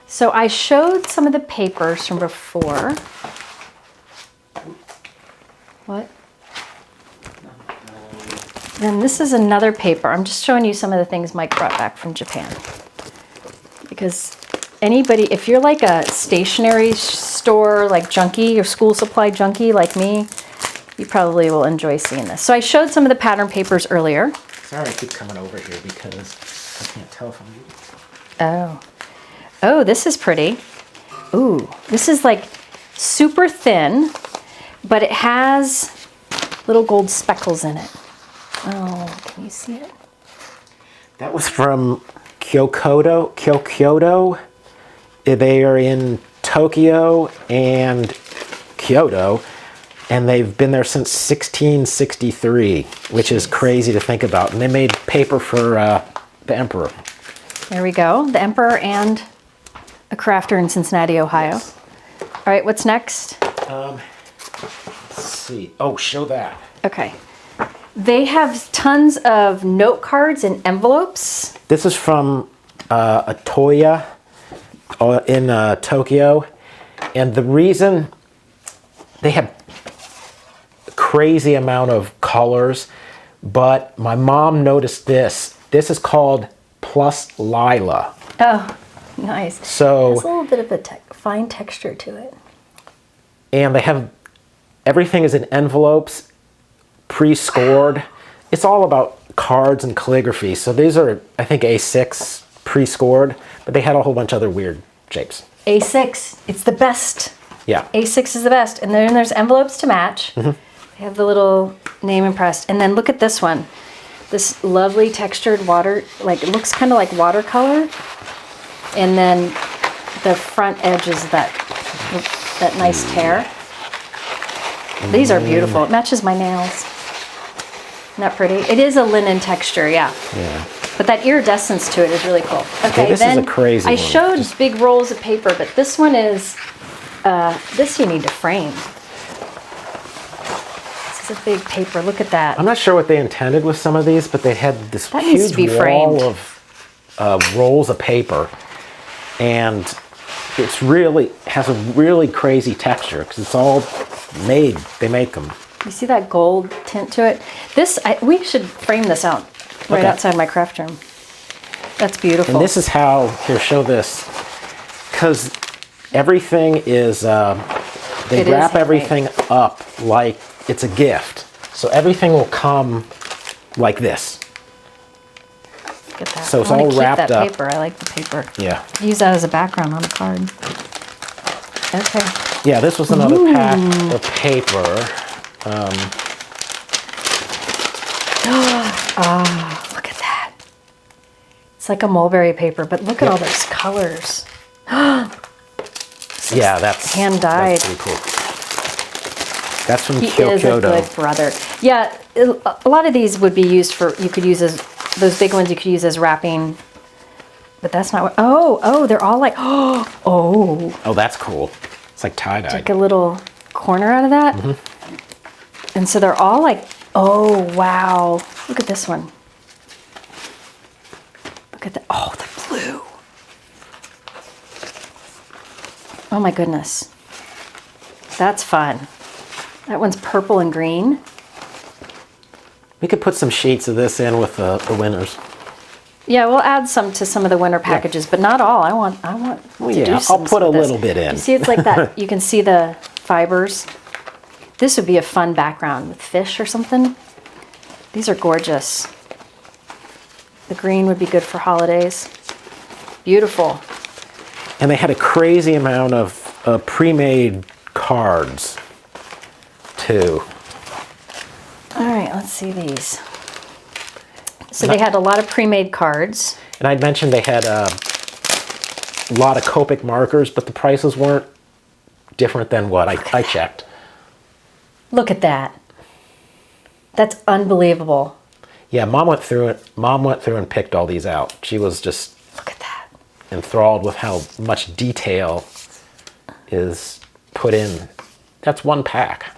So I showed some of the papers from before. What? Then this is another paper. I'm just showing you some of the things Mike brought back from Japan. Because anybody, if you're like a stationery store, like junkie or school supply junkie like me, you probably will enjoy seeing this. So I showed some of the pattern papers earlier. Sorry, I keep coming over here because I can't tell if I'm reading. Oh. Oh, this is pretty. Ooh, this is like super thin, but it has little gold speckles in it. Oh, can you see it? That was from Kyoto. They are in Tokyo and Kyoto, and they've been there since 1663, which is crazy to think about. And they made paper for the emperor. There we go. The Emperor and a crafter in Cincinnati, Ohio. Yes. All right, what's next? Let's see. Oh, show that. Okay. They have tons of note cards and envelopes. This is from Atoya in Tokyo. And the reason they have a crazy amount of colors, but my mom noticed this. This is called Plus Lila. Oh, nice. So, there's a little bit of a fine texture to it. and they have, everything is in envelopes, pre-scored. It's all about cards and calligraphy. So these are, I think, A6 pre-scored, but they had a whole bunch of other weird shapes. A6, it's the best. Yeah. A6 is the best. And then there's envelopes to match. Mm-hmm. They have the little name impressed. And then look at this one. This lovely textured water, like it looks kind of like watercolor. And then the front edge is that nice tear. These are beautiful. It matches my nails. Isn't that pretty? It is a linen texture, yeah. Yeah. But that iridescence to it is really cool. Okay, this is a crazy I one. showed big rolls of paper, but this one is, this you need to frame. This is a big paper. Look at that. I'm not sure what they intended with some of these, but they had this That needs to be huge framed. wall of rolls of paper, and it's really has a really crazy texture because it's all made. They make them. You see that gold tint to it? This, we should frame this out right Okay. outside my craft room. That's beautiful. And this is how, here, show this, because everything is, they It is wrap handmade. everything up like it's a gift. So everything will come like this. Look at that. so it's I wanna all keep wrapped that up. paper. I like the paper. Yeah. Use that as a background on a card. Okay. Yeah, this was another pack of paper. Look at that. It's like a mulberry paper, but look at all those colors. Yeah, that's hand-dyed. That's pretty cool. That's from He is a Kyoto. good brother. Yeah, a lot of these would be used for, you could use as, those big ones you could use as wrapping, but that's not what, oh, they're all like, oh, Oh, that's cool. It's like tie-dye. like a little corner out of that. And so they're all like, oh, wow. Look at this one. Look at the, oh, the blue. Oh my goodness. That's fun. That one's purple and green. We could put some sheets of this in with the winners. Yeah, we'll add some to some of the winter packages, but not all. I want Well, to yeah, do I'll some put a with this. little bit in. You see, it's like that. You can see the fibers. This would be a fun background with fish or something. These are gorgeous. The green would be good for holidays. Beautiful. And they had a crazy amount of pre-made cards, too. All right, let's see these. So they had a lot of pre-made cards. And I'd mentioned they had a lot of Copic markers, but the prices weren't different than what I checked. Look at that. That's unbelievable. Yeah, Mom went through it. Mom went through and picked all these out. She was just Look at that. enthralled with how much detail is put in. That's one pack.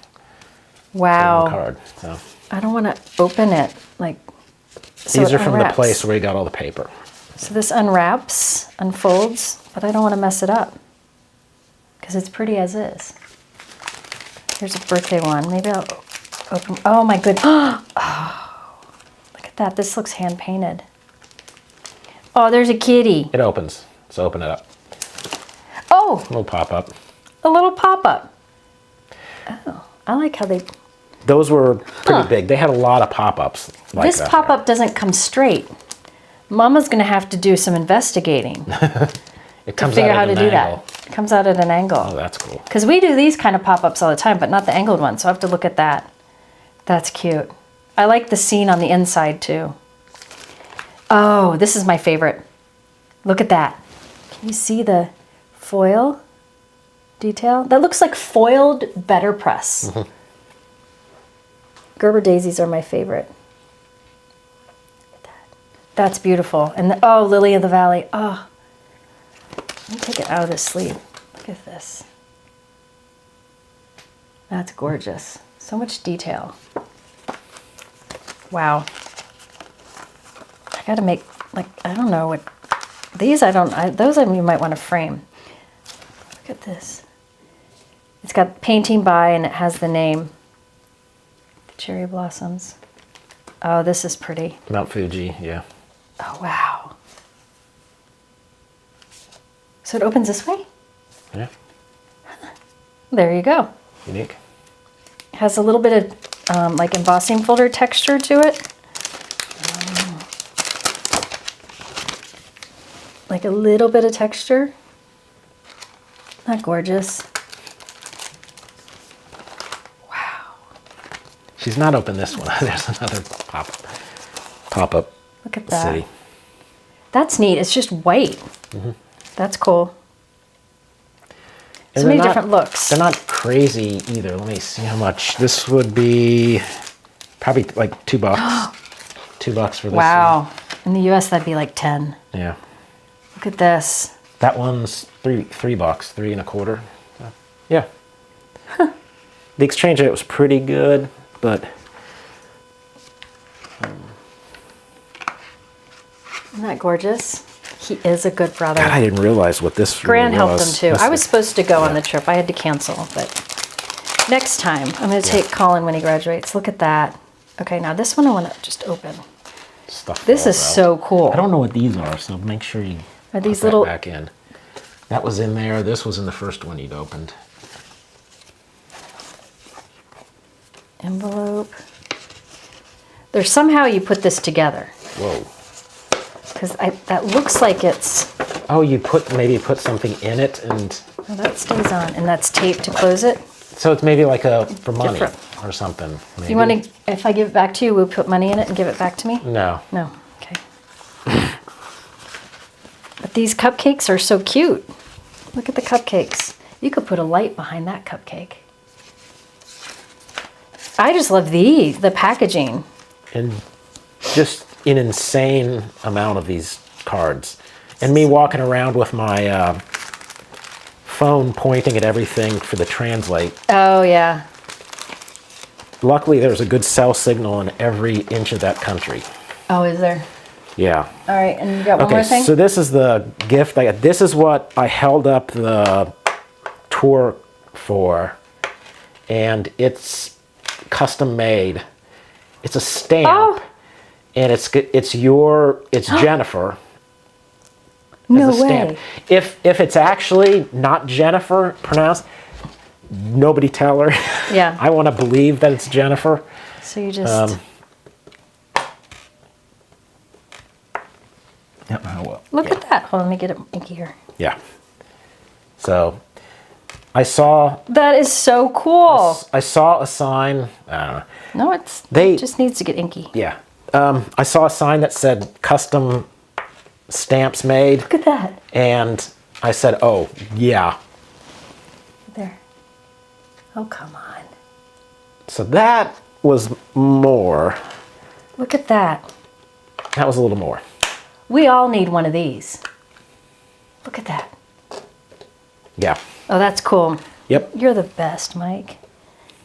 Wow. One card. So I don't want to open it. Like, so these it are from the unwraps. place where we got all the paper. So this unwraps, unfolds, but I don't want to mess it up because it's pretty as is. Here's a birthday one. Maybe I'll open. Oh my goodness. Oh, look at that. This looks hand painted. Oh, there's a kitty. It opens. So open it up. Oh, A little pop-up. a little pop-up. Oh, I like how they... Those were pretty big. They had a lot of pop-ups like This that. pop-up doesn't come straight. Mama's going to have to do some investigating It to comes figure out out how at to an do angle. that. It comes out at an angle. Oh, that's cool. Because we do these kind of pop-ups all the time, but not the angled ones, so I have to look at that. That's cute. I like the scene on the inside, too. Oh, this is my favorite. Look at that. Can you see the foil detail? That looks like foiled better press. Mm-hmm. Gerber daisies are my favorite. Look at that. That's beautiful. And oh, Lily of the Valley. Oh, let me take it out of the sleeve. Look at this. That's gorgeous. So much detail. Wow. I gotta make, like, I don't know what, these those you might want to frame. Look at this. It's got painting by and it has the name. The cherry blossoms. Oh, this is pretty. Mount Fuji, yeah. Oh, wow. So it opens this way? Yeah, There you go. unique. It has a little bit of like embossing folder texture to it. Like a little bit of texture. Not gorgeous. Wow. She's not open this one. There's another pop-up Look at that. city. That's neat. It's just white. That's cool. And So many they're not- different looks. They're not crazy either. Let me see how much. This would be probably like $2. $2 for this Wow. In the US, that'd be like 10. one. Yeah. Look at this. That one's $3, $3.25. Yeah. The exchange rate was pretty good, but Isn't that gorgeous? He is a good brother. God, I didn't realize what this Gran really helped was. him too. That's I was the supposed to go on the trip. I had to cancel, but next time I'm going to take Colin when he graduates. Look at that. Okay, now this one I want to just open. stuff This is falls out. so cool. I don't know what these are, so make sure you Are these put that little- back in. That was in there. This was in the first one you'd opened. Envelope. There's somehow you put this together Whoa. because that looks like it's. Oh, maybe put something in it, and Oh, that stays on, and that's taped to close it. so it's maybe like for money Different. or something. Maybe. You want to? If I give it back to you, we'll put money in it and give it back to me. No. No. Okay. But these cupcakes are so cute. Look at the cupcakes. You could put a light behind that cupcake. I just love the packaging. And just an insane amount of these cards. And me walking around with my phone pointing at everything for the translate. Oh, yeah. Luckily, there's a good cell signal in every inch of that country. Oh, is there? Yeah. All right, and you got one Okay, more thing? so this is the gift I got. This is what I held up the tour for. And it's custom made. It's a stamp. Oh. And it's Jennifer. No as a stamp. way. If it's actually not Jennifer pronounced, nobody tell her. Yeah. I want to believe that it's Jennifer. So you just... Look at that. Hold on, let me get it inky here. Yeah. So I saw That is so cool. a sign. I don't know. No, it just needs to get inky. Yeah. I saw a sign that said custom stamps made, Look at that. and I said, "Oh yeah." There. Oh, come on. So that was more. Look at that. That was a little more. We all need one of these. Look at that. Yeah. Oh, that's cool. Yep. You're the best, Mike.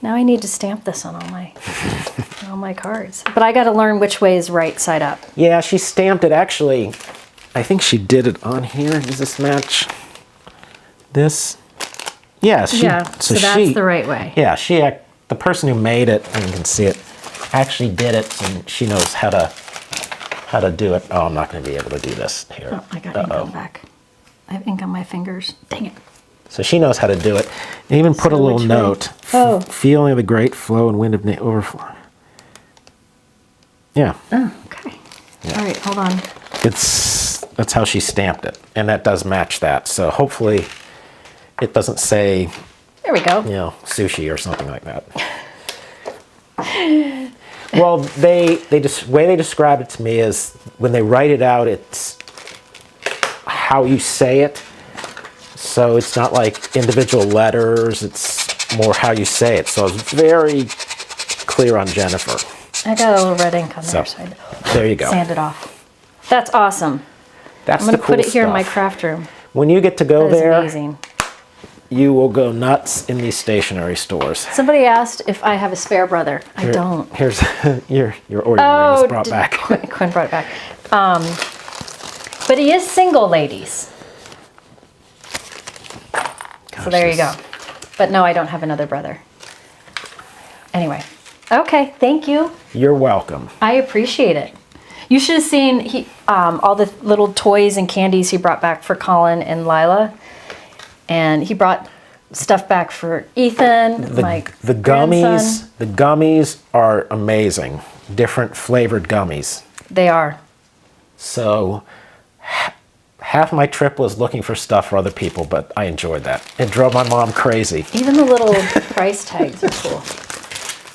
Now I need to stamp this on all my cards. But I got to learn which way is right side up. Yeah, she stamped it actually I think she did it on here. Does this match this? Yes. Yeah, so that's the right way. Yeah, the person who made it, and you can see it, actually did it, and she knows how to do it. Oh, I'm not going to be able to do this here. Oh, I got ink on the back. I have ink on my fingers. Dang it. So she knows how to do it. And even put a little note. Oh. Feeling the great flow and wind of overflow. Yeah. Oh, okay. Yeah. All right, hold on. That's how she stamped it. And that does match that. So hopefully it doesn't say, There we go. you know, sushi or something like that. Well, the way they describe it to me is when they write it out, it's how you say it. So it's not like individual letters, it's more how you say it. So it's very clear on Jennifer. I got a little red ink on there, So, so I there you go. sand it off. That's awesome. That's I'm going the to put cool it here in my stuff. craft room. When you get to go That is there, amazing. you will go nuts in these stationery stores. Somebody asked if I have a spare brother. I don't. Here's your ordering ring is brought back. Quinn brought it back. But he is single, ladies. Gosh, So there you go. But no, I don't have another brother. Anyway. Okay, thank you. You're welcome. I appreciate it. You should have seen all the little toys and candies he brought back for Colin and Lila. And he brought stuff back for Ethan, my The grandson. gummies are amazing. Different flavored gummies. They are. So half my trip was looking for stuff for other people, but I enjoyed that. It drove my mom crazy. Even the little price tags are cool.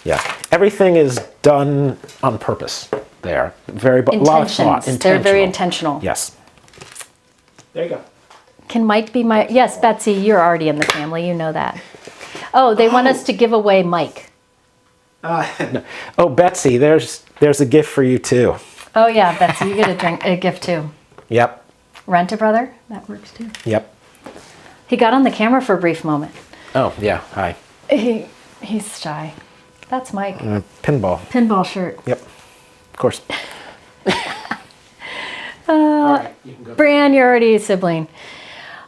Yeah, everything is done on purpose there. A lot of thought. Intentions. They're very intentional. Yes. There you go. Can Mike be my... Yes, Betsy, you're already in the family. You know that. Oh, they want us to give away Mike. No. Oh, Betsy, there's a gift for you too. Oh, yeah, Betsy, you get a gift too. Yep. Rent-A-Brother? That works too. Yep. He got on the camera for a brief moment. Oh, yeah. Hi. He's shy. That's Mike. Pinball. Pinball shirt. Yep. Of course. Bran, you're already a sibling.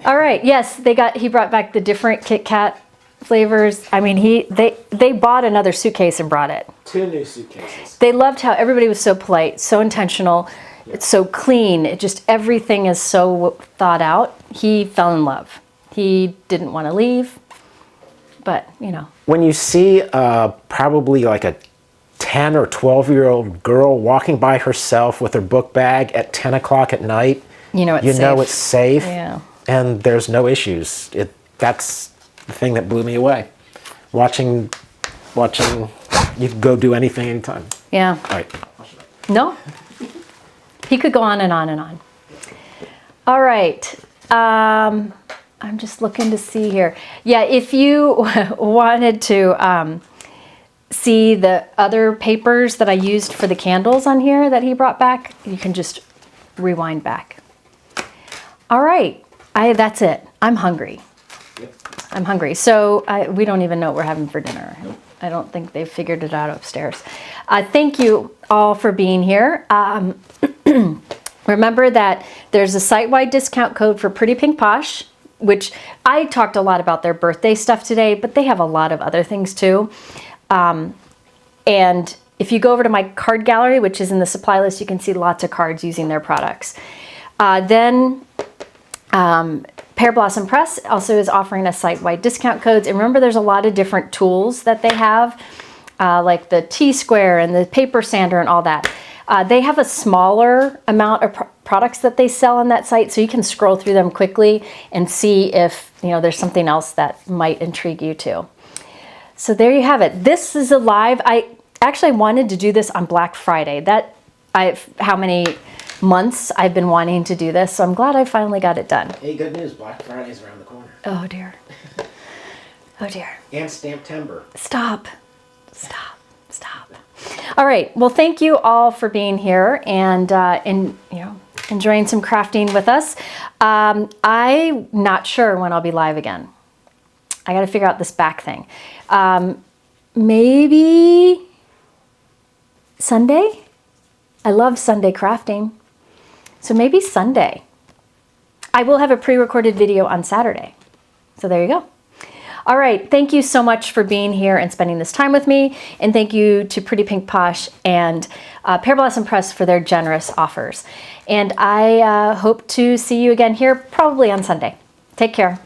All right. Yes, he brought back the different Kit Kat flavors. I mean, they bought another suitcase and brought it. 2 new suitcases. They loved how everybody was so polite, so intentional. Yeah. It's so clean. Everything is so thought out. He fell in love. He didn't want to leave, but you know. When you see probably like a 10 or 12-year-old girl walking by herself with her book bag at 10 o'clock at night, you know it's safe. Yeah. And there's no issues. That's the thing that blew me away. Watching, you can go do anything anytime. Yeah. All right. No. He could go on and on and on. All right. I'm just looking to see here. Yeah, if you wanted to see the other papers that I used for the candles on here that he brought back, you can just rewind back. All right. That's it. I'm hungry. Yep. I'm hungry. So we don't even know what we're having for dinner. I don't think they've figured it out upstairs. Thank you all for being here. Remember that there's a site-wide discount code for Pretty Pink Posh, which I talked a lot about their birthday stuff today, but they have a lot of other things too. And if you go over to my card gallery, which is in the supply list, you can see lots of cards using their products. Then Pearblossom Press also is offering us site-wide discount codes. And remember, there's a lot of different tools that they have, like the T-square and the paper sander and all that. They have a smaller amount of products that they sell on that site, so you can scroll through them quickly and see if there's something else that might intrigue you too. So there you have it. This is a live. I actually wanted to do this on Black Friday. How many months I've been wanting to do this, so I'm glad I finally got it done. Hey, good news. Black Friday's around the corner. Oh dear. Oh dear. And Stamptember. Stop. Stop. Stop. All right. Well, thank you all for being here and enjoying some crafting with us. I'm not sure when I'll be live again. I got to figure out this back thing. Maybe Sunday? I love Sunday crafting. So maybe Sunday. I will have a pre-recorded video on Saturday. So there you go. All right, thank you so much for being here and spending this time with me. And thank you to Pretty Pink Posh and Pearblossom Press for their generous offers. And I hope to see you again here probably on Sunday. Take care.